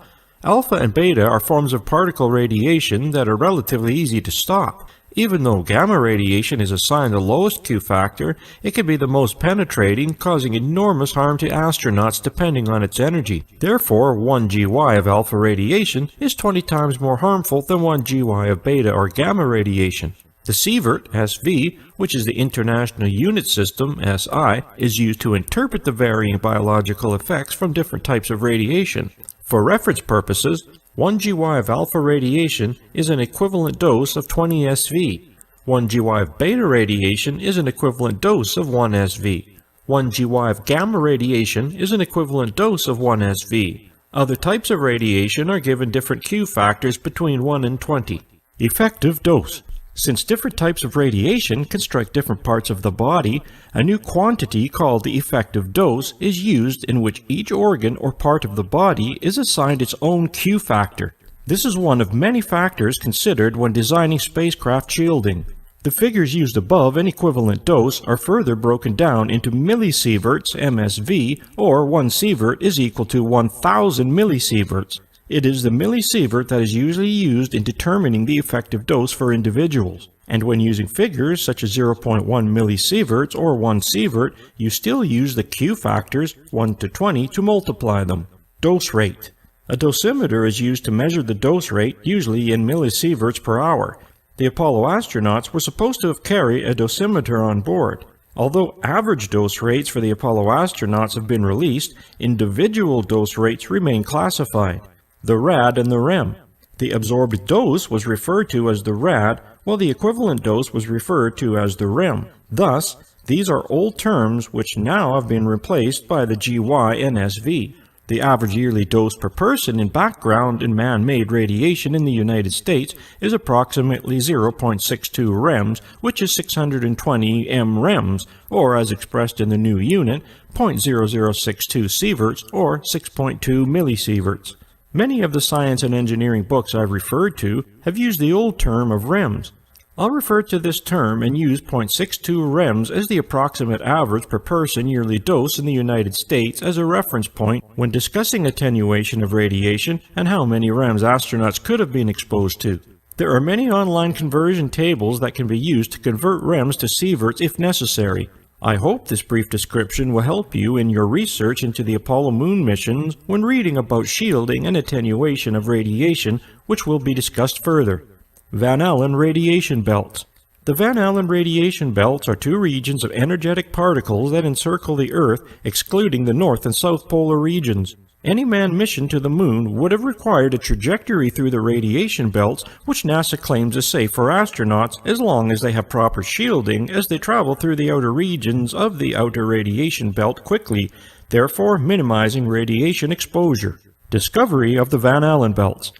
Alpha and beta are forms of particle radiation that are relatively easy to stop. Even though gamma radiation is assigned the lowest Q factor, it can be the most penetrating, causing enormous harm to astronauts depending on its energy. Therefore, 1 GY of alpha radiation is 20 times more harmful than 1 GY of beta or gamma radiation. The sievert, SV, which is the International Unit System, SI, is used to interpret the varying biological effects from different types of radiation. For reference purposes, 1 GY of alpha radiation is an equivalent dose of 20 SV. 1 GY of beta radiation is an equivalent dose of 1 SV. 1 GY of gamma radiation is an equivalent dose of 1 SV. Other types of radiation are given different Q factors between 1 and 20. Effective dose. Since different types of radiation can strike different parts of the body, a new quantity called the effective dose is used in which each organ or part of the body is assigned its own Q factor. This is one of many factors considered when designing spacecraft shielding. The figures used above in equivalent dose are further broken down into millisieverts, MSV, or 1 sievert is equal to 1,000 millisieverts. It is the millisievert that is usually used in determining the effective dose for individuals. And when using figures such as 0.1 millisieverts or 1 sievert, you still use the Q factors 1 to 20 to multiply them. Dose rate. A dosimeter is used to measure the dose rate, usually in millisieverts per hour. The Apollo astronauts were supposed to have carried a dosimeter on board. Although average dose rates for the Apollo astronauts have been released, individual dose rates remain classified. The rad and the rem. The absorbed dose was referred to as the rad, while the equivalent dose was referred to as the rem. Thus, these are old terms which now have been replaced by the GY and SV. The average yearly dose per person in background and man-made radiation in the United States is approximately 0.62 rems, which is 620 mrems, or as expressed in the new unit, 0.0062 sieverts, or 6.2 millisieverts. Many of the science and engineering books I've referred to have used the old term of rems. I'll refer to this term and use 0.62 rems as the approximate average per person yearly dose in the United States as a reference point when discussing attenuation of radiation and how many rems astronauts could have been exposed to. There are many online conversion tables that can be used to convert rems to sieverts if necessary. I hope this brief description will help you in your research into the Apollo moon missions when reading about shielding and attenuation of radiation, which will be discussed further. Van Allen radiation belts. The Van Allen radiation belts are two regions of energetic particles that encircle the Earth, excluding the north and south polar regions. Any manned mission to the moon would have required a trajectory through the radiation belts, which NASA claims is safe for astronauts as long as they have proper shielding as they travel through the outer regions of the outer radiation belt quickly, therefore minimizing radiation exposure. Discovery of the Van Allen belts.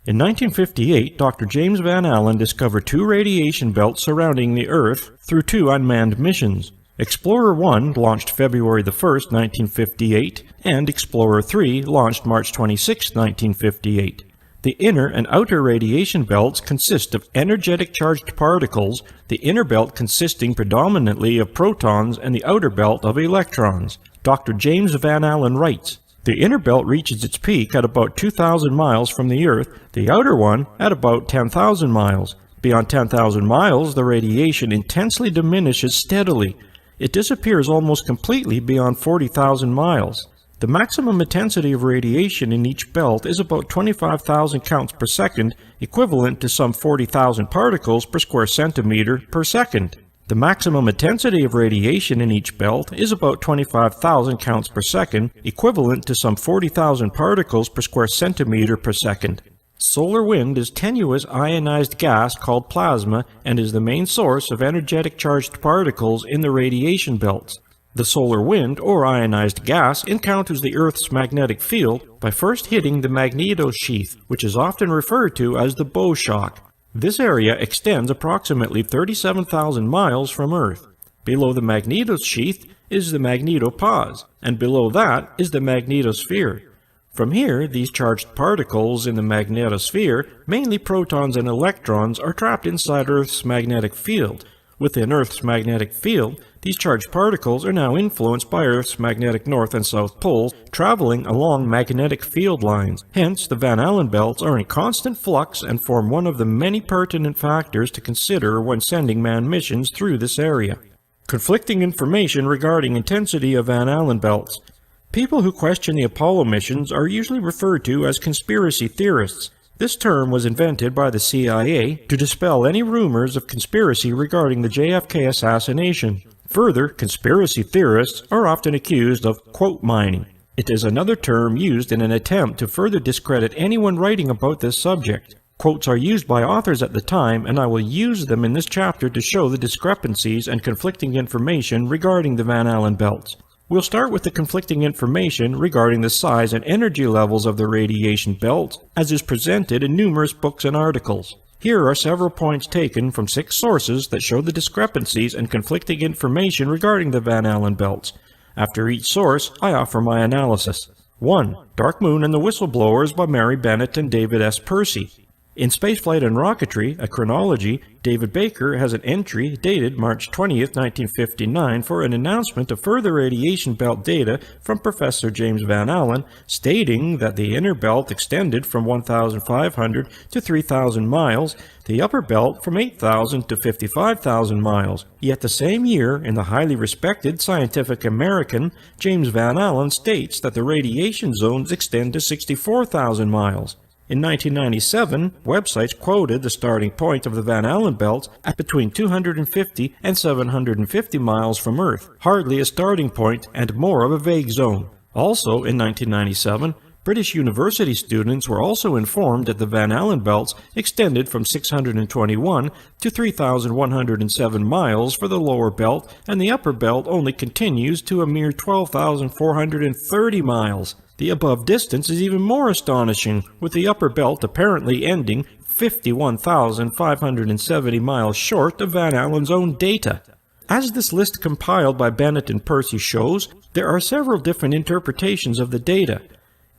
In 1958, Dr. James Van Allen discovered two radiation belts surrounding the Earth through two unmanned missions. Explorer 1 launched February 1, 1958, and Explorer 3 launched March 26, 1958. The inner and outer radiation belts consist of energetic charged particles, the inner belt consisting predominantly of protons and the outer belt of electrons. Dr. James Van Allen writes, "The inner belt reaches its peak at about 2,000 miles from the Earth, the outer one at about 10,000 miles. Beyond 10,000 miles, the radiation intensely diminishes steadily. It disappears almost completely beyond 40,000 miles. The maximum intensity of radiation in each belt is about 25,000 counts per second, equivalent to some 40,000 particles per square centimeter per second. The maximum intensity of radiation in each belt is about 25,000 counts per second, equivalent to some 40,000 particles per square centimeter per second. Solar wind is tenuous ionized gas called plasma and is the main source of energetic charged particles in the radiation belts. The solar wind, or ionized gas, encounters the Earth's magnetic field by first hitting the magnetosheath, which is often referred to as the bow shock. This area extends approximately 37,000 miles from Earth. Below the magnetosheath is the magnetopause, and below that is the magnetosphere. From here, these charged particles in the magnetosphere, mainly protons and electrons, are trapped inside Earth's magnetic field. Within Earth's magnetic field, These charged particles are now influenced by Earth's magnetic north and south poles, traveling along magnetic field lines. Hence, the Van Allen belts are in constant flux and form one of the many pertinent factors to consider when sending manned missions through this area. Conflicting information regarding intensity of Van Allen belts. People who question the Apollo missions are usually referred to as conspiracy theorists. This term was invented by the CIA to dispel any rumors of conspiracy regarding the JFK assassination. Further, conspiracy theorists are often accused of quote mining. It is another term used in an attempt to further discredit anyone writing about this subject. Quotes are used by authors at the time, and I will use them in this chapter to show the discrepancies and conflicting information regarding the Van Allen belts. We'll start with the conflicting information regarding the size and energy levels of the radiation belt, as is presented in numerous books and articles. Here are several points taken from 6 sources that show the discrepancies and conflicting information regarding the Van Allen belts. After each source, I offer my analysis. 1. Dark Moon and the Whistleblowers by Mary Bennett and David S. Percy. In Spaceflight and Rocketry, a chronology, David Baker has an entry dated March 20, 1959 for an announcement of further radiation belt data from Professor James Van Allen, stating that the inner belt extended from 1,500 to 3,000 miles, the upper belt from 8,000 to 55,000 miles. Yet the same year, in the highly respected Scientific American, James Van Allen states that the radiation zones extend to 64,000 miles. In 1997, websites quoted the starting point of the Van Allen belt at between 250 and 750 miles from Earth, hardly a starting point and more of a vague zone. Also, in 1997, British university students were also informed that the Van Allen belts extended from 621 to 3,107 miles for the lower belt, and the upper belt only continues to a mere 12,430 miles. The above distance is even more astonishing, with the upper belt apparently ending 51,570 miles short of Van Allen's own data. As this list compiled by Bennett and Percy shows, there are several different interpretations of the data.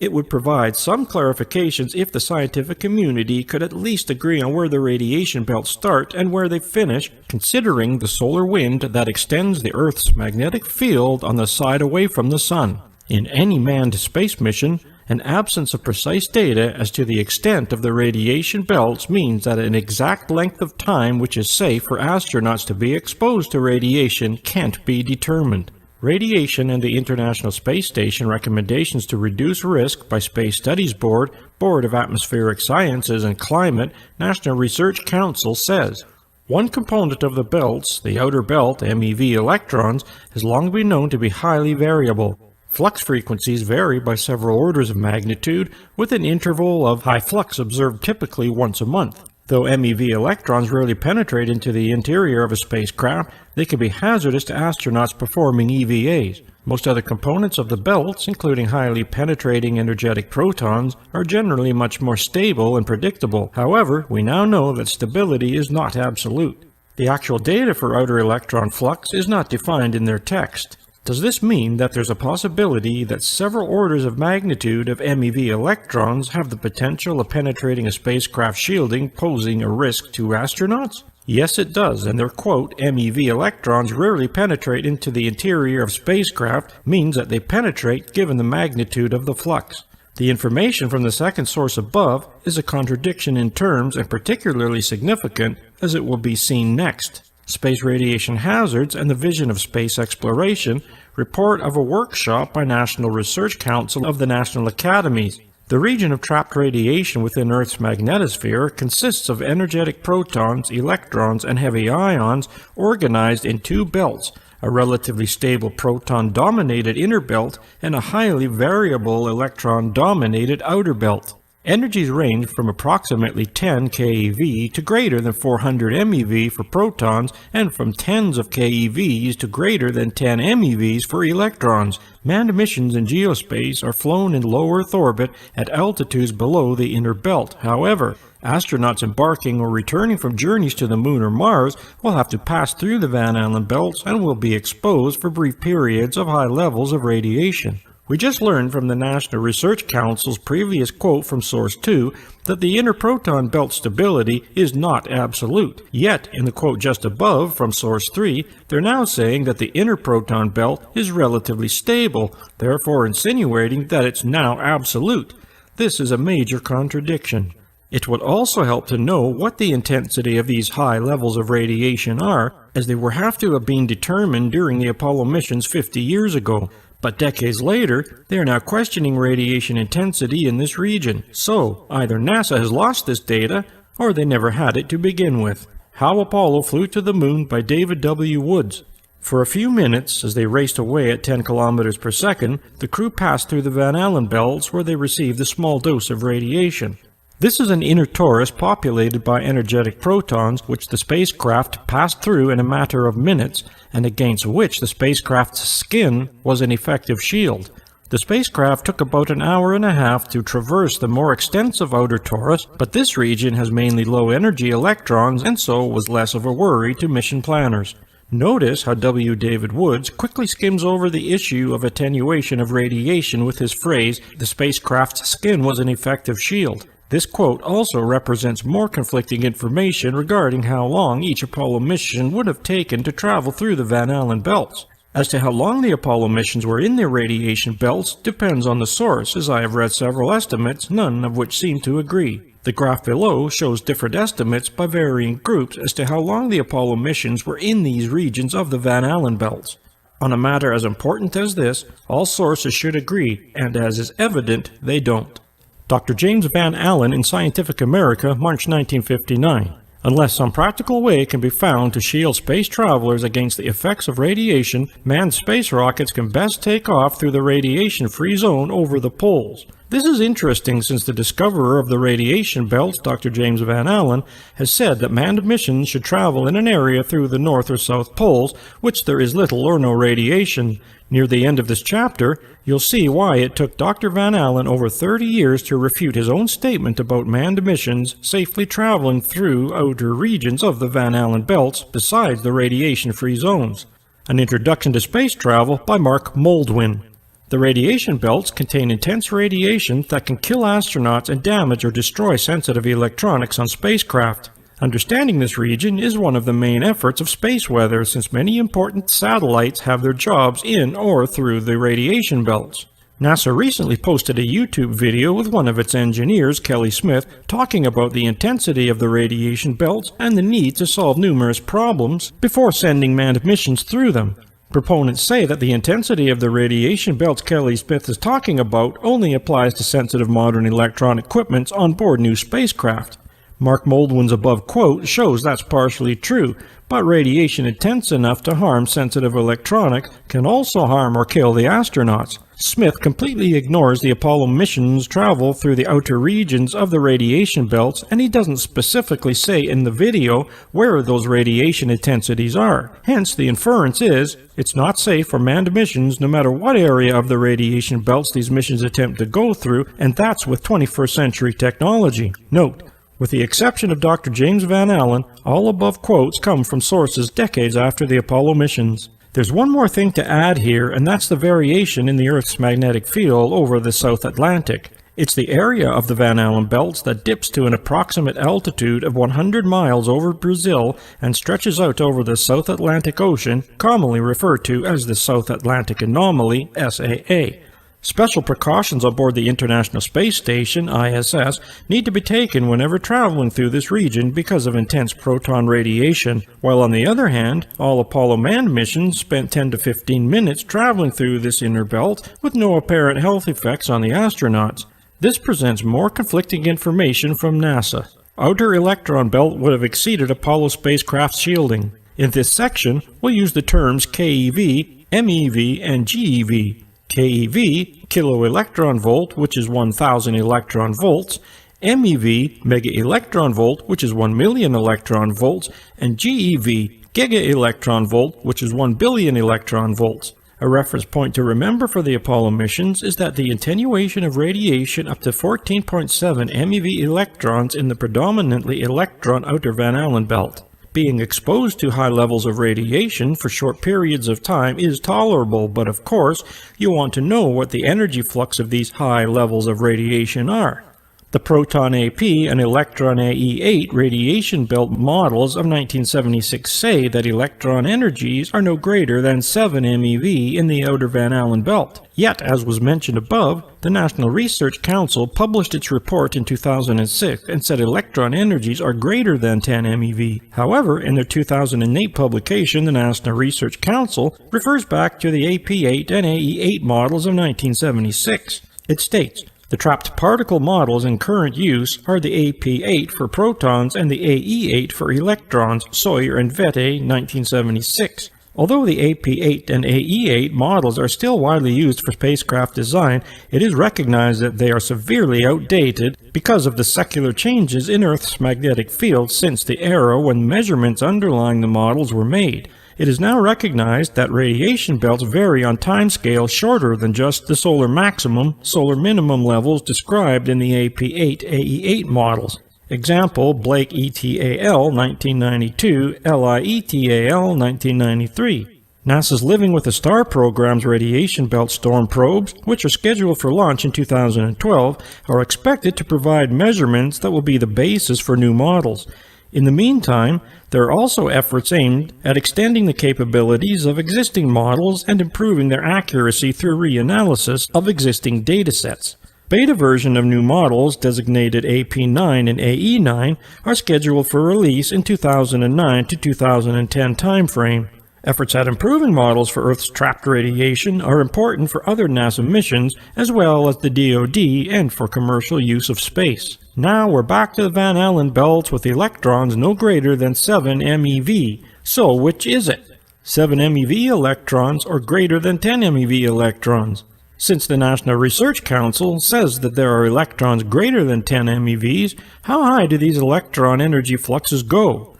It would provide some clarifications if the scientific community could at least agree on where the radiation belts start and where they finish, considering the solar wind that extends the Earth's magnetic field on the side away from the Sun. In any manned space mission, an absence of precise data as to the extent of the radiation belts means that an exact length of time which is safe for astronauts to be exposed to radiation can't be determined. Radiation and the International Space Station recommendations to reduce risk by Space Studies Board, Board of Atmospheric Sciences and Climate, National Research Council says, one component of the belts, the outer belt, MEV electrons, has long been known to be highly variable. Flux frequencies vary by several orders of magnitude, with an interval of high flux observed typically once a month. Though MEV electrons rarely penetrate into the interior of a spacecraft, they can be hazardous to astronauts performing EVAs. Most other components of the belts, including highly penetrating energetic protons, are generally much more stable and predictable. However, we now know that stability is not absolute. The actual data for outer electron flux is not defined in their text. Does this mean that there's a possibility that several orders of magnitude of MEV electrons have the potential of penetrating a spacecraft shielding, posing a risk to astronauts? Yes, it does, and their quote, MEV electrons rarely penetrate into the interior of spacecraft means that they penetrate given the magnitude of the flux. The information from the second source above is a contradiction in terms and particularly significant as it will be seen next. Space Radiation Hazards and the Vision of Space Exploration report of a workshop by National Research Council of the National Academies. The region of trapped radiation within Earth's magnetosphere consists of energetic protons, electrons, and heavy ions organized in 2 belts, a relatively stable proton-dominated inner belt and a highly variable electron-dominated outer belt. Energies range from approximately 10 keV to greater than 400 MeV for protons and from tens of keVs to greater than 10 MeVs for electrons. Manned missions in geospace are flown in low Earth orbit at altitudes below the inner belt. However, astronauts embarking or returning from journeys to the Moon or Mars will have to pass through the Van Allen belts and will be exposed for brief periods of high levels of radiation. We just learned from the National Research Council's previous quote from Source 2 that the inner proton belt stability is not absolute. Yet, in the quote just above from Source 3, they're now saying that the inner proton belt is relatively stable, therefore insinuating that it's now absolute. This is a major contradiction. It would also help to know what the intensity of these high levels of radiation are, as they would have to have been determined during the Apollo missions 50 years ago. But decades later, they are now questioning radiation intensity in this region. So, either NASA has lost this data, or they never had it to begin with. How Apollo Flew to the Moon by David W. Woods. For a few minutes, as they raced away at 10 kilometers per second, the crew passed through the Van Allen belts where they received a small dose of radiation. This is an inner torus populated by energetic protons which the spacecraft passed through in a matter of minutes, and against which the spacecraft's skin was an effective shield. The spacecraft took about an hour and a half to traverse the more extensive outer torus, but this region has mainly low-energy electrons and so was less of a worry to mission planners. Notice how W. David Woods quickly skims over the issue of attenuation of radiation with his phrase, "The spacecraft's skin was an effective shield." This quote also represents more conflicting information regarding how long each Apollo mission would have taken to travel through the Van Allen belts. As to how long the Apollo missions were in their radiation belts depends on the source, as I have read several estimates, none of which seem to agree. The graph below shows different estimates by varying groups as to how long the Apollo missions were in these regions of the Van Allen belts. On a matter as important as this, all sources should agree, and as is evident, they don't. Dr. James Van Allen in Scientific America, March 1959. Unless some practical way can be found to shield space travelers against the effects of radiation, manned space rockets can best take off through the radiation-free zone over the poles. This is interesting since the discoverer of the radiation belts, Dr. James Van Allen, has said that manned missions should travel in an area through the north or south poles, which there is little or no radiation. Near the end of this chapter, you'll see why it took Dr. Van Allen over 30 years to refute his own statement about manned missions safely traveling through outer regions of the Van Allen belts besides the radiation-free zones. An Introduction to Space Travel by Mark Moldwin. The radiation belts contain intense radiation that can kill astronauts and damage or destroy sensitive electronics on spacecraft. Understanding this region is one of the main efforts of space weather, since many important satellites have their jobs in or through the radiation belts. NASA recently posted a YouTube video with one of its engineers, Kelly Smith, talking about the intensity of the radiation belts and the need to solve numerous problems before sending manned missions through them. Proponents say that the intensity of the radiation belts Kelly Smith is talking about only applies to sensitive modern electronic equipment on board new spacecraft. Mark Moldwin's above quote shows that's partially true, but radiation intense enough to harm sensitive electronics can also harm or kill the astronauts. Smith completely ignores the Apollo missions' travel through the outer regions of the radiation belts, and he doesn't specifically say in the video where those radiation intensities are. Hence, the inference is, it's not safe for manned missions no matter what area of the radiation belts these missions attempt to go through, and that's with 21st century technology. Note, with the exception of Dr. James Van Allen, all above quotes come from sources decades after the Apollo missions. There's one more thing to add here, and that's the variation in the Earth's magnetic field over the South Atlantic. It's the area of the Van Allen belts that dips to an approximate altitude of 100 miles over Brazil and stretches out over the South Atlantic Ocean, commonly referred to as the South Atlantic Anomaly, SAA. Special precautions aboard the International Space Station, ISS, need to be taken whenever traveling through this region because of intense proton radiation, while on the other hand, all Apollo manned missions spent 10 to 15 minutes traveling through this inner belt with no apparent health effects on the astronauts. This presents more conflicting information from NASA. Outer electron belt would have exceeded Apollo spacecraft shielding. In this section, we'll use the terms KeV, MeV, and GeV. KeV, kilo electron volt, which is 1000 electron volts, MeV, mega electron volt, which is 1 million electron volts, and GeV, giga electron volt, which is 1 billion electron volts. A reference point to remember for the Apollo missions is that the attenuation of radiation up to 14.7 MeV electrons in the predominantly electron outer Van Allen belt. Being exposed to high levels of radiation for short periods of time is tolerable, but of course, you want to know what the energy flux of these high levels of radiation are. The proton AP and electron AE8 radiation belt models of 1976 say that electron energies are no greater than 7 MeV in the outer Van Allen belt. Yet, as was mentioned above, the National Research Council published its report in 2006 and said electron energies are greater than 10 MeV. However, in their 2008 publication, the National Research Council refers back to the AP8 and AE8 models of 1976. It states, "The trapped particle models in current use are the AP8 for protons and the AE8 for electrons, Sawyer and Vette, 1976. Although the AP8 and AE8 models are still widely used for spacecraft design, it is recognized that they are severely outdated because of the secular changes in Earth's magnetic field since the era when measurements underlying the models were made. It is now recognized that radiation belts vary on timescales shorter than just the solar maximum, solar minimum levels described in the AP8, AE8 models. Example, Blake ETAL 1992, LIETAL 1993. NASA's Living with the Star program's radiation belt storm probes, which are scheduled for launch in 2012, are expected to provide measurements that will be the basis for new models. In the meantime, there are also efforts aimed at extending the capabilities of existing models and improving their accuracy through reanalysis of existing datasets. Beta version of new models, designated AP9 and AE9, are scheduled for release in 2009 to 2010 timeframe. Efforts at improving models for Earth's trapped radiation are important for other NASA missions, as well as the DoD and for commercial use of space. Now we're back to the Van Allen belts with electrons no greater than 7 MeV. So which is it? 7 MeV electrons or greater than 10 MeV electrons? Since the National Research Council says that there are electrons greater than 10 MeVs, how high do these electron energy fluxes go?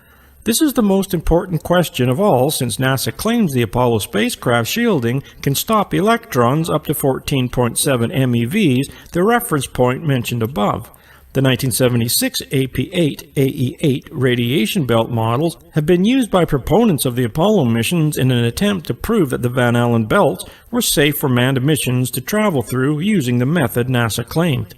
This is the most important question of all, since NASA claims the Apollo spacecraft shielding can stop electrons up to 14.7 MeVs, the reference point mentioned above. The 1976 AP8, AE8 radiation belt models have been used by proponents of the Apollo missions in an attempt to prove that the Van Allen belts were safe for manned missions to travel through using the method NASA claimed.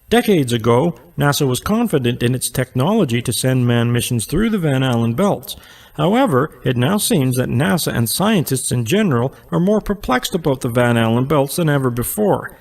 Decades ago, NASA was confident in its technology to send manned missions through the Van Allen belts. However, it now seems that NASA and scientists in general are more perplexed about the Van Allen belts than ever before.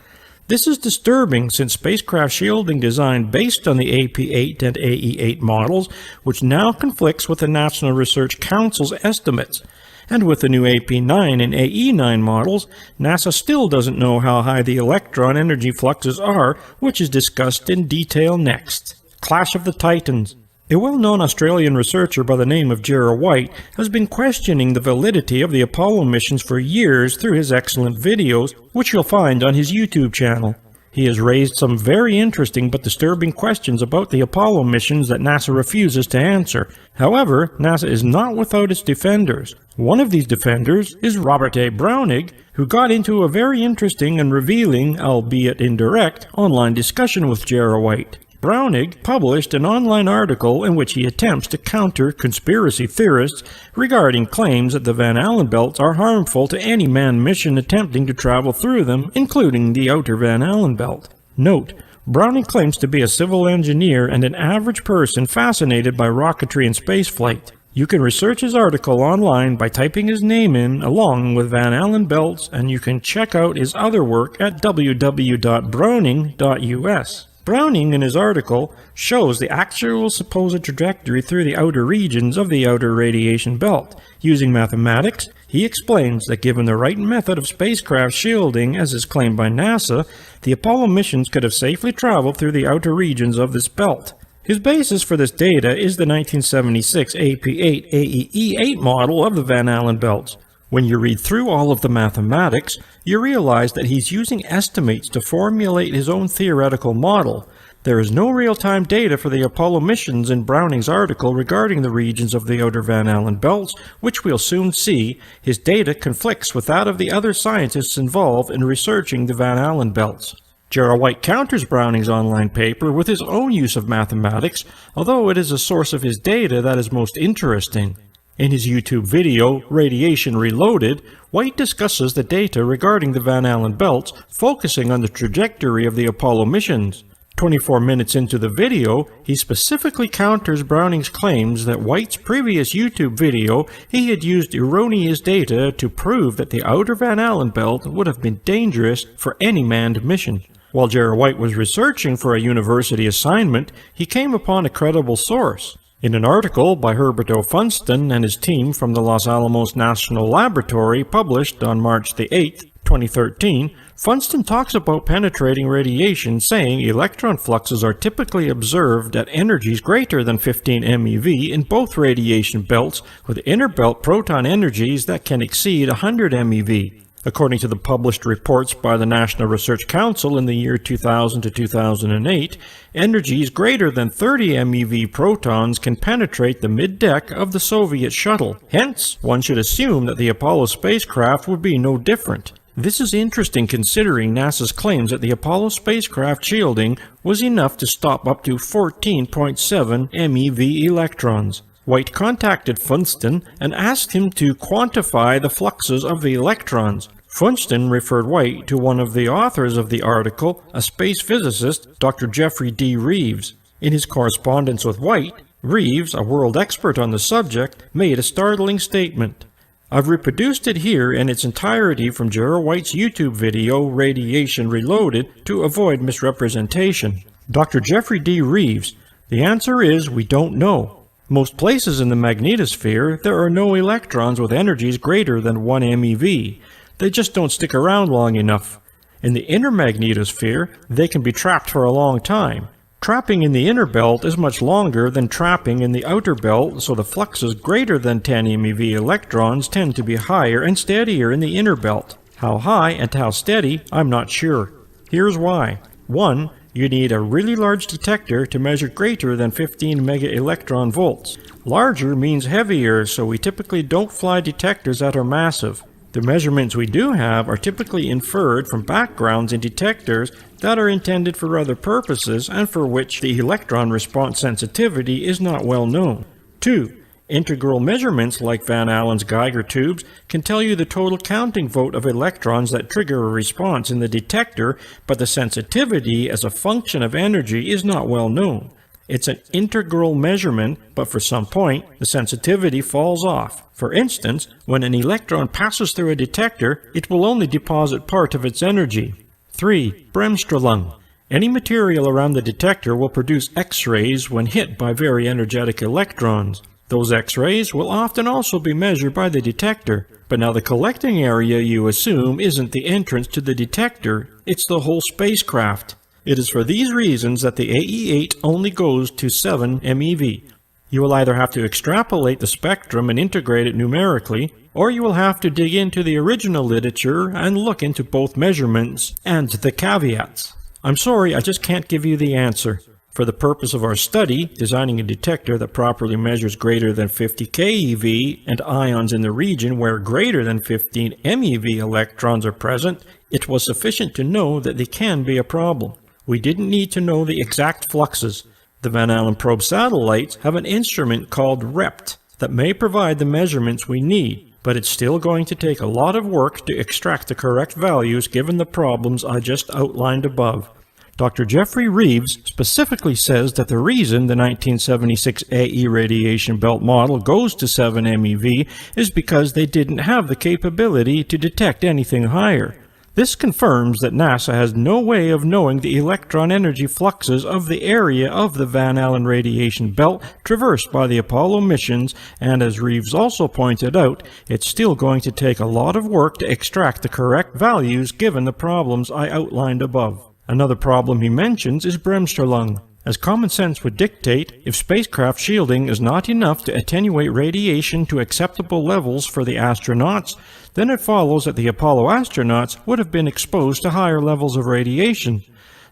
This is disturbing since spacecraft shielding design based on the AP8 and AE8 models, which now conflicts with the National Research Council's estimates. And with the new AP9 and AE9 models, NASA still doesn't know how high the electron energy fluxes are, which is discussed in detail next. Clash of the Titans. A well-known Australian researcher by the name of Gerard White has been questioning the validity of the Apollo missions for years through his excellent videos, which you'll find on his YouTube channel. He has raised some very interesting but disturbing questions about the Apollo missions that NASA refuses to answer. However, NASA is not without its defenders. One of these defenders is Robert A. Browning, who got into a very interesting and revealing, albeit indirect, online discussion with Gerard White. Browning published an online article in which he attempts to counter conspiracy theorists regarding claims that the Van Allen belts are harmful to any manned mission attempting to travel through them, including the outer Van Allen belt. Note, Browning claims to be a civil engineer and an average person fascinated by rocketry and spaceflight. You can research his article online by typing his name in along with Van Allen belts, and you can check out his other work at www.browning.us. Browning, in his article, shows the actual supposed trajectory through the outer regions of the outer radiation belt. Using mathematics, he explains that given the right method of spacecraft shielding, as is claimed by NASA, the Apollo missions could have safely traveled through the outer regions of this belt. His basis for this data is the 1976 AP8 AE8 model of the Van Allen belts. When you read through all of the mathematics, you realize that he's using estimates to formulate his own theoretical model. There is no real-time data for the Apollo missions in Browning's article regarding the regions of the outer Van Allen belts, which we'll soon see. His data conflicts with that of the other scientists involved in researching the Van Allen belts. Gerald White counters Browning's online paper with his own use of mathematics, although it is a source of his data that is most interesting. In his YouTube video, Radiation Reloaded, White discusses the data regarding the Van Allen belts, focusing on the trajectory of the Apollo missions. 24 minutes into the video, he specifically counters Browning's claims that White's previous YouTube video he had used erroneous data to prove that the outer Van Allen belt would have been dangerous for any manned mission. While Gerald White was researching for a university assignment, he came upon a credible source. In an article by Herbert O. Funston and his team from the Los Alamos National Laboratory published on March the 8th, 2013, Funston talks about penetrating radiation, saying electron fluxes are typically observed at energies greater than 15 MeV in both radiation belts, with inner belt proton energies that can exceed 100 MeV. According to the published reports by the National Research Council in the year 2000 to 2008, energies greater than 30 MeV protons can penetrate the mid-deck of the Soviet shuttle. Hence, one should assume that the Apollo spacecraft would be no different. This is interesting considering NASA's claims that the Apollo spacecraft shielding was enough to stop up to 14.7 MeV electrons. White contacted Funston and asked him to quantify the fluxes of the electrons. Funston referred White to one of the authors of the article, a space physicist, Dr. Jeffrey D. Reeves. In his correspondence with White, Reeves, a world expert on the subject, made a startling statement. I've reproduced it here in its entirety from Gerald White's YouTube video, Radiation Reloaded, to avoid misrepresentation. Dr. Jeffrey D. Reeves, the answer is we don't know. Most places in the magnetosphere, there are no electrons with energies greater than 1 MeV. They just don't stick around long enough. In the inner magnetosphere, they can be trapped for a long time. Trapping in the inner belt is much longer than trapping in the outer belt, so the fluxes greater than 10 MeV electrons tend to be higher and steadier in the inner belt. How high and how steady, I'm not sure. Here's why. 1. You need a really large detector to measure greater than 15 mega-electron volts. Larger means heavier, so we typically don't fly detectors that are massive. The measurements we do have are typically inferred from backgrounds in detectors that are intended for other purposes and for which the electron response sensitivity is not well known. 2. Integral measurements like Van Allen's Geiger tubes can tell you the total counting vote of electrons that trigger a response in the detector, but the sensitivity as a function of energy is not well known. It's an integral measurement, but for some point, the sensitivity falls off. For instance, when an electron passes through a detector, it will only deposit part of its energy. 3. Bremsstrahlung. Any material around the detector will produce X-rays when hit by very energetic electrons. Those X-rays will often also be measured by the detector, but now the collecting area you assume isn't the entrance to the detector, it's the whole spacecraft. It is for these reasons that the AE-8 only goes to 7 MeV. You will either have to extrapolate the spectrum and integrate it numerically, or you will have to dig into the original literature and look into both measurements and the caveats. I'm sorry, I just can't give you the answer. For the purpose of our study, designing a detector that properly measures greater than 50 keV and ions in the region where greater than 15 MeV electrons are present, it was sufficient to know that they can be a problem. We didn't need to know the exact fluxes. The Van Allen probe satellites have an instrument called REPT that may provide the measurements we need, but it's still going to take a lot of work to extract the correct values given the problems I just outlined above. Dr. Jeffrey Reeves specifically says that the reason the 1976 AE radiation belt model goes to 7 MeV is because they didn't have the capability to detect anything higher. This confirms that NASA has no way of knowing the electron energy fluxes of the area of the Van Allen radiation belt traversed by the Apollo missions, and as Reeves also pointed out, it's still going to take a lot of work to extract the correct values given the problems I outlined above. Another problem he mentions is Bremsstrahlung. As common sense would dictate, if spacecraft shielding is not enough to attenuate radiation to acceptable levels for the astronauts, then it follows that the Apollo astronauts would have been exposed to higher levels of radiation.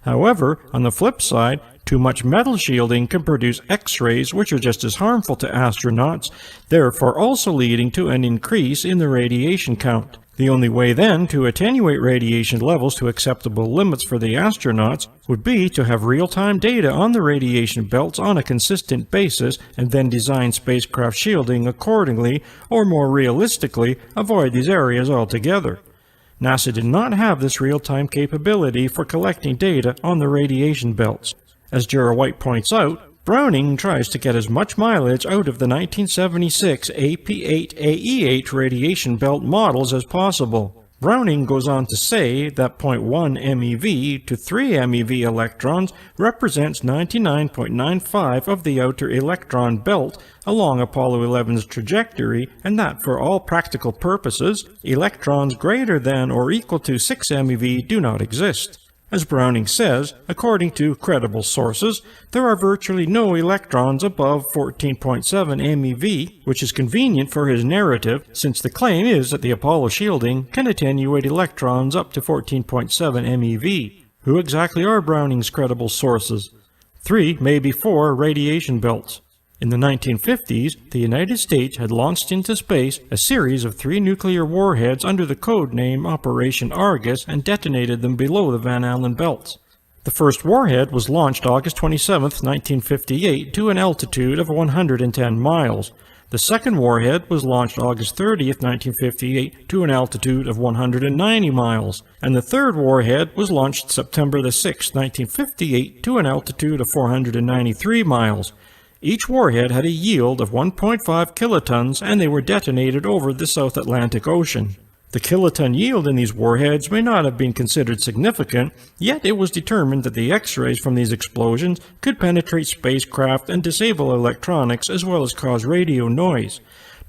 However, on the flip side, too much metal shielding can produce X-rays which are just as harmful to astronauts, therefore also leading to an increase in the radiation count. The only way then to attenuate radiation levels to acceptable limits for the astronauts would be to have real-time data on the radiation belts on a consistent basis and then design spacecraft shielding accordingly, or more realistically, avoid these areas altogether. NASA did not have this real-time capability for collecting data on the radiation belts. As Gerald White points out, Browning tries to get as much mileage out of the 1976 AP8AE8 radiation belt models as possible. Browning goes on to say that 0.1 MeV to 3 MeV electrons represents 99.95 of the outer electron belt along Apollo 11's trajectory, and that for all practical purposes, electrons greater than or equal to 6 MeV do not exist. As Browning says, according to credible sources, there are virtually no electrons above 14.7 MeV, which is convenient for his narrative, since the claim is that the Apollo shielding can attenuate electrons up to 14.7 MeV. Who exactly are Browning's credible sources? 3, maybe 4 radiation belts. In the 1950s, the United States had launched into space a series of 3 nuclear warheads under the code name Operation Argus and detonated them below the Van Allen belts. The first warhead was launched August 27, 1958, to an altitude of 110 miles. The second warhead was launched August 30, 1958, to an altitude of 190 miles. And the third warhead was launched September 6, 1958, to an altitude of 493 miles. Each warhead had a yield of 1.5 kilotons, and they were detonated over the South Atlantic Ocean. The kiloton yield in these warheads may not have been considered significant, yet it was determined that the X-rays from these explosions could penetrate spacecraft and disable electronics as well as cause radio noise.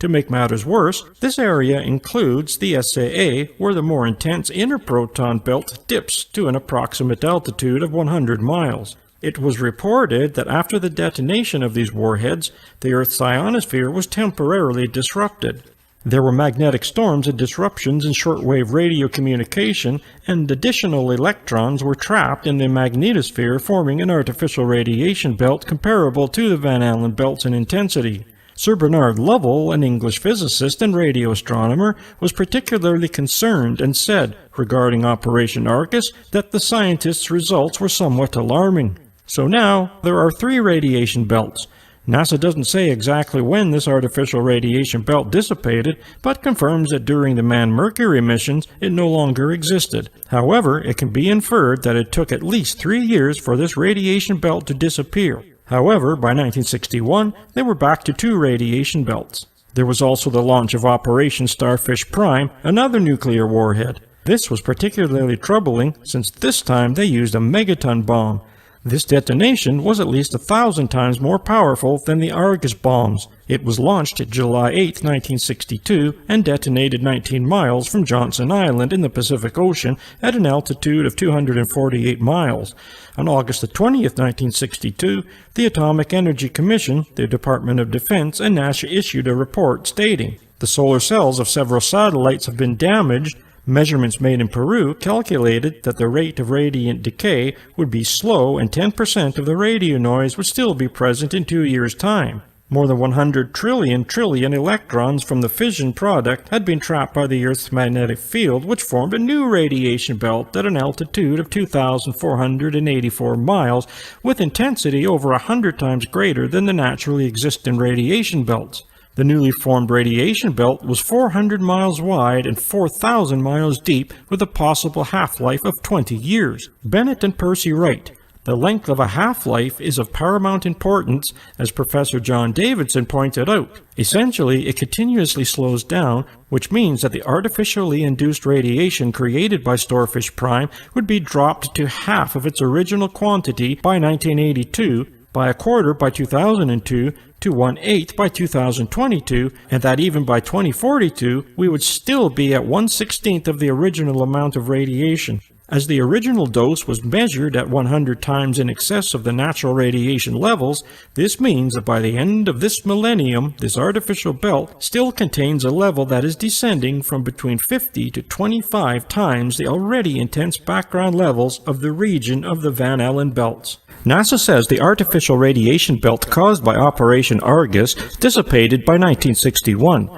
To make matters worse, this area includes the SAA, where the more intense inner proton belt dips to an approximate altitude of 100 miles. It was reported that after the detonation of these warheads, the Earth's ionosphere was temporarily disrupted. There were magnetic storms and disruptions in shortwave radio communication, and additional electrons were trapped in the magnetosphere, forming an artificial radiation belt comparable to the Van Allen belts in intensity. Sir Bernard Lovell, an English physicist and radio astronomer, was particularly concerned and said, regarding Operation Argus, that the scientists' results were somewhat alarming. So now, there are 3 radiation belts. NASA doesn't say exactly when this artificial radiation belt dissipated, but confirms that during the manned Mercury missions, it no longer existed. However, it can be inferred that it took at least 3 years for this radiation belt to disappear. However, by 1961, they were back to 2 radiation belts. There was also the launch of Operation Starfish Prime, another nuclear warhead. This was particularly troubling since this time they used a megaton bomb. This detonation was at least 1,000 times more powerful than the Argus bombs. It was launched July 8, 1962, and detonated 19 miles from Johnson Island in the Pacific Ocean at an altitude of 248 miles. On August 20, 1962, the Atomic Energy Commission, the Department of Defense, and NASA issued a report stating, "The solar cells of several satellites have been damaged. Measurements made in Peru calculated that the rate of radiant decay would be slow and 10% of the radio noise would still be present in 2 years' time. More than 100 trillion electrons from the fission product had been trapped by the Earth's magnetic field, which formed a new radiation belt at an altitude of 2,484 miles, with intensity over 100 times greater than the naturally existing radiation belts. The newly formed radiation belt was 400 miles wide and 4,000 miles deep, with a possible half-life of 20 years. Bennett and Percy write, "The length of a half-life is of paramount importance, as Professor John Davidson pointed out. Essentially, it continuously slows down, which means that the artificially induced radiation created by Starfish Prime would be dropped to half of its original quantity by 1982, by a quarter by 2002, to 1/8 by 2022, and that even by 2042, we would still be at 1/16 of the original amount of radiation. As the original dose was measured at 100 times in excess of the natural radiation levels, this means that by the end of this millennium, this artificial belt still contains a level that is descending from between 50 to 25 times the already intense background levels of the region of the Van Allen belts." NASA says the artificial radiation belt caused by Operation Argus dissipated by 1961.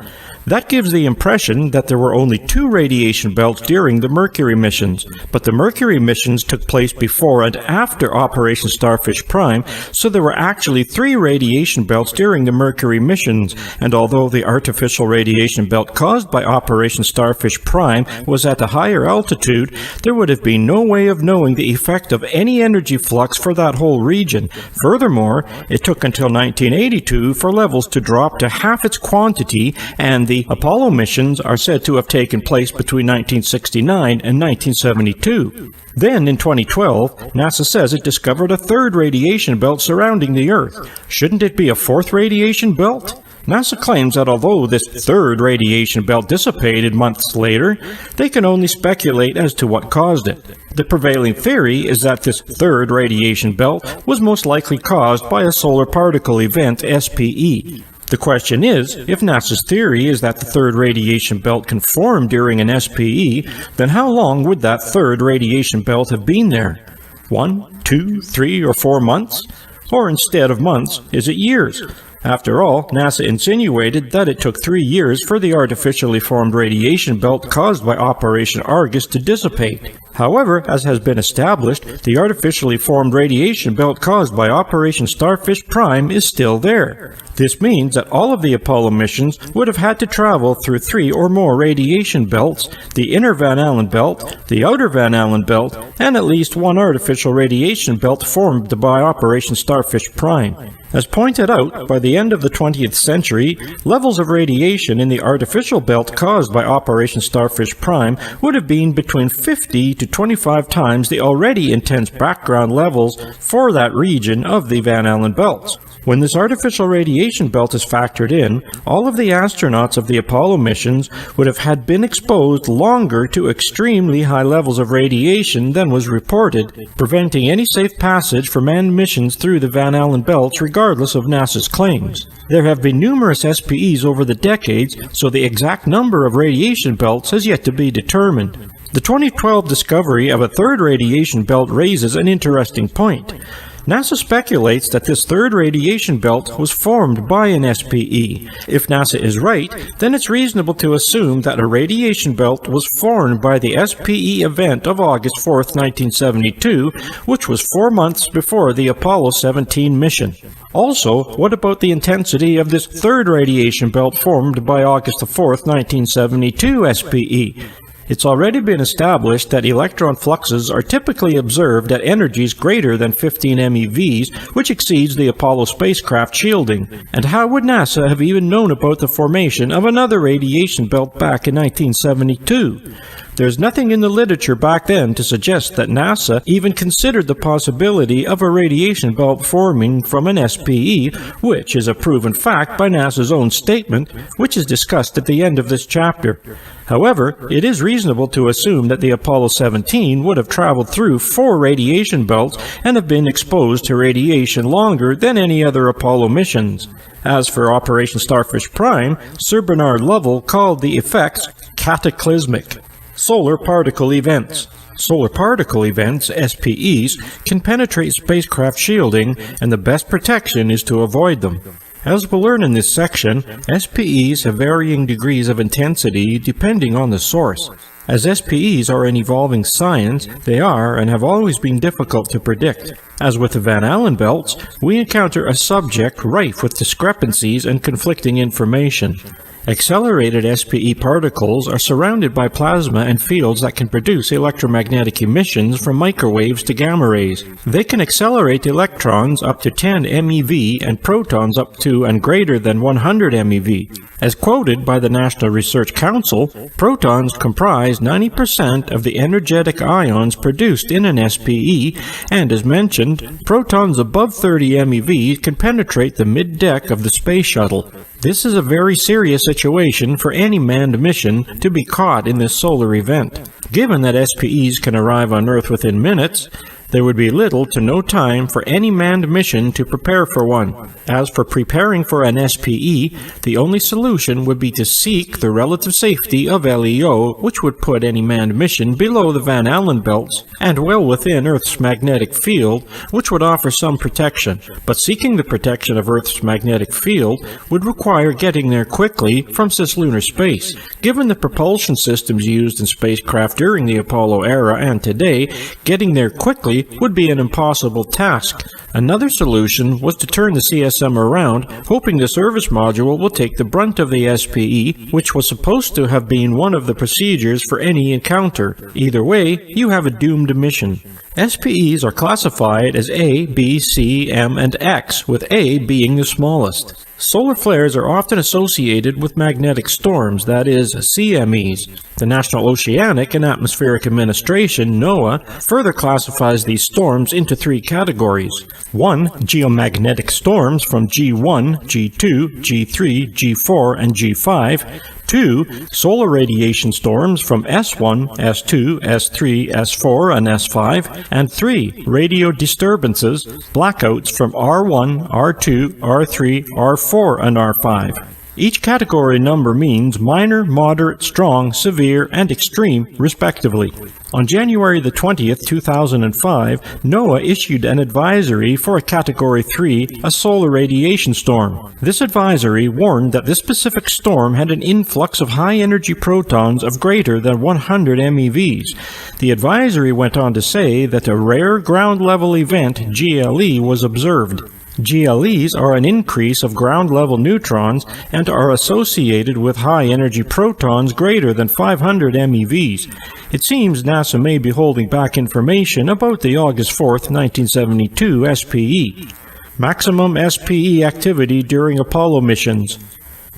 That gives the impression that there were only 2 radiation belts during the Mercury missions, but the Mercury missions took place before and after Operation Starfish Prime, so there were actually 3 radiation belts during the Mercury missions, and although the artificial radiation belt caused by Operation Starfish Prime was at a higher altitude, there would have been no way of knowing the effect of any energy flux for that whole region. Furthermore, it took until 1982 for levels to drop to half its quantity, and the Apollo missions are said to have taken place between 1969 and 1972. Then, in 2012, NASA says it discovered a 3rd radiation belt surrounding the Earth. Shouldn't it be a 4th radiation belt? NASA claims that although this 3rd radiation belt dissipated months later, they can only speculate as to what caused it. The prevailing theory is that this 3rd radiation belt was most likely caused by a solar particle event, SPE. The question is, if NASA's theory is that the 3rd radiation belt can form during an SPE, then how long would that 3rd radiation belt have been there? 1, 2, 3, or 4 months? Or instead of months, is it years? After all, NASA insinuated that it took 3 years for the artificially formed radiation belt caused by Operation Argus to dissipate. However, as has been established, the artificially formed radiation belt caused by Operation Starfish Prime is still there. This means that all of the Apollo missions would have had to travel through 3 or more radiation belts, the inner Van Allen belt, the outer Van Allen belt, and at least 1 artificial radiation belt formed by Operation Starfish Prime. As pointed out, by the end of the 20th century, levels of radiation in the artificial belt caused by Operation Starfish Prime would have been between 50 to 25 times the already intense background levels for that region of the Van Allen belts. When this artificial radiation belt is factored in, all of the astronauts of the Apollo missions would have had been exposed longer to extremely high levels of radiation than was reported, preventing any safe passage for manned missions through the Van Allen belts regardless of NASA's claims. There have been numerous SPEs over the decades, so the exact number of radiation belts has yet to be determined. The 2012 discovery of a 3rd radiation belt raises an interesting point. NASA speculates that this 3rd radiation belt was formed by an SPE. If NASA is right, then it's reasonable to assume that a radiation belt was formed by the SPE event of August 4, 1972, which was 4 months before the Apollo 17 mission. Also, what about the intensity of this 3rd radiation belt formed by August 4, 1972 SPE? It's already been established that electron fluxes are typically observed at energies greater than 15 MeVs, which exceeds the Apollo spacecraft shielding. And how would NASA have even known about the formation of another radiation belt back in 1972? There's nothing in the literature back then to suggest that NASA even considered the possibility of a radiation belt forming from an SPE, which is a proven fact by NASA's own statement, which is discussed at the end of this chapter. However, it is reasonable to assume that the Apollo 17 would have traveled through 4 radiation belts and have been exposed to radiation longer than any other Apollo missions. As for Operation Starfish Prime, Sir Bernard Lovell called the effects cataclysmic. Solar particle events. Solar particle events, SPEs, can penetrate spacecraft shielding, and the best protection is to avoid them. As we'll learn in this section, SPEs have varying degrees of intensity depending on the source. As SPEs are an evolving science, they are and have always been difficult to predict. As with the Van Allen belts, we encounter a subject rife with discrepancies and conflicting information. Accelerated SPE particles are surrounded by plasma and fields that can produce electromagnetic emissions from microwaves to gamma rays. They can accelerate electrons up to 10 MeV and protons up to and greater than 100 MeV. As quoted by the National Research Council, protons comprise 90% of the energetic ions produced in an SPE, and as mentioned, protons above 30 MeV can penetrate the mid-deck of the space shuttle. This is a very serious situation for any manned mission to be caught in this solar event. Given that SPEs can arrive on Earth within minutes, There would be little to no time for any manned mission to prepare for one. As for preparing for an SPE, the only solution would be to seek the relative safety of LEO, which would put any manned mission below the Van Allen belts and well within Earth's magnetic field, which would offer some protection. But seeking the protection of Earth's magnetic field would require getting there quickly from cislunar space. Given the propulsion systems used in spacecraft during the Apollo era and today, getting there quickly would be an impossible task. Another solution was to turn the CSM around, hoping the service module will take the brunt of the SPE, which was supposed to have been one of the procedures for any encounter. Either way, you have a doomed mission. SPEs are classified as A, B, C, M, and X, with A being the smallest. Solar flares are often associated with magnetic storms, that is, CMEs. The National Oceanic and Atmospheric Administration, NOAA, further classifies these storms into three categories. 1. Geomagnetic storms from G1, G2, G3, G4, and G5. 2. Solar radiation storms from S1, S2, S3, S4, and S5. And 3. Radio disturbances, blackouts from R1, R2, R3, R4, and R5. Each category number means minor, moderate, strong, severe, and extreme, respectively. On January the 20th, 2005, NOAA issued an advisory for a Category 3, a solar radiation storm. This advisory warned that this specific storm had an influx of high-energy protons of greater than 100 MeVs. The advisory went on to say that a rare ground-level event, GLE, was observed. GLEs are an increase of ground-level neutrons and are associated with high-energy protons greater than 500 MeVs. It seems NASA may be holding back information about the August 4, 1972 SPE. Maximum SPE activity during Apollo missions.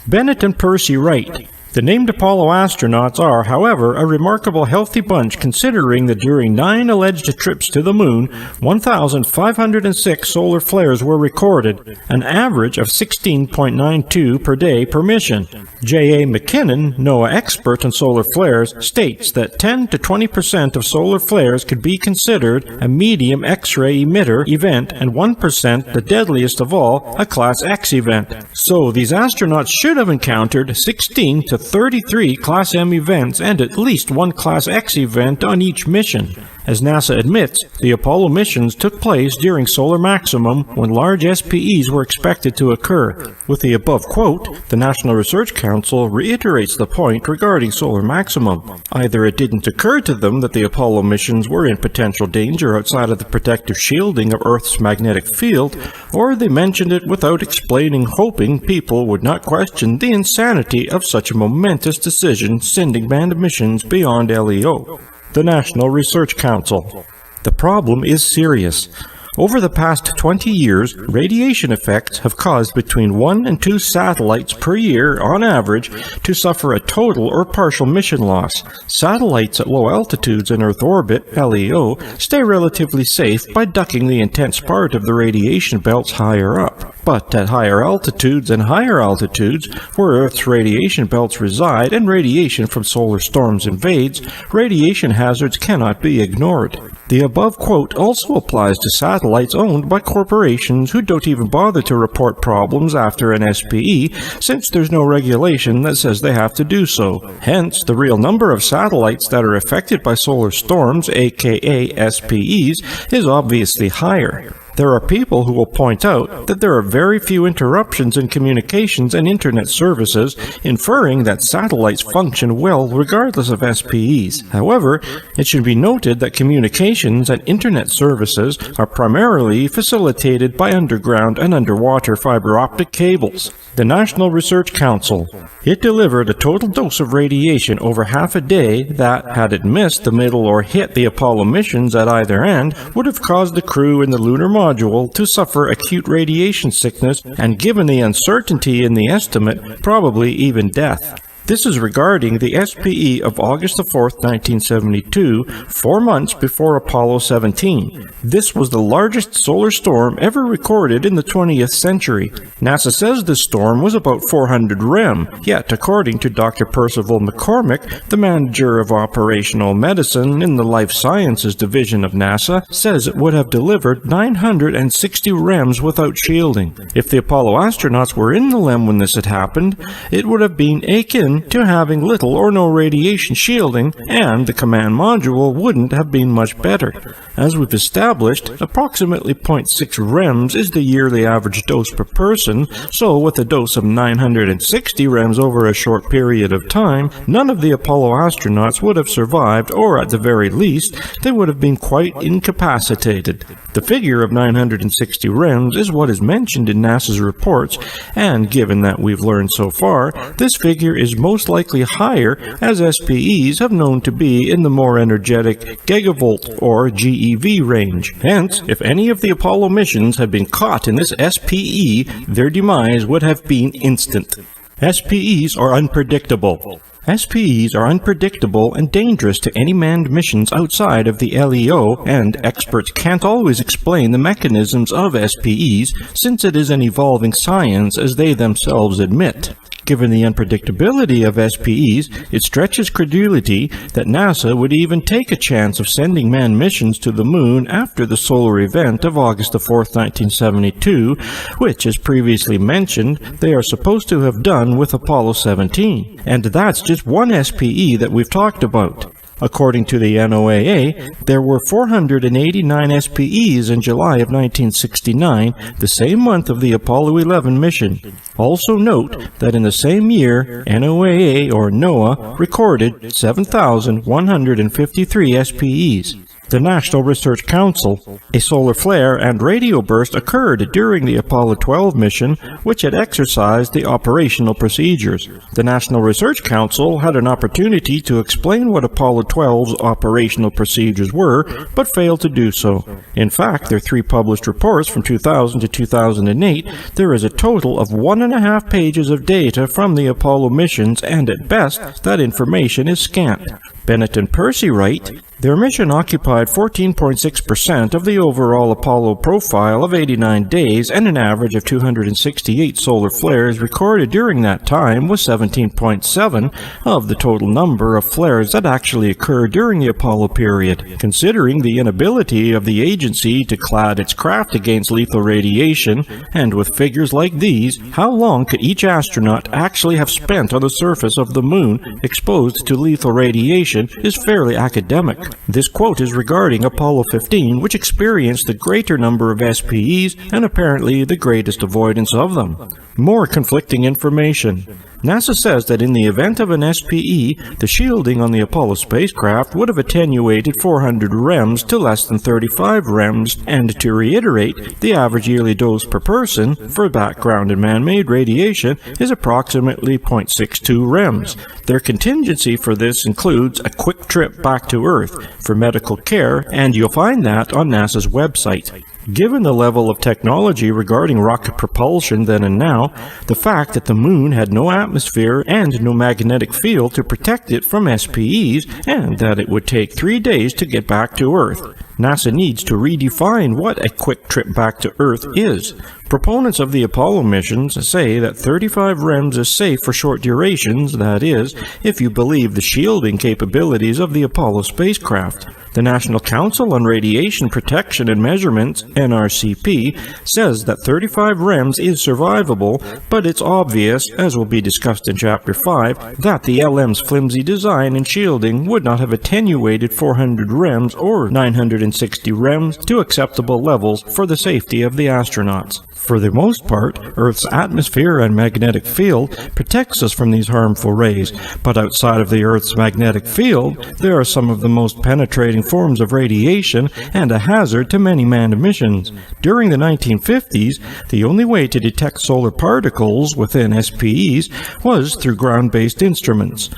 Bennett and Percy Wright. The named Apollo astronauts are, however, a remarkable healthy bunch considering that during 9 alleged trips to the Moon, 1,506 solar flares were recorded, an average of 16.92 per day per mission. J.A. McKinnon, NOAA expert on solar flares, states that 10 to 20% of solar flares could be considered a medium X-ray emitter event and 1%, the deadliest of all, a Class X event. So these astronauts should have encountered 16 to 33 Class M events and at least one Class X event on each mission. As NASA admits, the Apollo missions took place during solar maximum when large SPEs were expected to occur. With the above quote, the National Research Council reiterates the point regarding solar maximum. Either it didn't occur to them that the Apollo missions were in potential danger outside of the protective shielding of Earth's magnetic field, or they mentioned it without explaining, hoping people would not question the insanity of such a momentous decision sending manned missions beyond LEO. The National Research Council. The problem is serious. Over the past 20 years, radiation effects have caused between 1 and 2 satellites per year, on average, to suffer a total or partial mission loss. Satellites at low altitudes in Earth orbit, LEO, stay relatively safe by ducking the intense part of the radiation belts higher up. But at higher altitudes and higher altitudes, where Earth's radiation belts reside and radiation from solar storms invades, radiation hazards cannot be ignored. The above quote also applies to satellites owned by corporations who don't even bother to report problems after an SPE, since there's no regulation that says they have to do so. Hence, the real number of satellites that are affected by solar storms, aka SPEs, is obviously higher. There are people who will point out that there are very few interruptions in communications and internet services, inferring that satellites function well regardless of SPEs. However, it should be noted that communications and internet services are primarily facilitated by underground and underwater fiber optic cables. The National Research Council. It delivered a total dose of radiation over half a day that, had it missed the middle or hit the Apollo missions at either end, would have caused the crew in the lunar module to suffer acute radiation sickness and, given the uncertainty in the estimate, probably even death. This is regarding the SPE of August 4, 1972, 4 months before Apollo 17. This was the largest solar storm ever recorded in the 20th century. NASA says this storm was about 400 rem, yet according to Dr. Percival McCormick, the manager of operational medicine in the Life Sciences Division of NASA, says it would have delivered 960 rems without shielding. If the Apollo astronauts were in the LEM when this had happened, it would have been akin to having little or no radiation shielding, and the command module wouldn't have been much better. As we've established, approximately 0.6 rems is the yearly average dose per person, so with a dose of 960 rems over a short period of time, none of the Apollo astronauts would have survived, or at the very least, they would have been quite incapacitated. The figure of 960 rems is what is mentioned in NASA's reports, and given that we've learned so far, this figure is most likely higher, as SPEs have known to be in the more energetic gigavolt or GeV range. Hence, if any of the Apollo missions had been caught in this SPE, their demise would have been instant. SPEs are unpredictable. SPEs are unpredictable and dangerous to any manned missions outside of the LEO, and experts can't always explain the mechanisms of SPEs, since it is an evolving science, as they themselves admit. Given the unpredictability of SPEs, it stretches credulity that NASA would even take a chance of sending manned missions to the Moon after the solar event of August 4, 1972, which, as previously mentioned, they are supposed to have done with Apollo 17. And that's just one SPE that we've talked about. According to the NOAA, there were 489 SPEs in July of 1969, the same month of the Apollo 11 mission. Also note that in the same year, NOAA or NOAA recorded 7,153 SPEs. The National Research Council. A solar flare and radio burst occurred during the Apollo 12 mission, which had exercised the operational procedures. The National Research Council had an opportunity to explain what Apollo 12's operational procedures were, but failed to do so. In fact, their 3 published reports from 2000 to 2008, there is a total of 1.5 pages of data from the Apollo missions, and at best, that information is scant. Bennett and Percy write, their mission occupied 14.6% of the overall Apollo profile of 89 days, and an average of 268 solar flares recorded during that time was 17.7 of the total number of flares that actually occurred during the Apollo period. Considering the inability of the agency to clad its craft against lethal radiation, and with figures like these, how long could each astronaut actually have spent on the surface of the Moon exposed to lethal radiation is fairly academic. This quote is regarding Apollo 15, which experienced the greater number of SPEs and apparently the greatest avoidance of them. More conflicting information. NASA says that in the event of an SPE, the shielding on the Apollo spacecraft would have attenuated 400 rems to less than 35 rems, and to reiterate, the average yearly dose per person for background and man-made radiation is approximately 0.62 rems. Their contingency for this includes a quick trip back to Earth for medical care, and you'll find that on NASA's website. Given the level of technology regarding rocket propulsion then and now, the fact that the Moon had no atmosphere and no magnetic field to protect it from SPEs, and that it would take 3 days to get back to Earth, NASA needs to redefine what a quick trip back to Earth is. Proponents of the Apollo missions say that 35 rems is safe for short durations, that is, if you believe the shielding capabilities of the Apollo spacecraft. The National Council on Radiation Protection and Measurements, NRCP, says that 35 rems is survivable, but it's obvious, as will be discussed in Chapter 5, that the LM's flimsy design and shielding would not have attenuated 400 rems or 960 rems to acceptable levels for the safety of the astronauts. For the most part, Earth's atmosphere and magnetic field protects us from these harmful rays, but outside of the Earth's magnetic field, there are some of the most penetrating forms of radiation and a hazard to many manned missions. During the 1950s, the only way to detect solar particles within SPEs was through ground-based instruments.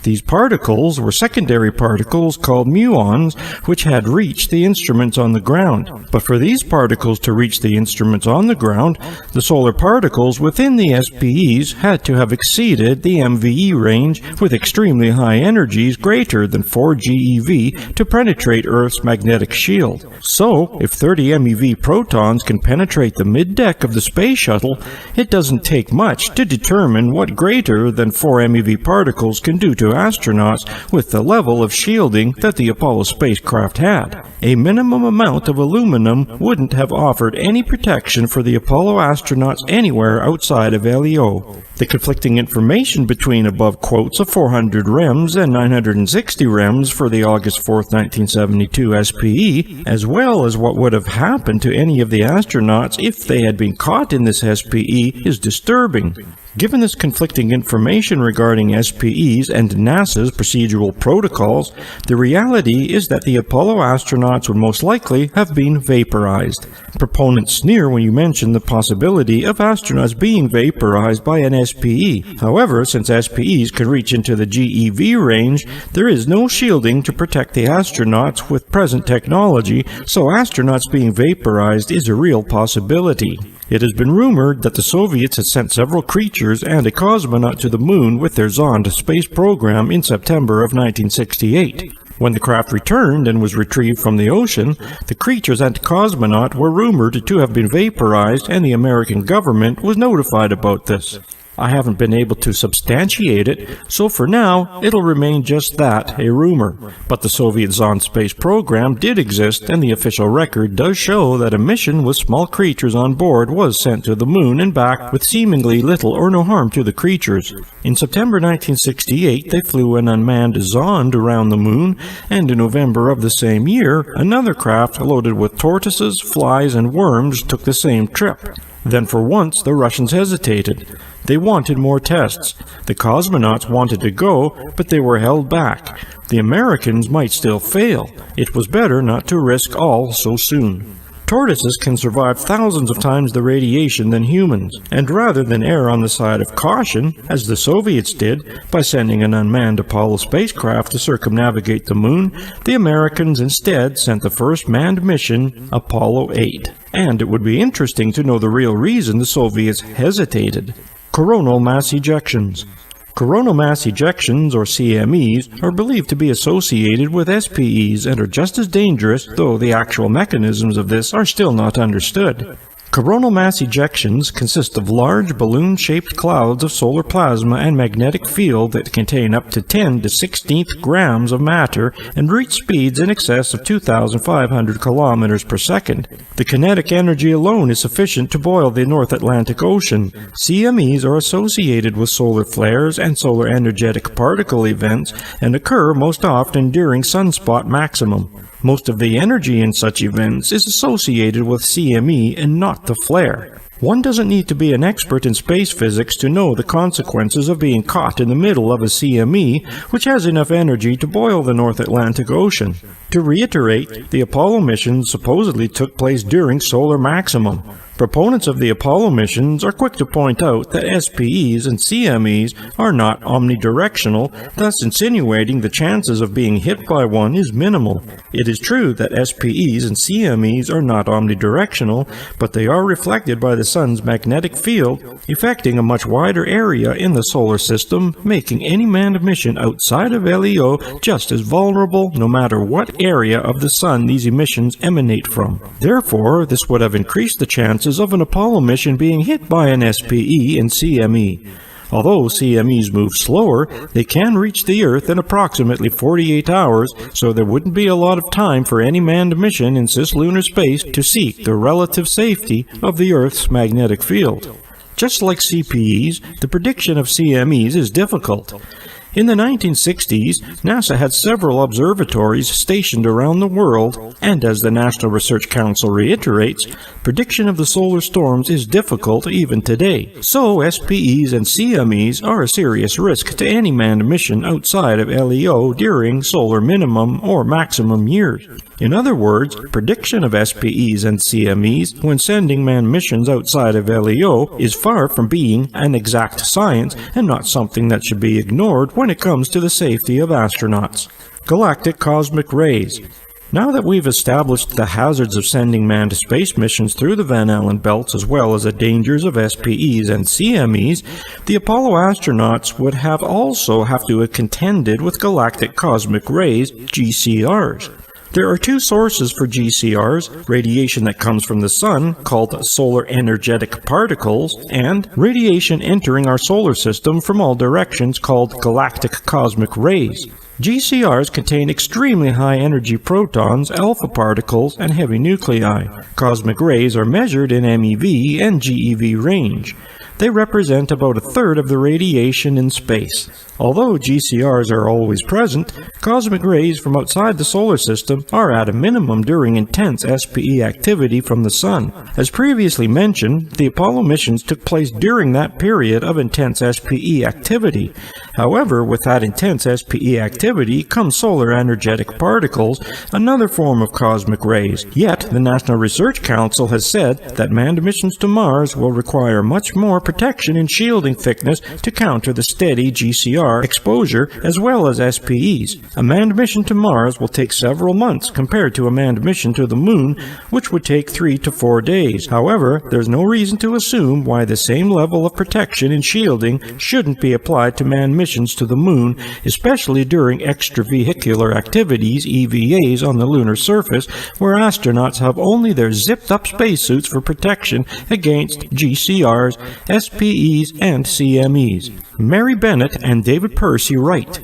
These particles were secondary particles called muons, which had reached the instruments on the ground. But for these particles to reach the instruments on the ground, the solar particles within the SPEs had to have exceeded the MVE range with extremely high energies greater than 4 GeV to penetrate Earth's magnetic shield. So, if 30 MeV protons can penetrate the mid-deck of the space shuttle, it doesn't take much to determine what greater than 4 MeV particles can do to astronauts with the level of shielding that the Apollo spacecraft had. A minimum amount of aluminum wouldn't have offered any protection for the Apollo astronauts anywhere outside of LEO. The conflicting information between above quotes of 400 rems and 960 rems for the August 4, 1972 SPE, as well as what would have happened to any of the astronauts if they had been caught in this SPE, is disturbing. Given this conflicting information regarding SPEs and NASA's procedural protocols, the reality is that the Apollo astronauts would most likely have been vaporized. Proponents sneer when you mention the possibility of astronauts being vaporized by an SPE. However, since SPEs can reach into the GeV range, there is no shielding to protect the astronauts with present technology, so astronauts being vaporized is a real possibility. It has been rumored that the Soviets had sent several creatures and a cosmonaut to the moon with their Zond space program in September of 1968. When the craft returned and was retrieved from the ocean, the creatures and cosmonaut were rumored to have been vaporized, and the American government was notified about this. I haven't been able to substantiate it, so for now, it'll remain just that, a rumor. But the Soviet Zond space program did exist, and the official record does show that a mission with small creatures on board was sent to the moon and back with seemingly little or no harm to the creatures. In September 1968, they flew an unmanned Zond around the moon, and in November of the same year, another craft loaded with tortoises, flies, and worms took the same trip. Then for once, the Russians hesitated. They wanted more tests. The cosmonauts wanted to go, but they were held back. The Americans might still fail. It was better not to risk all so soon. Tortoises can survive thousands of times the radiation than humans, and rather than err on the side of caution, as the Soviets did by sending an unmanned Apollo spacecraft to circumnavigate the moon, the Americans instead sent the first manned mission, Apollo 8. And it would be interesting to know the real reason the Soviets hesitated. Coronal mass ejections. Coronal mass ejections, or CMEs, are believed to be associated with SPEs and are just as dangerous, though the actual mechanisms of this are still not understood. Coronal mass ejections consist of large balloon-shaped clouds of solar plasma and magnetic field that contain up to 10 to 16th grams of matter and reach speeds in excess of 2,500 kilometers per second. The kinetic energy alone is sufficient to boil the North Atlantic Ocean. CMEs are associated with solar flares and solar energetic particle events and occur most often during sunspot maximum. Most of the energy in such events is associated with CME and not the flare. One doesn't need to be an expert in space physics to know the consequences of being caught in the middle of a CME, which has enough energy to boil the North Atlantic Ocean. To reiterate, the Apollo missions supposedly took place during solar maximum. Proponents of the Apollo missions are quick to point out that SPEs and CMEs are not omnidirectional, thus insinuating the chances of being hit by one is minimal. It is true that SPEs and CMEs are not omnidirectional, but they are reflected by the sun's magnetic field, affecting a much wider area in the solar system, making any manned mission outside of LEO just as vulnerable no matter what area of the sun these emissions emanate from. Therefore, this would have increased the chances of an Apollo mission being hit by an SPE and CME. Although CMEs move slower, they can reach the Earth in approximately 48 hours, so there wouldn't be a lot of time for any manned mission in cislunar space to seek the relative safety of the Earth's magnetic field. Just like CPEs, the prediction of CMEs is difficult. In the 1960s, NASA had several observatories stationed around the world, and as the National Research Council reiterates, prediction of the solar storms is difficult even today. So SPEs and CMEs are a serious risk to any manned mission outside of LEO during solar minimum or maximum years. In other words, prediction of SPEs and CMEs when sending manned missions outside of LEO is far from being an exact science and not something that should be ignored when when it comes to the safety of astronauts. Galactic cosmic rays. Now that we've established the hazards of sending man to space missions through the Van Allen belts as well as the dangers of SPEs and CMEs, the Apollo astronauts would also have to have contended with galactic cosmic rays, GCRs. There are two sources for GCRs, radiation that comes from the Sun, called solar energetic particles, and radiation entering our solar system from all directions, called galactic cosmic rays. GCRs contain extremely high energy protons, alpha particles, and heavy nuclei. Cosmic rays are measured in MeV and GeV range. They represent about a third of the radiation in space. Although GCRs are always present, cosmic rays from outside the solar system are at a minimum during intense SPE activity from the Sun. As previously mentioned, the Apollo missions took place during that period of intense SPE activity. However, with that intense SPE activity comes solar energetic particles, another form of cosmic rays. Yet, the National Research Council has said that manned missions to Mars will require much more protection and shielding thickness to counter the steady GCR exposure as well as SPEs. A manned mission to Mars will take several months compared to a manned mission to the Moon, which would take 3 to 4 days. However, there's no reason to assume why the same level of protection and shielding shouldn't be applied to manned missions to the Moon, especially during extravehicular activities, EVAs, on the lunar surface, where astronauts have only their zipped-up spacesuits for protection against GCRs, SPEs, and CMEs. Mary Bennett and David Percy write,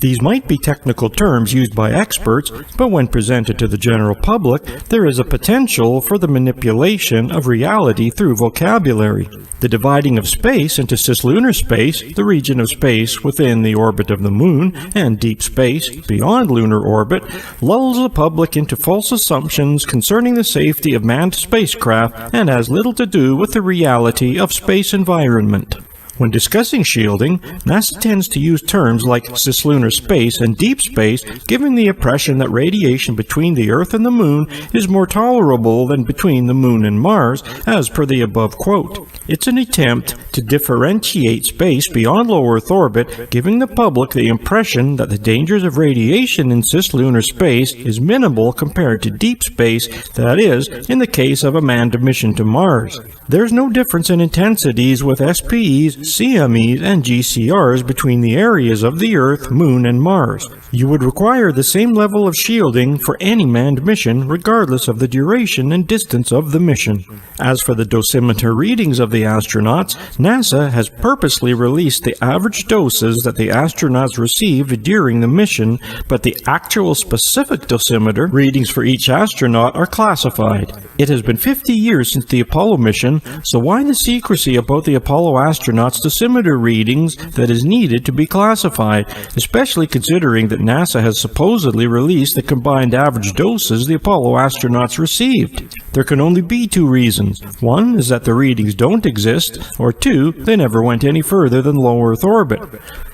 "These might be technical terms used by experts, but when presented to the general public, there is a potential for the manipulation of reality through vocabulary. The dividing of space into cislunar space, the region of space within the orbit of the Moon, and deep space, beyond lunar orbit, lulls the public into false assumptions concerning the safety of manned spacecraft and has little to do with the reality of space environment." When discussing shielding, NASA tends to use terms like cislunar space and deep space, giving the impression that radiation between the Earth and the Moon is more tolerable than between the Moon and Mars, as per the above quote. It's an attempt to differentiate space beyond low Earth orbit, giving the public the impression that the dangers of radiation in cislunar space is minimal compared to deep space, that is, in the case of a manned mission to Mars. There's no difference in intensities with SPEs, CMEs, and GCRs between the areas of the Earth, Moon, and Mars. You would require the same level of shielding for any manned mission, regardless of the duration and distance of the mission. As for the dosimeter readings of the astronauts, NASA has purposely released the average doses that the astronauts received during the mission, but the actual specific dosimeter readings for each astronaut are classified. It has been 50 years since the Apollo mission, so why the secrecy about the Apollo astronauts' dosimeter readings that is needed to be classified, especially considering that NASA has supposedly released the combined average doses the Apollo astronauts received? There can only be two reasons. One is that the readings don't exist, or two, they never went any further than low Earth orbit.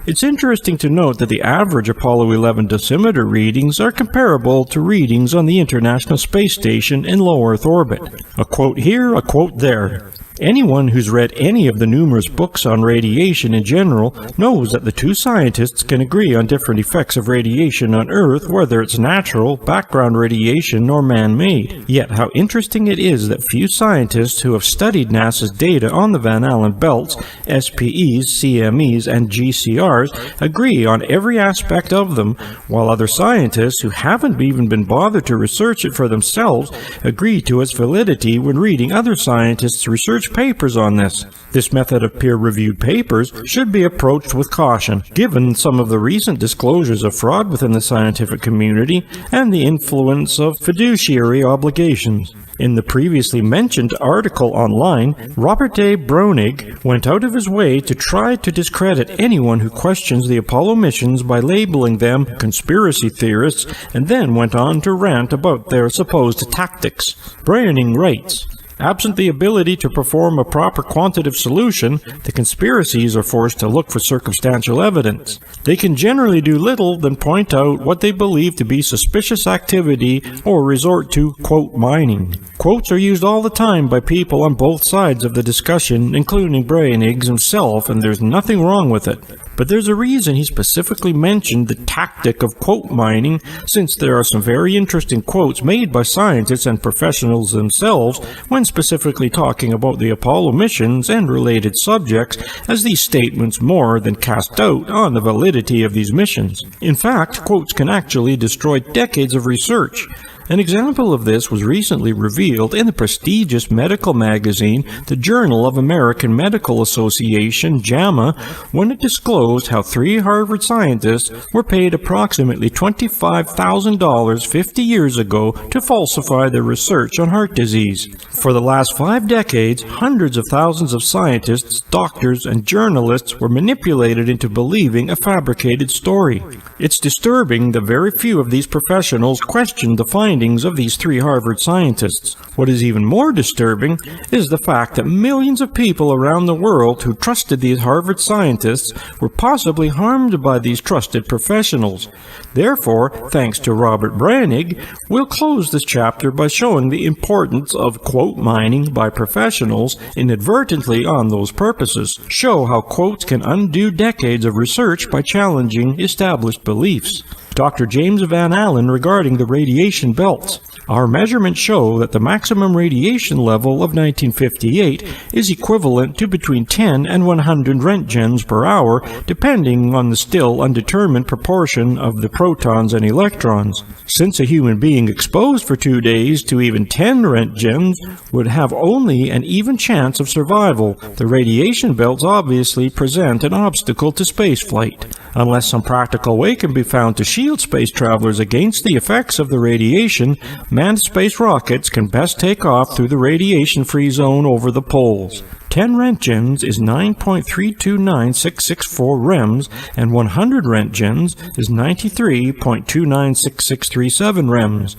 It's interesting to note that the average Apollo 11 dosimeter readings are comparable to readings on the International Space Station in low Earth orbit. A quote here, a quote there. Anyone who's read any of the numerous books on radiation in general knows that the two scientists can agree on different effects of radiation on Earth, whether it's natural, background radiation, or man-made. Yet how interesting it is that few scientists who have studied NASA's data on the Van Allen belts, SPEs, CMEs, and GCRs agree on every aspect of them, while other scientists who haven't even been bothered to research it for themselves agree to its validity when reading other scientists' research papers on this. This method of peer-reviewed papers should be approached with caution, given some of the recent disclosures of fraud within the scientific community and the influence of fiduciary obligations. In the previously mentioned article online, Robert A. Bronig went out of his way to try to discredit anyone who questions the Apollo missions by labeling them conspiracy theorists, and then went on to rant about their supposed tactics. Bronig writes, "Absent the ability to perform a proper quantitative solution, the conspiracies are forced to look for circumstantial evidence. They can generally do little than point out what they believe to be suspicious activity or resort to, quote, mining. Quotes are used all the time by people on both sides of the discussion, including Bronig himself, and there's nothing wrong with it. But there's a reason he specifically mentioned the tactic of quote mining, since there are some very interesting quotes made by scientists and professionals themselves when specifically talking about the Apollo missions and related subjects, as these statements more than cast doubt on the validity of these missions. In fact, quotes can actually destroy decades of research. An example of this was recently revealed in the prestigious medical magazine, the Journal of American Medical Association, JAMA, when it disclosed how 3 Harvard scientists were paid approximately $25,000 50 years ago to falsify their research on heart disease. For the last 5 decades, hundreds of thousands of scientists, doctors, and journalists were manipulated into believing a fabricated story. It's disturbing that very few of these professionals questioned the findings of these 3 Harvard scientists. What is even more disturbing is the fact that millions of people around the world who trusted these Harvard scientists were possibly harmed by these trusted professionals. Therefore, thanks to Robert Brannig, we'll close this chapter by showing the importance of quote mining by professionals inadvertently on those purposes, show how quotes can undo decades of research by challenging established beliefs. Dr. James Van Allen regarding the radiation belts. Our measurements show that the maximum radiation level of 1958 is equivalent to between 10 and 100 Roentgens per hour, depending on the still undetermined proportion of the protons and electrons. Since a human being exposed for 2 days to even 10 Roentgens would have only an even chance of survival, the radiation belts obviously present an obstacle to spaceflight. Unless some practical way can be found to shield space travelers against the effects of the radiation, manned space rockets can best take off through the radiation-free zone over the poles. 10 Roentgens is 9.329664 rems, and 100 Roentgens is 93.296637 rems.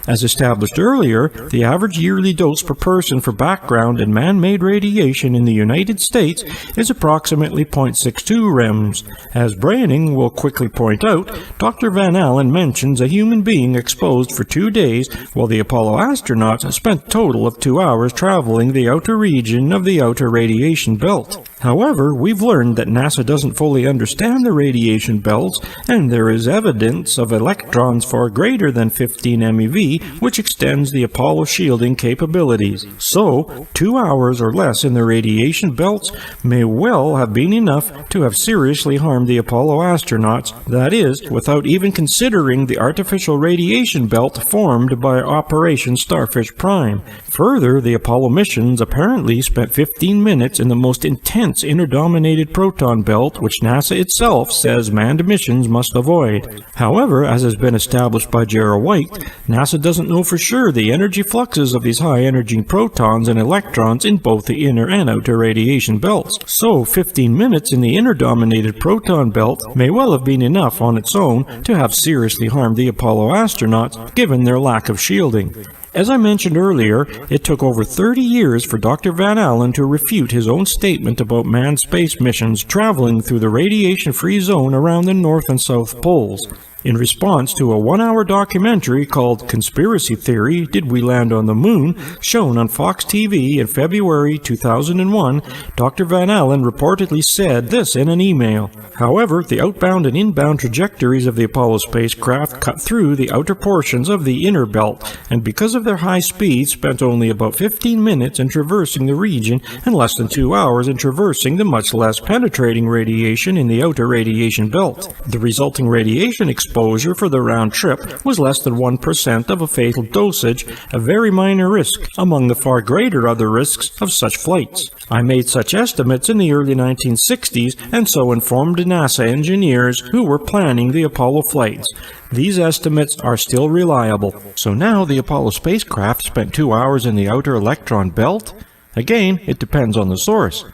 As established earlier, the average yearly dose per person for background and man-made radiation in the United States is approximately 0.62 rems. As Branning will quickly point out, Dr. Van Allen mentions a human being exposed for 2 days, while the Apollo astronauts spent a total of 2 hours traveling the outer region of the outer radiation belt. However, we've learned that NASA doesn't fully understand the radiation belts, and there is evidence of electrons far greater than 15 MeV, which extends the Apollo shielding capabilities. So, 2 hours or less in the radiation belts may well have been enough to have seriously harmed the Apollo astronauts, that is, without even considering the artificial radiation belt formed by Operation Starfish Prime. Further, the Apollo missions apparently spent 15 minutes in the most intense inner-dominated proton belt, which NASA itself says manned missions must avoid. However, as has been established by Gerald White, NASA doesn't know for sure the energy fluxes of these high-energy protons and electrons in both the inner and outer radiation belts. So, 15 minutes in the inner-dominated proton belt may well have been enough on its own to have seriously harmed the Apollo astronauts, given their lack of shielding. As I mentioned earlier, it took over 30 years for Dr. Van Allen to refute his own statement about manned space missions traveling through the radiation-free zone around the North and South Poles. In response to a 1-hour documentary called Conspiracy Theory, Did We Land on the Moon?, shown on Fox TV in February 2001, Dr. Van Allen reportedly said this in an email. However, the outbound and inbound trajectories of the Apollo spacecraft cut through the outer portions of the inner belt, and because of their high speed, spent only about 15 minutes in traversing the region and less than 2 hours in traversing the much less penetrating radiation in the outer radiation belt. The resulting radiation exposure for the round trip was less than 1% of a fatal dosage, a very minor risk among the far greater other risks of such flights. I made such estimates in the early 1960s and so informed NASA engineers who were planning the Apollo flights. These estimates are still reliable. So now the Apollo spacecraft spent 2 hours in the outer electron belt? Again, it depends on the source.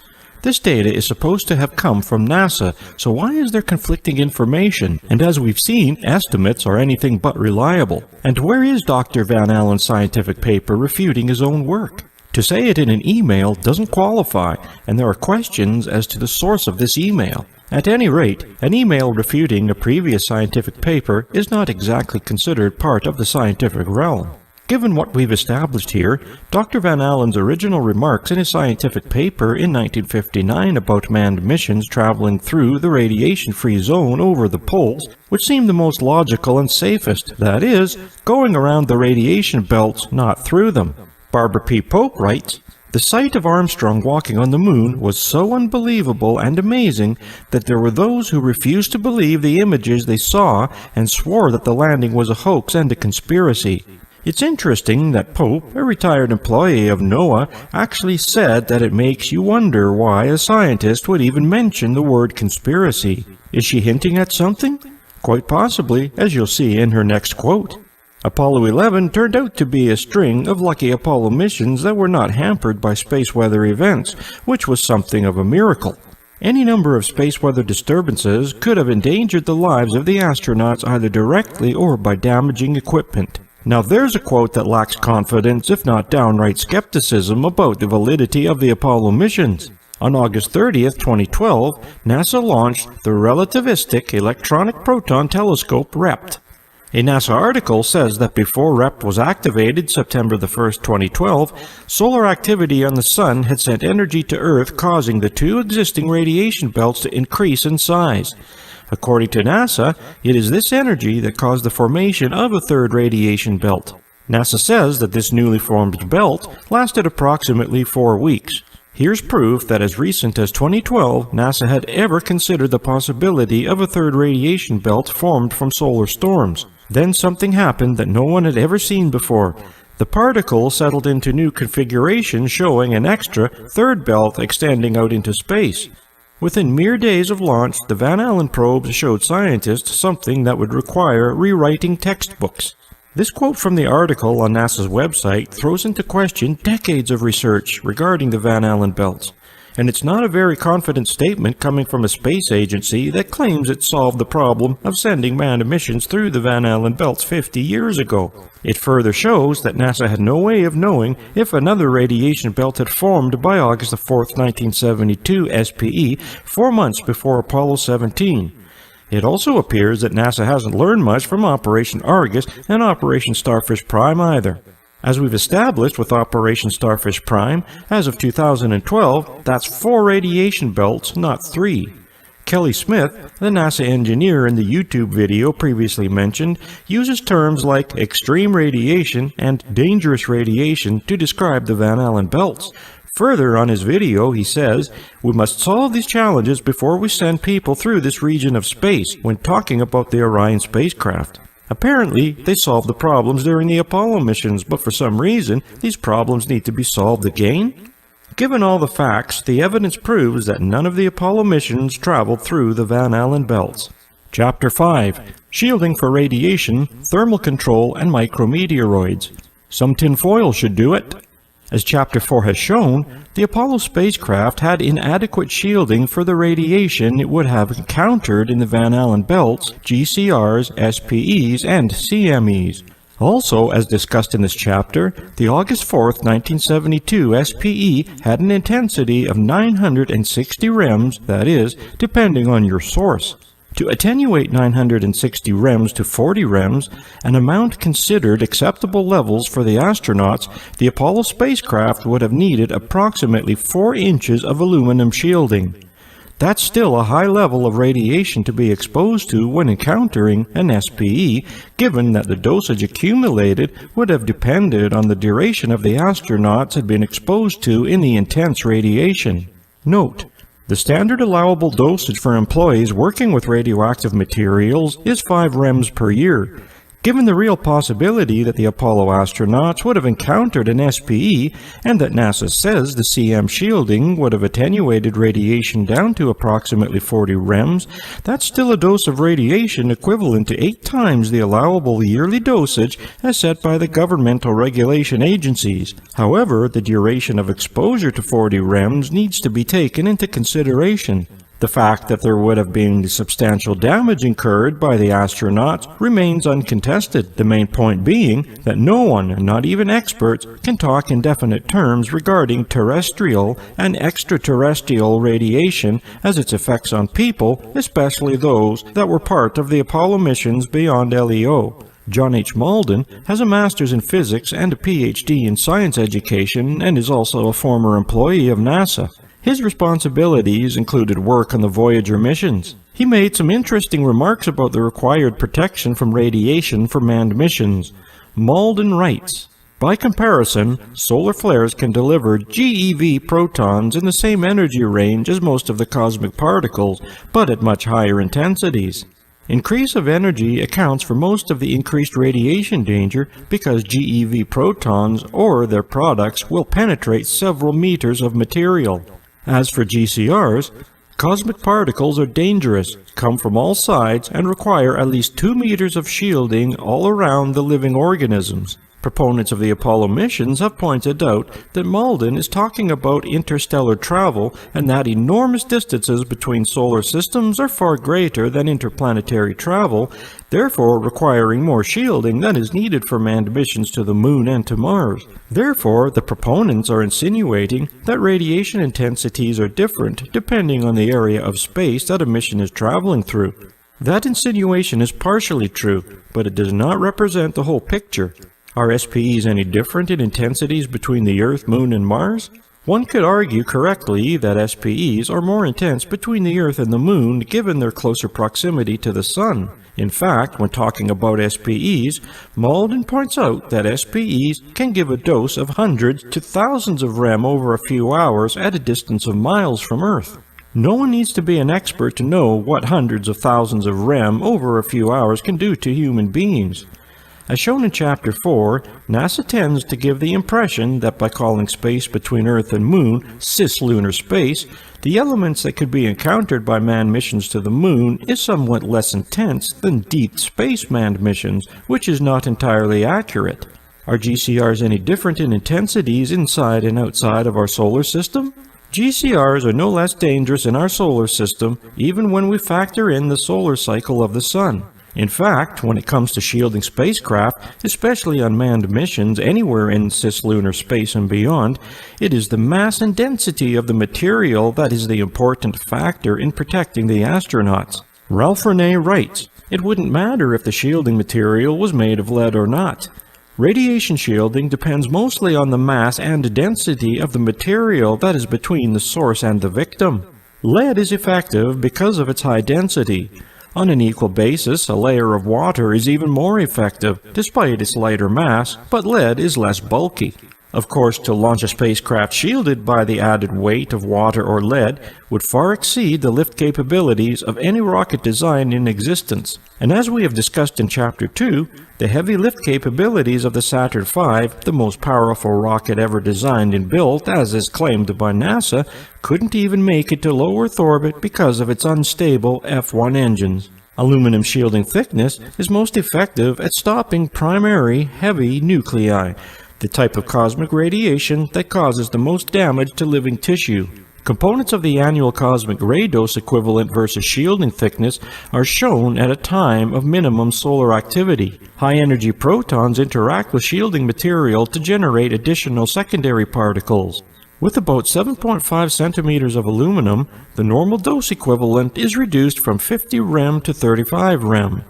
This data is supposed to have come from NASA, so why is there conflicting information? And as we've seen, estimates are anything but reliable. And where is Dr. Van Allen's scientific paper refuting his own work? To say it in an email doesn't qualify, and there are questions as to the source of this email. At any rate, an email refuting a previous scientific paper is not exactly considered part of the scientific realm. Given what we've established here, Dr. Van Allen's original remarks in his scientific paper in 1959 about manned missions traveling through the radiation-free zone over the poles would seem the most logical and safest, that is, going around the radiation belts, not through them. Barbara P. Pope writes, "The sight of Armstrong walking on the moon was so unbelievable and amazing that there were those who refused to believe the images they saw and swore that the landing was a hoax and a conspiracy." It's interesting that Pope, a retired employee of NOAA, actually said that it makes you wonder why a scientist would even mention the word conspiracy. Is she hinting at something? Quite possibly, as you'll see in her next quote. Apollo 11 turned out to be a string of lucky Apollo missions that were not hampered by space weather events, which was something of a miracle. Any number of space weather disturbances could have endangered the lives of the astronauts either directly or by damaging equipment. Now there's a quote that lacks confidence, if not downright skepticism, about the validity of the Apollo missions. On August 30th, 2012, NASA launched the Relativistic Electronic Proton Telescope, REPT. A NASA article says that before REPT was activated September the 1st, 2012, solar activity on the Sun had sent energy to Earth, causing the two existing radiation belts to increase in size. According to NASA, it is this energy that caused the formation of a third radiation belt. NASA says that this newly formed belt lasted approximately 4 weeks. Here's proof that as recent as 2012, NASA had ever considered the possibility of a third radiation belt formed from solar storms. Then something happened that no one had ever seen before. The particle settled into new configuration, showing an extra third belt extending out into space. Within mere days of launch, the Van Allen probes showed scientists something that would require rewriting textbooks. This quote from the article on NASA's website throws into question decades of research regarding the Van Allen belts. And it's not a very confident statement coming from a space agency that claims it solved the problem of sending manned missions through the Van Allen belts 50 years ago. It further shows that NASA had no way of knowing if another radiation belt had formed by August 4, 1972 SPE, 4 months before Apollo 17. It also appears that NASA hasn't learned much from Operation Argus and Operation Starfish Prime either. As we've established with Operation Starfish Prime, as of 2012, that's 4 radiation belts, not 3. Kelly Smith, the NASA engineer in the YouTube video previously mentioned, uses terms like extreme radiation and dangerous radiation to describe the Van Allen belts. Further on his video, he says, "We must solve these challenges before we send people through this region of space," when talking about the Orion spacecraft. Apparently, they solved the problems during the Apollo missions, but for some reason, these problems need to be solved again? Given all the facts, the evidence proves that none of the Apollo missions traveled through the Van Allen belts. Chapter 5. Shielding for Radiation, Thermal Control, and Micrometeoroids. Some tinfoil should do it. As Chapter 4 has shown, the Apollo spacecraft had inadequate shielding for the radiation it would have encountered in the Van Allen belts, GCRs, SPEs, and CMEs. Also, as discussed in this chapter, the August 4th, 1972 SPE had an intensity of 960 rems, that is, depending on your source. To attenuate 960 rems to 40 rems, an amount considered acceptable levels for the astronauts, the Apollo spacecraft would have needed approximately 4 inches of aluminum shielding. That's still a high level of radiation to be exposed to when encountering an SPE, given that the dosage accumulated would have depended on the duration of the astronauts had been exposed to in the intense radiation. Note: the standard allowable dosage for employees working with radioactive materials is 5 rems per year. Given the real possibility that the Apollo astronauts would have encountered an SPE, and that NASA says the CM shielding would have attenuated radiation down to approximately 40 rems, that's still a dose of radiation equivalent to 8 times the allowable yearly dosage as set by the governmental regulation agencies. However, the duration of exposure to 40 rems needs to be taken into consideration. The fact that there would have been substantial damage incurred by the astronauts remains uncontested, the main point being that no one, not even experts, can talk in definite terms regarding terrestrial and extraterrestrial radiation as its effects on people, especially those that were part of the Apollo missions beyond LEO. John H. Malden has a master's in physics and a PhD in science education and is also a former employee of NASA. His responsibilities included work on the Voyager missions. He made some interesting remarks about the required protection from radiation for manned missions. Malden writes, "By comparison, solar flares can deliver GeV protons in the same energy range as most of the cosmic particles, but at much higher intensities. Increase of energy accounts for most of the increased radiation danger because GeV protons or their products will penetrate several meters of material. As for GCRs, cosmic particles are dangerous, come from all sides, and require at least 2 meters of shielding all around the living organisms." Proponents of the Apollo missions have pointed out that Malden is talking about interstellar travel and that enormous distances between solar systems are far greater than interplanetary travel, therefore requiring more shielding than is needed for manned missions to the Moon and to Mars. Therefore, the proponents are insinuating that radiation intensities are different depending on the area of space that a mission is traveling through. That insinuation is partially true, but it does not represent the whole picture. Are SPEs any different in intensities between the Earth, Moon, and Mars? One could argue correctly that SPEs are more intense between the Earth and the Moon given their closer proximity to the Sun. In fact, when talking about SPEs, Malden points out that SPEs can give a dose of hundreds to thousands of rem over a few hours at a distance of miles from Earth. No one needs to be an expert to know what hundreds of thousands of rem over a few hours can do to human beings. As shown in Chapter 4, NASA tends to give the impression that by calling space between Earth and Moon cislunar space, the elements that could be encountered by manned missions to the Moon is somewhat less intense than deep space manned missions, which is not entirely accurate. Are GCRs any different in intensities inside and outside of our solar system? GCRs are no less dangerous in our solar system, even when we factor in the solar cycle of the Sun. In fact, when it comes to shielding spacecraft, especially unmanned missions anywhere in cislunar space and beyond, it is the mass and density of the material that is the important factor in protecting the astronauts. Ralph Renee writes, "It wouldn't matter if the shielding material was made of lead or not. Radiation shielding depends mostly on the mass and density of the material that is between the source and the victim. Lead is effective because of its high density. On an equal basis, a layer of water is even more effective, despite its lighter mass, but lead is less bulky. Of course, to launch a spacecraft shielded by the added weight of water or lead would far exceed the lift capabilities of any rocket design in existence. And as we have discussed in Chapter 2, the heavy lift capabilities of the Saturn V, the most powerful rocket ever designed and built, as is claimed by NASA, couldn't even make it to low Earth orbit because of its unstable F1 engines. Aluminum shielding thickness is most effective at stopping primary heavy nuclei, the type of cosmic radiation that causes the most damage to living tissue. Components of the annual cosmic ray dose equivalent versus shielding thickness are shown at a time of minimum solar activity. High-energy protons interact with shielding material to generate additional secondary particles. With about 7.5 centimeters of aluminum, the normal dose equivalent is reduced from 50 rem to 35 rem.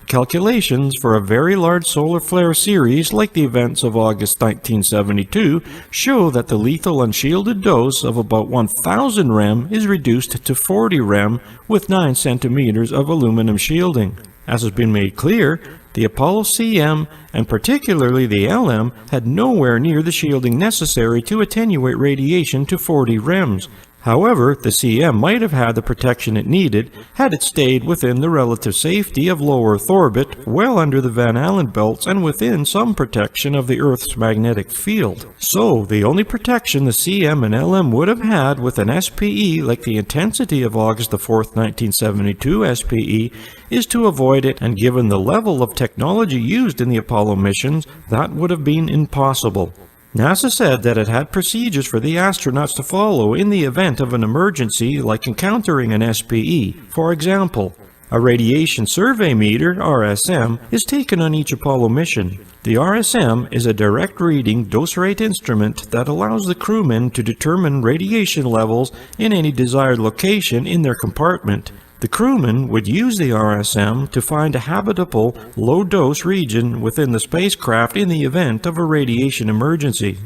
Calculations for a very large solar flare series like the events of August 1972 show that the lethal unshielded dose of about 1000 rem is reduced to 40 rem with 9 centimeters of aluminum shielding. As has been made clear, the Apollo CM and particularly the LM had nowhere near the shielding necessary to attenuate radiation to 40 rems. However, the CM might have had the protection it needed had it stayed within the relative safety of low Earth orbit, well under the Van Allen belts and within some protection of the Earth's magnetic field. So, the only protection the CM and LM would have had with an SPE like the intensity of August 4, 1972 SPE is to avoid it, and given the level of technology used in the Apollo missions, that would have been impossible. NASA said that it had procedures for the astronauts to follow in the event of an emergency like encountering an SPE. For example, a radiation survey meter, RSM, is taken on each Apollo mission. The RSM is a direct reading dose rate instrument that allows the crewmen to determine radiation levels in any desired location in their compartment. The crewman would use the RSM to find a habitable, low-dose region within the spacecraft in the event of a radiation emergency.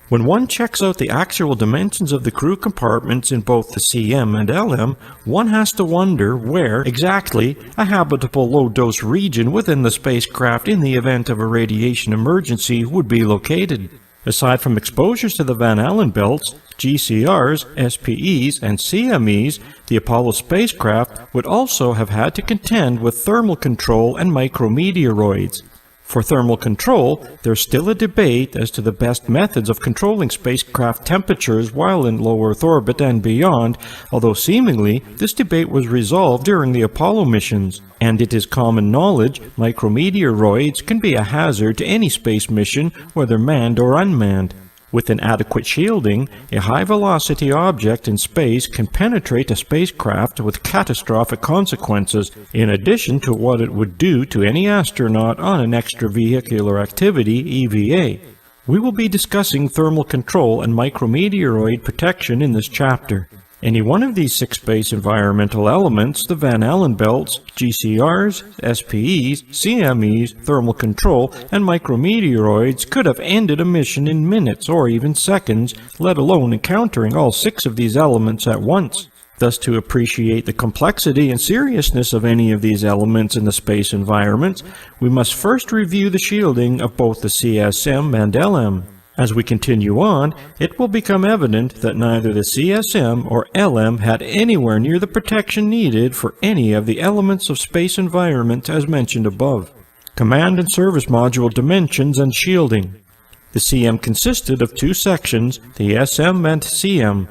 When one checks out the actual dimensions of the crew compartments in both the CM and LM, one has to wonder where exactly a habitable low-dose region within the spacecraft in the event of a radiation emergency would be located. Aside from exposures to the Van Allen belts, GCRs, SPEs, and CMEs, the Apollo spacecraft would also have had to contend with thermal control and micrometeoroids. For thermal control, there's still a debate as to the best methods of controlling spacecraft temperatures while in low Earth orbit and beyond, although seemingly this debate was resolved during the Apollo missions. And it is common knowledge micrometeoroids can be a hazard to any space mission, whether manned or unmanned. With inadequate shielding, a high-velocity object in space can penetrate a spacecraft with catastrophic consequences, in addition to what it would do to any astronaut on an extravehicular activity EVA. We will be discussing thermal control and micrometeoroid protection in this chapter. Any one of these 6 space environmental elements, the Van Allen belts, GCRs, SPEs, CMEs, thermal control, and micrometeoroids could have ended a mission in minutes or even seconds, let alone encountering all 6 of these elements at once. Thus, to appreciate the complexity and seriousness of any of these elements in the space environments, we must first review the shielding of both the CSM and LM. As we continue on, it will become evident that neither the CSM or LM had anywhere near the protection needed for any of the elements of space environment as mentioned above. Command and Service Module Dimensions and Shielding. The CM consisted of 2 sections, the SM and CM.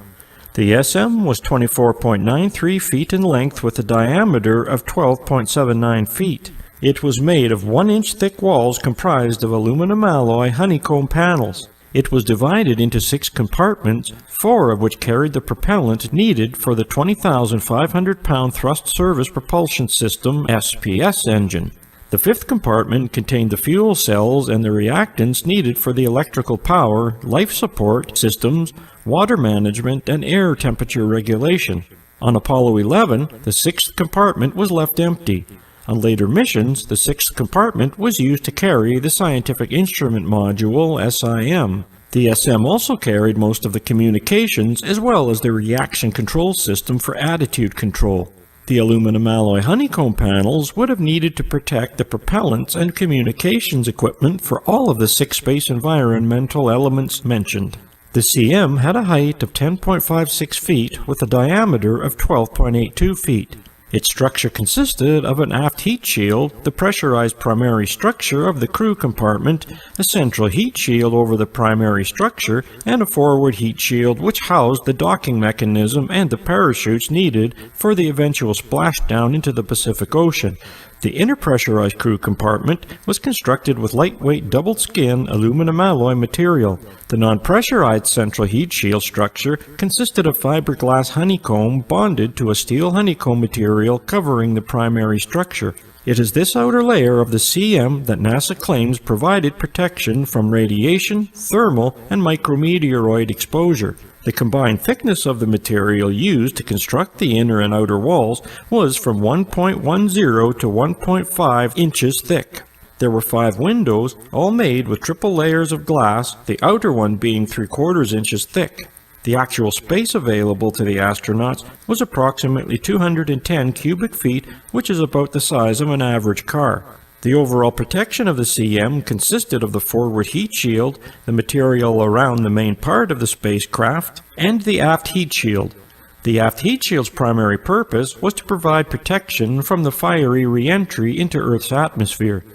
The SM was 24.93 feet in length with a diameter of 12.79 feet. It was made of 1-inch thick walls comprised of aluminum alloy honeycomb panels. It was divided into 6 compartments, 4 of which carried the propellant needed for the 20,500-pound Thrust Service Propulsion System SPS engine. The 5th compartment contained the fuel cells and the reactants needed for the electrical power, life support systems, water management, and air temperature regulation. On Apollo 11, the 6th compartment was left empty. On later missions, the 6th compartment was used to carry the Scientific Instrument Module, SIM. The SM also carried most of the communications as well as the reaction control system for attitude control. The aluminum alloy honeycomb panels would have needed to protect the propellants and communications equipment for all of the 6 space environmental elements mentioned. The CM had a height of 10.56 feet with a diameter of 12.82 feet. Its structure consisted of an aft heat shield, the pressurized primary structure of the crew compartment, a central heat shield over the primary structure, and a forward heat shield which housed the docking mechanism and the parachutes needed for the eventual splashdown into the Pacific Ocean. The inner pressurized crew compartment was constructed with lightweight double-skin aluminum alloy material. The non-pressurized central heat shield structure consisted of fiberglass honeycomb bonded to a steel honeycomb material covering the primary structure. It is this outer layer of the CM that NASA claims provided protection from radiation, thermal, and micrometeoroid exposure. The combined thickness of the material used to construct the inner and outer walls was from 1.10 to 1.5 inches thick. There were 5 windows, all made with triple layers of glass, the outer one being 3/4 inches thick. The actual space available to the astronauts was approximately 210 cubic feet, which is about the size of an average car. The overall protection of the CM consisted of the forward heat shield, the material around the main part of the spacecraft, and the aft heat shield. The aft heat shield's primary purpose was to provide protection from the fiery re-entry into Earth's atmosphere.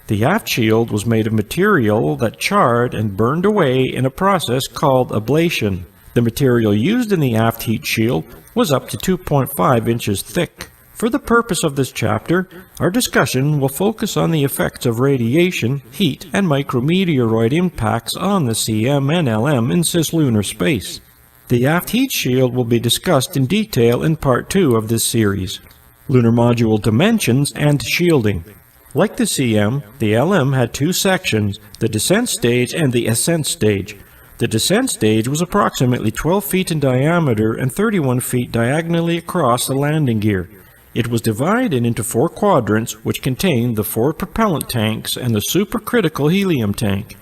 The aft shield was made of material that charred and burned away in a process called ablation. The material used in the aft heat shield was up to 2.5 inches thick. For the purpose of this chapter, our discussion will focus on the effects of radiation, heat, and micrometeoroid impacts on the CM and LM in cislunar space. The aft heat shield will be discussed in detail in Part 2 of this series. Lunar Module Dimensions and Shielding. Like the CM, the LM had 2 sections, the descent stage and the ascent stage. The descent stage was approximately 12 feet in diameter and 31 feet diagonally across the landing gear. It was divided into 4 quadrants, which contained the 4 propellant tanks and the supercritical helium tank.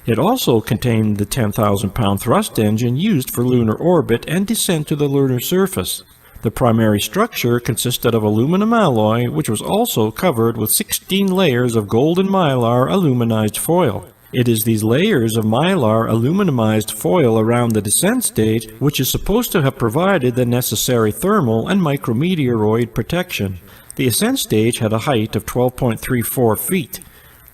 It also contained the 10,000-pound thrust engine used for lunar orbit and descent to the lunar surface. The primary structure consisted of aluminum alloy, which was also covered with 16 layers of golden mylar aluminized foil. It is these layers of mylar aluminized foil around the descent stage which is supposed to have provided the necessary thermal and micrometeoroid protection. The ascent stage had a height of 12.34 feet.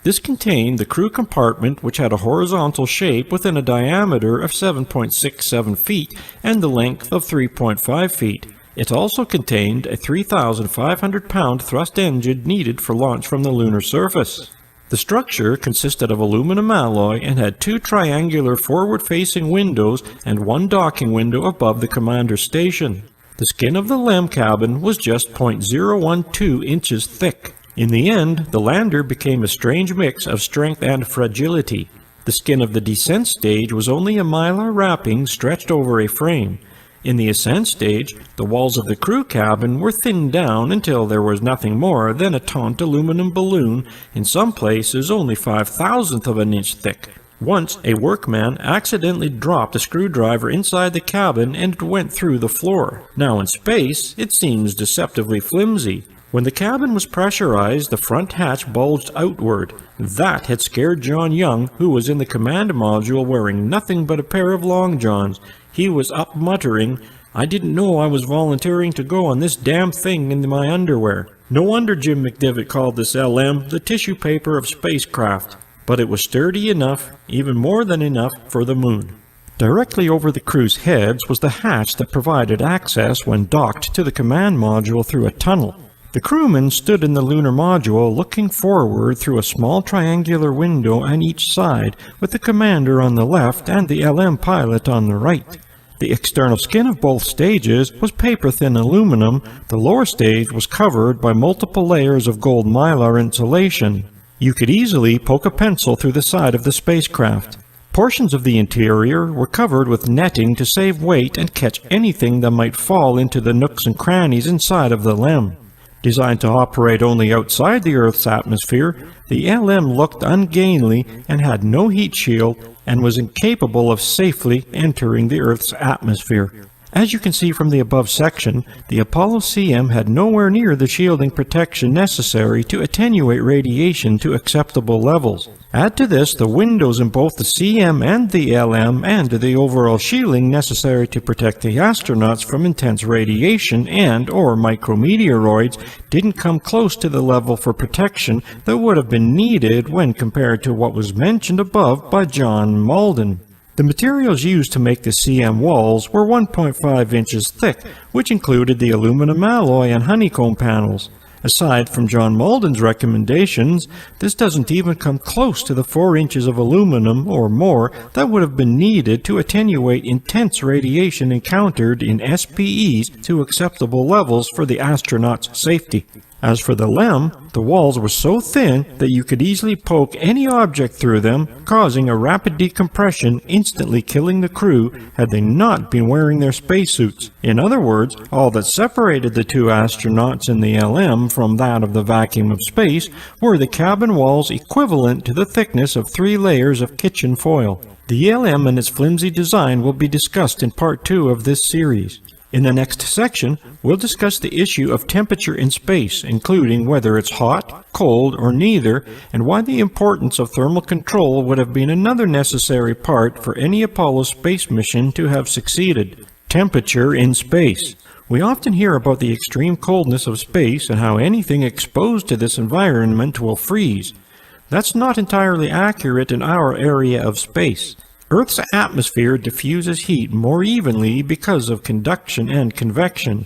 This contained the crew compartment, which had a horizontal shape within a diameter of 7.67 feet and the length of 3.5 feet. It also contained a 3,500-pound thrust engine needed for launch from the lunar surface. The structure consisted of aluminum alloy and had 2 triangular forward-facing windows and 1 docking window above the commander's station. The skin of the LEM cabin was just 0.012 inches thick. In the end, the lander became a strange mix of strength and fragility. The skin of the descent stage was only a mylar wrapping stretched over a frame. In the ascent stage, the walls of the crew cabin were thinned down until there was nothing more than a taut aluminum balloon, in some places only 5/1000th of an inch thick. Once, a workman accidentally dropped a screwdriver inside the cabin and it went through the floor. Now in space, it seems deceptively flimsy. When the cabin was pressurized, the front hatch bulged outward. That had scared John Young, who was in the command module wearing nothing but a pair of long johns. He was up muttering, "I didn't know I was volunteering to go on this damn thing in my underwear." No wonder Jim McDivitt called this LM the tissue paper of spacecraft. But it was sturdy enough, even more than enough, for the moon. Directly over the crew's heads was the hatch that provided access when docked to the command module through a tunnel. The crewmen stood in the lunar module looking forward through a small triangular window on each side, with the commander on the left and the LM pilot on the right. The external skin of both stages was paper-thin aluminum. The lower stage was covered by multiple layers of gold mylar insulation. You could easily poke a pencil through the side of the spacecraft. Portions of the interior were covered with netting to save weight and catch anything that might fall into the nooks and crannies inside of the LEM. Designed to operate only outside the Earth's atmosphere, the LM looked ungainly and had no heat shield and was incapable of safely entering the Earth's atmosphere. As you can see from the above section, the Apollo CM had nowhere near the shielding protection necessary to attenuate radiation to acceptable levels. Add to this the windows in both the CM and the LM and the overall shielding necessary to protect the astronauts from intense radiation and/or micrometeoroids didn't come close to the level for protection that would have been needed when compared to what was mentioned above by John Malden. The materials used to make the CM walls were 1.5 inches thick, which included the aluminum alloy and honeycomb panels. Aside from John Malden's recommendations, this doesn't even come close to the 4 inches of aluminum or more that would have been needed to attenuate intense radiation encountered in SPEs to acceptable levels for the astronauts' safety. As for the LEM, the walls were so thin that you could easily poke any object through them, causing a rapid decompression, instantly killing the crew had they not been wearing their spacesuits. In other words, all that separated the 2 astronauts in the LM from that of the vacuum of space were the cabin walls equivalent to the thickness of 3 layers of kitchen foil. The LM and its flimsy design will be discussed in part 2 of this series. In the next section, we'll discuss the issue of temperature in space, including whether it's hot, cold, or neither, and why the importance of thermal control would have been another necessary part for any Apollo space mission to have succeeded. Temperature in space. We often hear about the extreme coldness of space and how anything exposed to this environment will freeze. That's not entirely accurate in our area of space. Earth's atmosphere diffuses heat more evenly because of conduction and convection,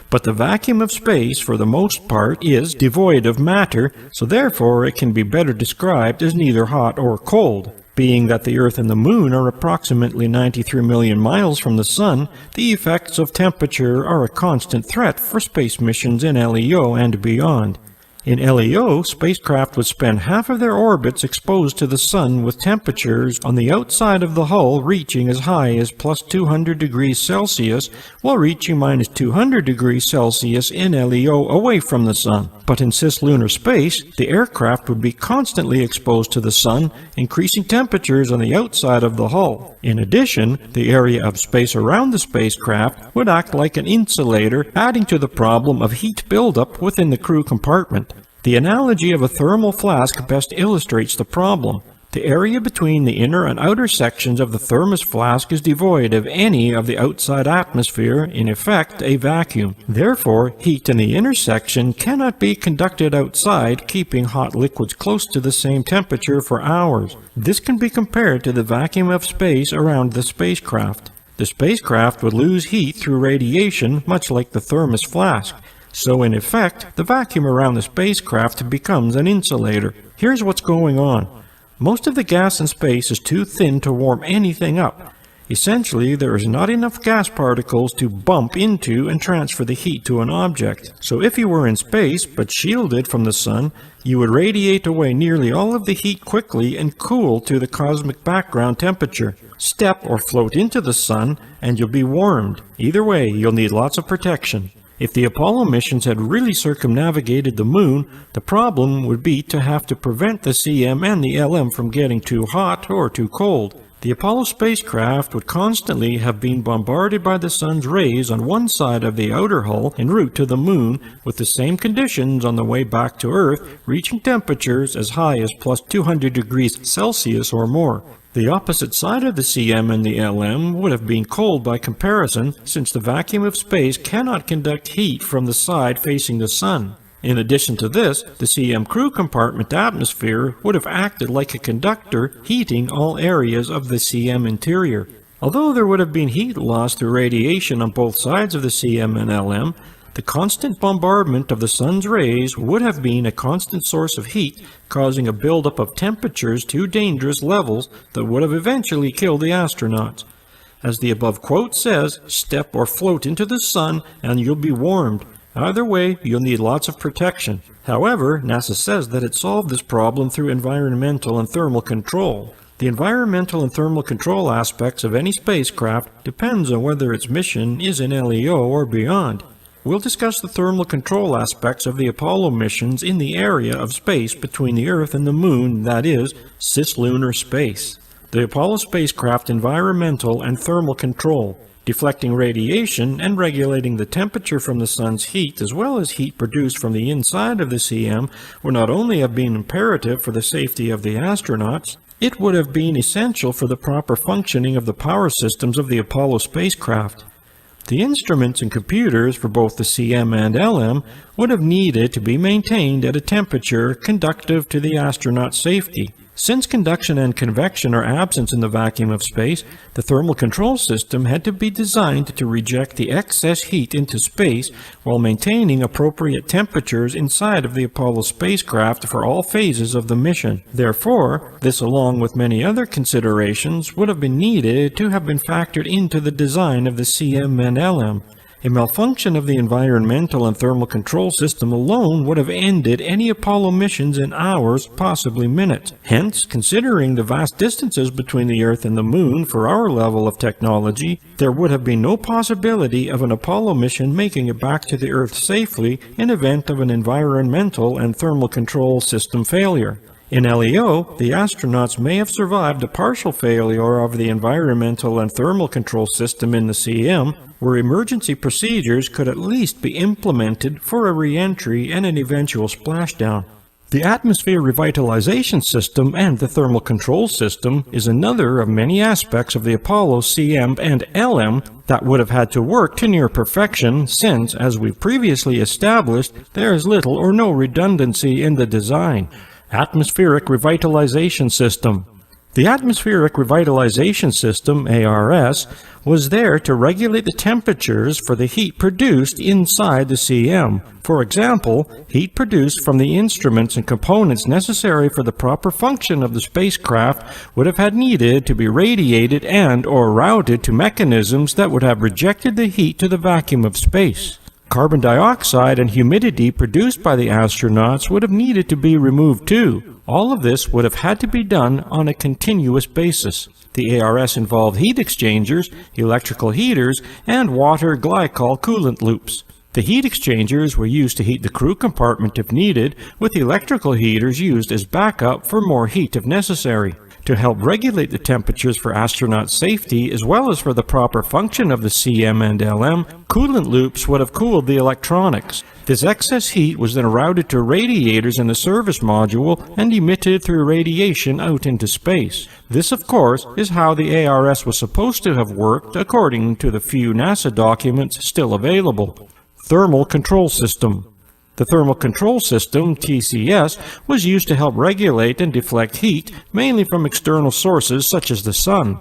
but the vacuum of space, for the most part, is devoid of matter, so therefore it can be better described as neither hot or cold. Being that the Earth and the Moon are approximately 93 million miles from the Sun, the effects of temperature are a constant threat for space missions in LEO and beyond. In LEO, spacecraft would spend half of their orbits exposed to the sun with temperatures on the outside of the hull reaching as high as plus 200 degrees Celsius while reaching minus 200 degrees Celsius in LEO away from the sun. But in cislunar space, the aircraft would be constantly exposed to the sun, increasing temperatures on the outside of the hull. In addition, the area of space around the spacecraft would act like an insulator, adding to the problem of heat buildup within the crew compartment. The analogy of a thermal flask best illustrates the problem. The area between the inner and outer sections of the thermos flask is devoid of any of the outside atmosphere, in effect a vacuum. Therefore, heat in the inner section cannot be conducted outside, keeping hot liquids close to the same temperature for hours. This can be compared to the vacuum of space around the spacecraft. The spacecraft would lose heat through radiation, much like the thermos flask. So in effect, the vacuum around the spacecraft becomes an insulator. Here's what's going on. Most of the gas in space is too thin to warm anything up. Essentially, there is not enough gas particles to bump into and transfer the heat to an object. So if you were in space, but shielded from the sun, you would radiate away nearly all of the heat quickly and cool to the cosmic background temperature. Step or float into the sun, and you'll be warmed. Either way, you'll need lots of protection. If the Apollo missions had really circumnavigated the moon, the problem would be to have to prevent the CM and the LM from getting too hot or too cold. The Apollo spacecraft would constantly have been bombarded by the sun's rays on one side of the outer hull en route to the moon, with the same conditions on the way back to Earth, reaching temperatures as high as plus 200 degrees Celsius or more. The opposite side of the CM and the LM would have been cold by comparison, since the vacuum of space cannot conduct heat from the side facing the sun. In addition to this, the CM crew compartment atmosphere would have acted like a conductor, heating all areas of the CM interior. Although there would have been heat loss through radiation on both sides of the CM and LM, the constant bombardment of the sun's rays would have been a constant source of heat, causing a buildup of temperatures to dangerous levels that would have eventually killed the astronauts. As the above quote says, step or float into the sun and you'll be warmed. Either way, you'll need lots of protection. However, NASA says that it solved this problem through environmental and thermal control. The environmental and thermal control aspects of any spacecraft depends on whether its mission is in LEO or beyond. We'll discuss the thermal control aspects of the Apollo missions in the area of space between the Earth and the Moon, that is, cislunar space. The Apollo spacecraft environmental and thermal control, deflecting radiation and regulating the temperature from the sun's heat as well as heat produced from the inside of the CM would not only have been imperative for the safety of the astronauts, it would have been essential for the proper functioning of the power systems of the Apollo spacecraft. The instruments and computers for both the CM and LM would have needed to be maintained at a temperature conducive to the astronaut's safety. Since conduction and convection are absent in the vacuum of space, the thermal control system had to be designed to reject the excess heat into space while maintaining appropriate temperatures inside of the Apollo spacecraft for all phases of the mission. Therefore, this along with many other considerations would have been needed to have been factored into the design of the CM and LM. A malfunction of the environmental and thermal control system alone would have ended any Apollo missions in hours, possibly minutes. Hence, considering the vast distances between the Earth and the Moon for our level of technology, there would have been no possibility of an Apollo mission making it back to the Earth safely in event of an environmental and thermal control system failure. In LEO, the astronauts may have survived a partial failure of the environmental and thermal control system in the CM, where emergency procedures could at least be implemented for a re-entry and an eventual splashdown. The atmosphere revitalization system and the thermal control system is another of many aspects of the Apollo CM and LM that would have had to work to near perfection since, as we've previously established, there is little or no redundancy in the design. Atmospheric Revitalization System. The Atmospheric Revitalization System, ARS, was there to regulate the temperatures for the heat produced inside the CM. For example, heat produced from the instruments and components necessary for the proper function of the spacecraft would have had needed to be radiated and/or routed to mechanisms that would have rejected the heat to the vacuum of space. Carbon dioxide and humidity produced by the astronauts would have needed to be removed too. All of this would have had to be done on a continuous basis. The ARS involved heat exchangers, electrical heaters, and water glycol coolant loops. The heat exchangers were used to heat the crew compartment if needed, with electrical heaters used as backup for more heat if necessary. To help regulate the temperatures for astronaut safety as well as for the proper function of the CM and LM, coolant loops would have cooled the electronics. This excess heat was then routed to radiators in the service module and emitted through radiation out into space. This, of course, is how the ARS was supposed to have worked according to the few NASA documents still available. Thermal Control System. The Thermal Control System, TCS, was used to help regulate and deflect heat, mainly from external sources such as the sun.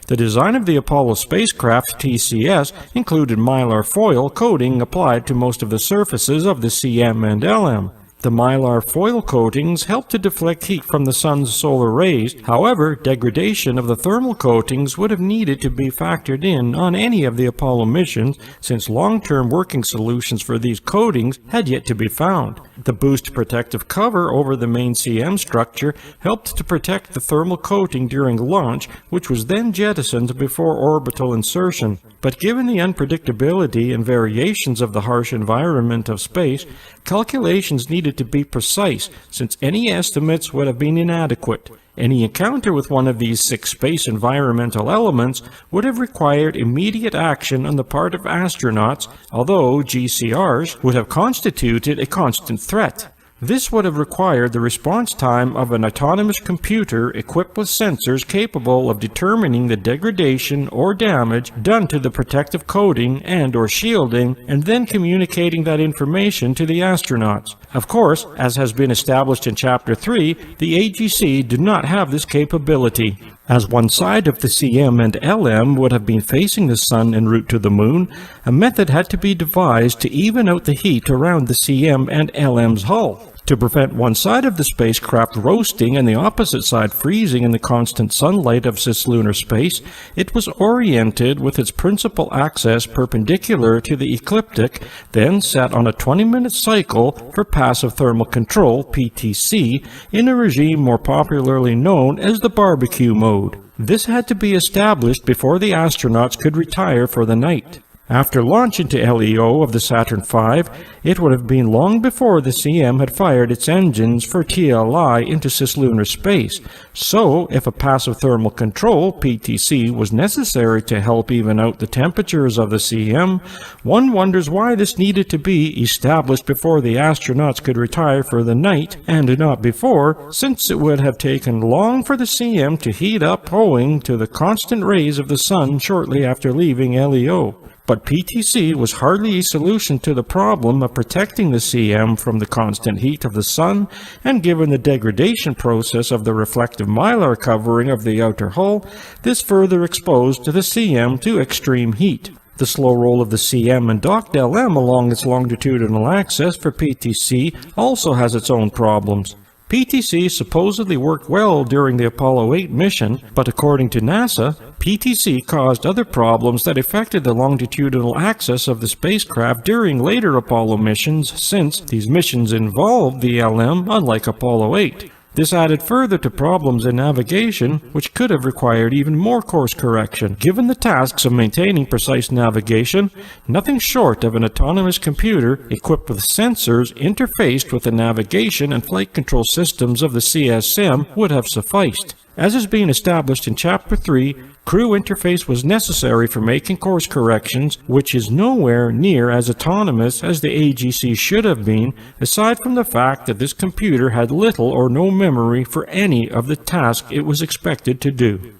The design of the Apollo spacecraft, TCS, included mylar foil coating applied to most of the surfaces of the CM and LM. The mylar foil coatings help to deflect heat from the sun's solar rays. However, degradation of the thermal coatings would have needed to be factored in on any of the Apollo missions, since long-term working solutions for these coatings had yet to be found. The boost protective cover over the main CM structure helped to protect the thermal coating during launch, which was then jettisoned before orbital insertion. But given the unpredictability and variations of the harsh environment of space, calculations needed to be precise, since any estimates would have been inadequate. Any encounter with one of these 6 space environmental elements would have required immediate action on the part of astronauts, although GCRs would have constituted a constant threat. This would have required the response time of an autonomous computer equipped with sensors capable of determining the degradation or damage done to the protective coating and/or shielding, and then communicating that information to the astronauts. Of course, as has been established in Chapter 3, the AGC do not have this capability. As one side of the CM and LM would have been facing the sun en route to the moon, a method had to be devised to even out the heat around the CM and LM's hull. To prevent one side of the spacecraft roasting and the opposite side freezing in the constant sunlight of cislunar space, it was oriented with its principal axis perpendicular to the ecliptic, then set on a 20-minute cycle for passive thermal control, PTC, in a regime more popularly known as the barbecue mode. This had to be established before the astronauts could retire for the night. After launch into LEO of the Saturn V, it would have been long before the CM had fired its engines for TLI into cislunar space, so if a passive thermal control, PTC, was necessary to help even out the temperatures of the CM, one wonders why this needed to be established before the astronauts could retire for the night, and not before, since it would have taken long for the CM to heat up owing to the constant rays of the sun shortly after leaving LEO. But PTC was hardly a solution to the problem of protecting the CM from the constant heat of the sun, and given the degradation process of the reflective mylar covering of the outer hull, this further exposed the CM to extreme heat. The slow roll of the CM and docked LM along its longitudinal axis for PTC also has its own problems. PTC supposedly worked well during the Apollo 8 mission, but according to NASA, PTC caused other problems that affected the longitudinal axis of the spacecraft during later Apollo missions, since these missions involved the LM, unlike Apollo 8. This added further to problems in navigation, which could have required even more course correction. Given the tasks of maintaining precise navigation, nothing short of an autonomous computer equipped with sensors interfaced with the navigation and flight control systems of the CSM would have sufficed. As is being established in Chapter 3, crew interface was necessary for making course corrections, which is nowhere near as autonomous as the AGC should have been, aside from the fact that this computer had little or no memory for any of the tasks it was expected to do.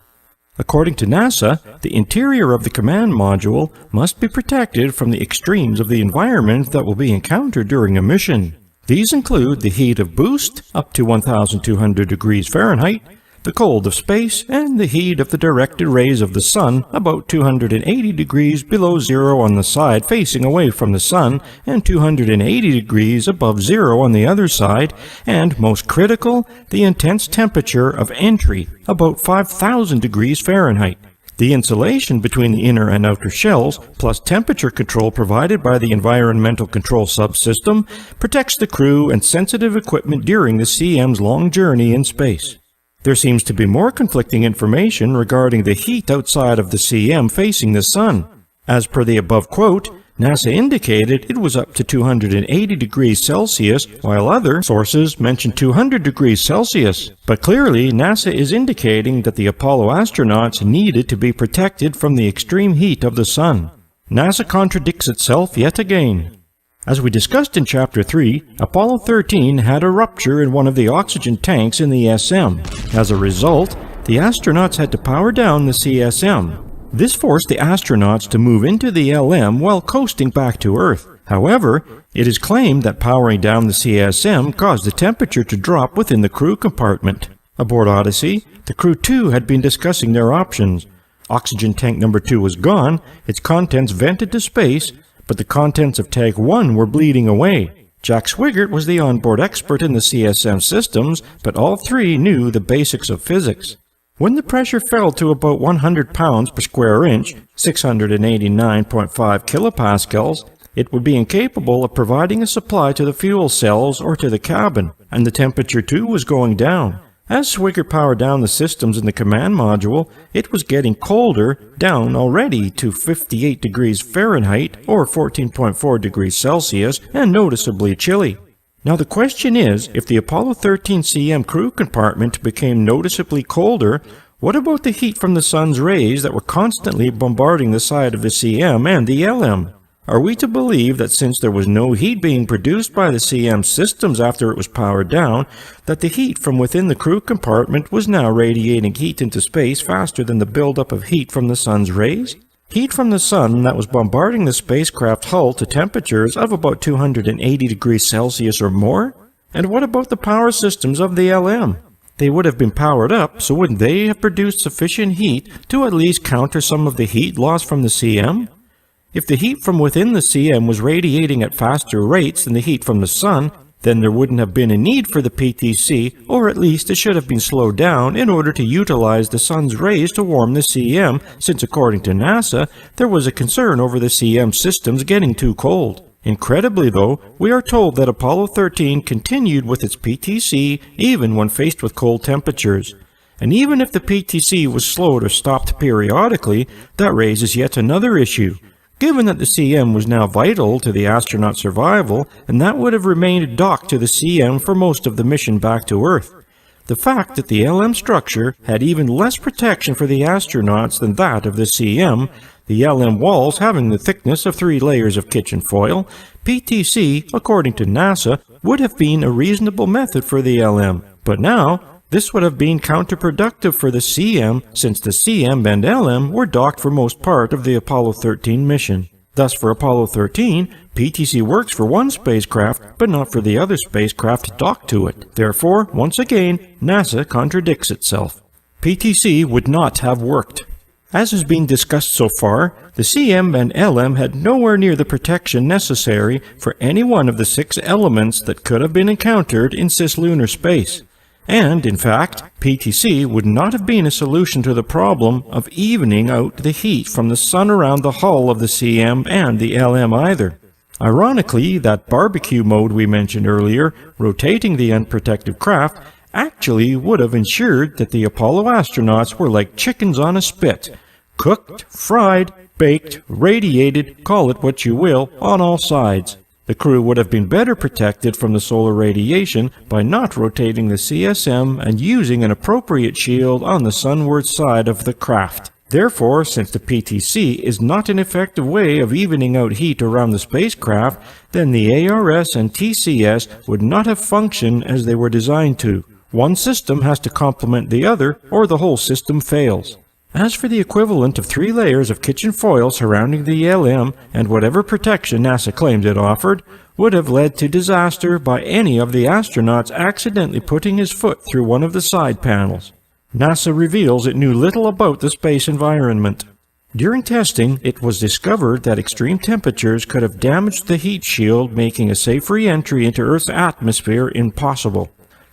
According to NASA, the interior of the command module must be protected from the extremes of the environment that will be encountered during a mission. These include the heat of boost, up to 1,200 degrees Fahrenheit, the cold of space, and the heat of the directed rays of the sun, about 280 degrees below zero on the side facing away from the sun, and 280 degrees above zero on the other side, and, most critical, the intense temperature of entry, about 5,000 degrees Fahrenheit. The insulation between the inner and outer shells, plus temperature control provided by the Environmental Control Subsystem, protects the crew and sensitive equipment during the CM's long journey in space. There seems to be more conflicting information regarding the heat outside of the CM facing the Sun. As per the above quote, NASA indicated it was up to 280 degrees Celsius, while other sources mentioned 200 degrees Celsius. But clearly, NASA is indicating that the Apollo astronauts needed to be protected from the extreme heat of the Sun. NASA contradicts itself yet again. As we discussed in Chapter 3, Apollo 13 had a rupture in one of the oxygen tanks in the SM. As a result, the astronauts had to power down the CSM. This forced the astronauts to move into the LM while coasting back to Earth. However, it is claimed that powering down the CSM caused the temperature to drop within the crew compartment. Aboard Odyssey, the crew too had been discussing their options. Oxygen tank number 2 was gone, its contents vented to space, but the contents of tank 1 were bleeding away. Jack Swigert was the onboard expert in the CSM systems, but all three knew the basics of physics. When the pressure fell to about 100 pounds per square inch, 689.5 kilopascals, it would be incapable of providing a supply to the fuel cells or to the cabin, and the temperature too was going down. As Swigert powered down the systems in the command module, it was getting colder, down already to 58 degrees Fahrenheit or 14.4 degrees Celsius, and noticeably chilly. Now the question is, if the Apollo 13 CM crew compartment became noticeably colder, what about the heat from the sun's rays that were constantly bombarding the side of the CM and the LM? Are we to believe that since there was no heat being produced by the CM systems after it was powered down, that the heat from within the crew compartment was now radiating heat into space faster than the buildup of heat from the sun's rays? Heat from the sun that was bombarding the spacecraft hull to temperatures of about 280 degrees Celsius or more? And what about the power systems of the LM? They would have been powered up, so wouldn't they have produced sufficient heat to at least counter some of the heat lost from the CM? If the heat from within the CM was radiating at faster rates than the heat from the sun, then there wouldn't have been a need for the PTC, or at least it should have been slowed down in order to utilize the sun's rays to warm the CM, since according to NASA, there was a concern over the CM systems getting too cold. Incredibly though, we are told that Apollo 13 continued with its PTC even when faced with cold temperatures. And even if the PTC was slowed or stopped periodically, that raises yet another issue. Given that the CM was now vital to the astronaut survival, and that would have remained docked to the CM for most of the mission back to Earth. The fact that the LM structure had even less protection for the astronauts than that of the CM, the LM walls having the thickness of 3 layers of kitchen foil, PTC, according to NASA, would have been a reasonable method for the LM. But now, this would have been counterproductive for the CM, since the CM and LM were docked for most part of the Apollo 13 mission. Thus for Apollo 13, PTC works for one spacecraft, but not for the other spacecraft docked to it. Therefore, once again, NASA contradicts itself. PTC would not have worked. As has been discussed so far, the CM and LM had nowhere near the protection necessary for any one of the 6 elements that could have been encountered in cislunar space. And, in fact, PTC would not have been a solution to the problem of evening out the heat from the sun around the hull of the CM and the LM either. Ironically, that barbecue mode we mentioned earlier, rotating the unprotected craft, actually would have ensured that the Apollo astronauts were like chickens on a spit, cooked, fried, baked, radiated, call it what you will, on all sides. The crew would have been better protected from the solar radiation by not rotating the CSM and using an appropriate shield on the sunward side of the craft. Therefore, since the PTC is not an effective way of evening out heat around the spacecraft, then the ARS and TCS would not have functioned as they were designed to. One system has to complement the other, or the whole system fails. As for the equivalent of 3 layers of kitchen foil surrounding the LM, and whatever protection NASA claimed it offered, would have led to disaster by any of the astronauts accidentally putting his foot through one of the side panels. NASA reveals it knew little about the space environment. During testing, it was discovered that extreme temperatures could have damaged the heat shield, making a safe re-entry into Earth's atmosphere impossible.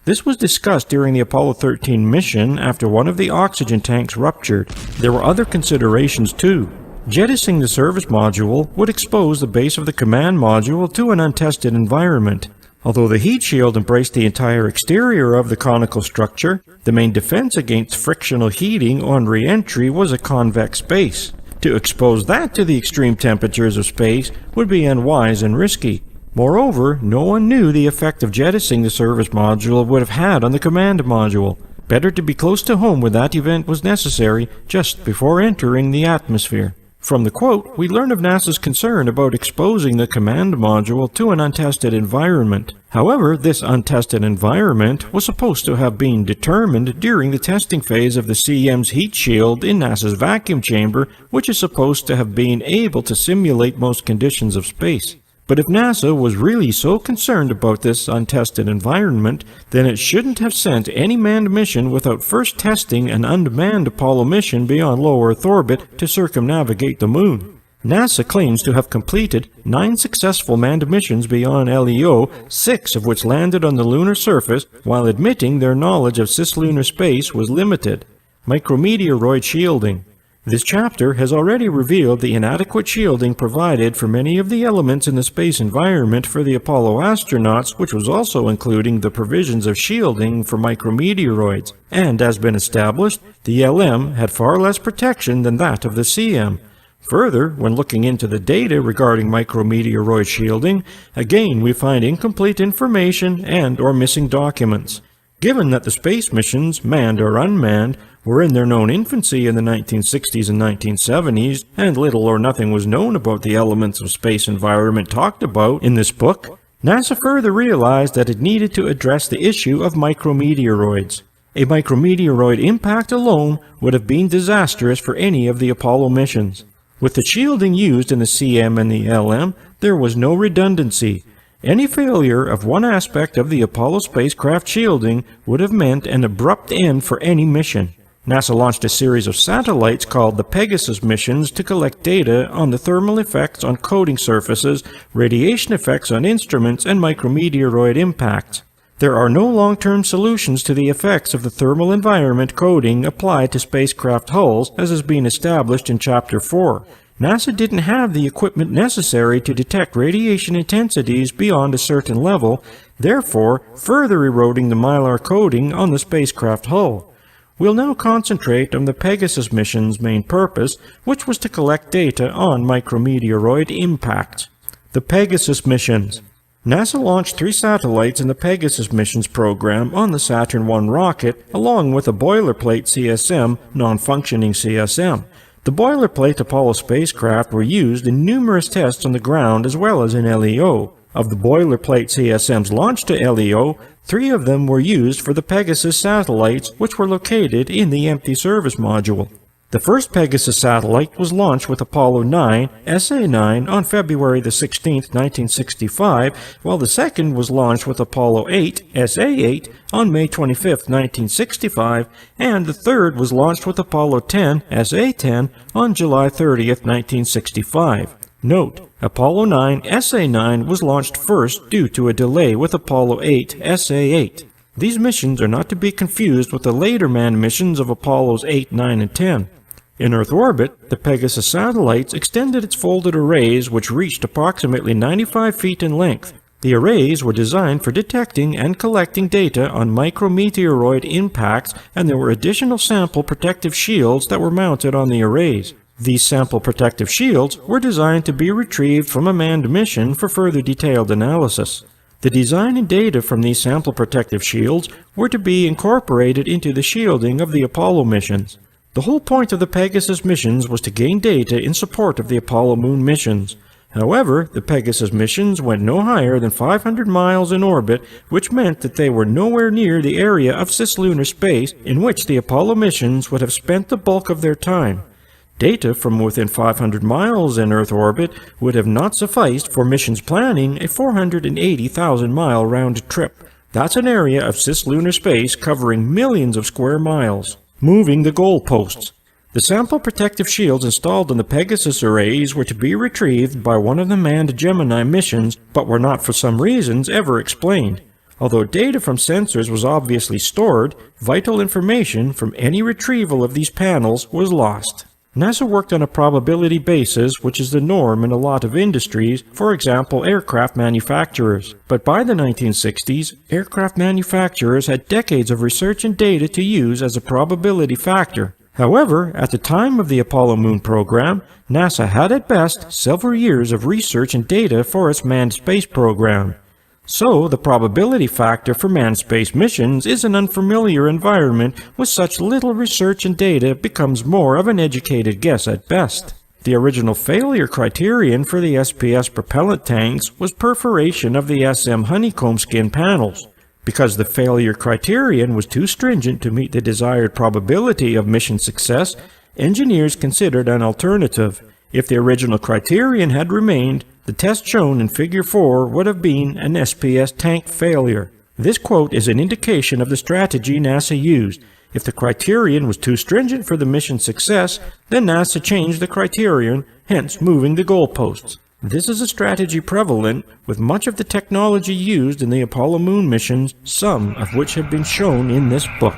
This was discussed during the Apollo 13 mission after one of the oxygen tanks ruptured. There were other considerations too. Jettisoning the service module would expose the base of the command module to an untested environment. Although the heat shield embraced the entire exterior of the conical structure, the main defense against frictional heating on re-entry was a convex base. To expose that to the extreme temperatures of space would be unwise and risky. Moreover, no one knew the effect of jettisoning the service module would have had on the command module. Better to be close to home when that event was necessary, just before entering the atmosphere. From the quote, we learn of NASA's concern about exposing the command module to an untested environment. However, this untested environment was supposed to have been determined during the testing phase of the CM's heat shield in NASA's vacuum chamber, which is supposed to have been able to simulate most conditions of space. But if NASA was really so concerned about this untested environment, then it shouldn't have sent any manned mission without first testing an unmanned Apollo mission beyond low Earth orbit to circumnavigate the Moon. NASA claims to have completed 9 successful manned missions beyond LEO, 6 of which landed on the lunar surface, while admitting their knowledge of cislunar space was limited. Micrometeoroid shielding. This chapter has already revealed the inadequate shielding provided for many of the elements in the space environment for the Apollo astronauts, which was also including the provisions of shielding for micrometeoroids. And, as been established, the LM had far less protection than that of the CM. Further, when looking into the data regarding micrometeoroid shielding, again we find incomplete information and/or missing documents. Given that the space missions, manned or unmanned, were in their known infancy in the 1960s and 1970s, and little or nothing was known about the elements of space environment talked about in this book, NASA further realized that it needed to address the issue of micrometeoroids. A micrometeoroid impact alone would have been disastrous for any of the Apollo missions. With the shielding used in the CM and the LM, there was no redundancy. Any failure of one aspect of the Apollo spacecraft shielding would have meant an abrupt end for any mission. NASA launched a series of satellites called the Pegasus missions to collect data on the thermal effects on coating surfaces, radiation effects on instruments, and micrometeoroid impacts. There are no long-term solutions to the effects of the thermal environment coating applied to spacecraft hulls, as has been established in Chapter 4. NASA didn't have the equipment necessary to detect radiation intensities beyond a certain level, therefore further eroding the mylar coating on the spacecraft hull. We'll now concentrate on the Pegasus mission's main purpose, which was to collect data on micrometeoroid impacts. The Pegasus missions. NASA launched 3 satellites in the Pegasus missions program on the Saturn I rocket, along with a boilerplate CSM, non-functioning CSM. The boilerplate Apollo spacecraft were used in numerous tests on the ground as well as in LEO. Of the boilerplate CSMs launched to LEO, 3 of them were used for the Pegasus satellites, which were located in the empty service module. The first Pegasus satellite was launched with Apollo 9, SA-9, on February 16, 1965, while the second was launched with Apollo 8, SA-8, on May 25, 1965, and the third was launched with Apollo 10, SA-10, on July 30, 1965. Note, Apollo 9, SA-9 was launched first due to a delay with Apollo 8, SA-8. These missions are not to be confused with the later manned missions of Apollos 8, 9, and 10. In Earth orbit, the Pegasus satellites extended its folded arrays, which reached approximately 95 feet in length. The arrays were designed for detecting and collecting data on micrometeoroid impacts, and there were additional sample protective shields that were mounted on the arrays. These sample protective shields were designed to be retrieved from a manned mission for further detailed analysis. The design and data from these sample protective shields were to be incorporated into the shielding of the Apollo missions. The whole point of the Pegasus missions was to gain data in support of the Apollo moon missions. However, the Pegasus missions went no higher than 500 miles in orbit, which meant that they were nowhere near the area of cislunar space in which the Apollo missions would have spent the bulk of their time. Data from within 500 miles in Earth orbit would have not sufficed for missions planning a 480,000-mile round trip. That's an area of cislunar space covering millions of square miles. Moving the goalposts. The sample protective shields installed in the Pegasus arrays were to be retrieved by one of the manned Gemini missions, but were not for some reasons ever explained. Although data from sensors was obviously stored, vital information from any retrieval of these panels was lost. NASA worked on a probability basis, which is the norm in a lot of industries, for example aircraft manufacturers. But by the 1960s, aircraft manufacturers had decades of research and data to use as a probability factor. However, at the time of the Apollo Moon program, NASA had at best several years of research and data for its manned space program. So, the probability factor for manned space missions is an unfamiliar environment with such little research and data becomes more of an educated guess at best. The original failure criterion for the SPS propellant tanks was perforation of the SM honeycomb skin panels. Because the failure criterion was too stringent to meet the desired probability of mission success, engineers considered an alternative. If the original criterion had remained, the test shown in Figure 4 would have been an SPS tank failure. This quote is an indication of the strategy NASA used. If the criterion was too stringent for the mission success, then NASA changed the criterion, hence moving the goalposts. This is a strategy prevalent with much of the technology used in the Apollo Moon missions, some of which have been shown in this book.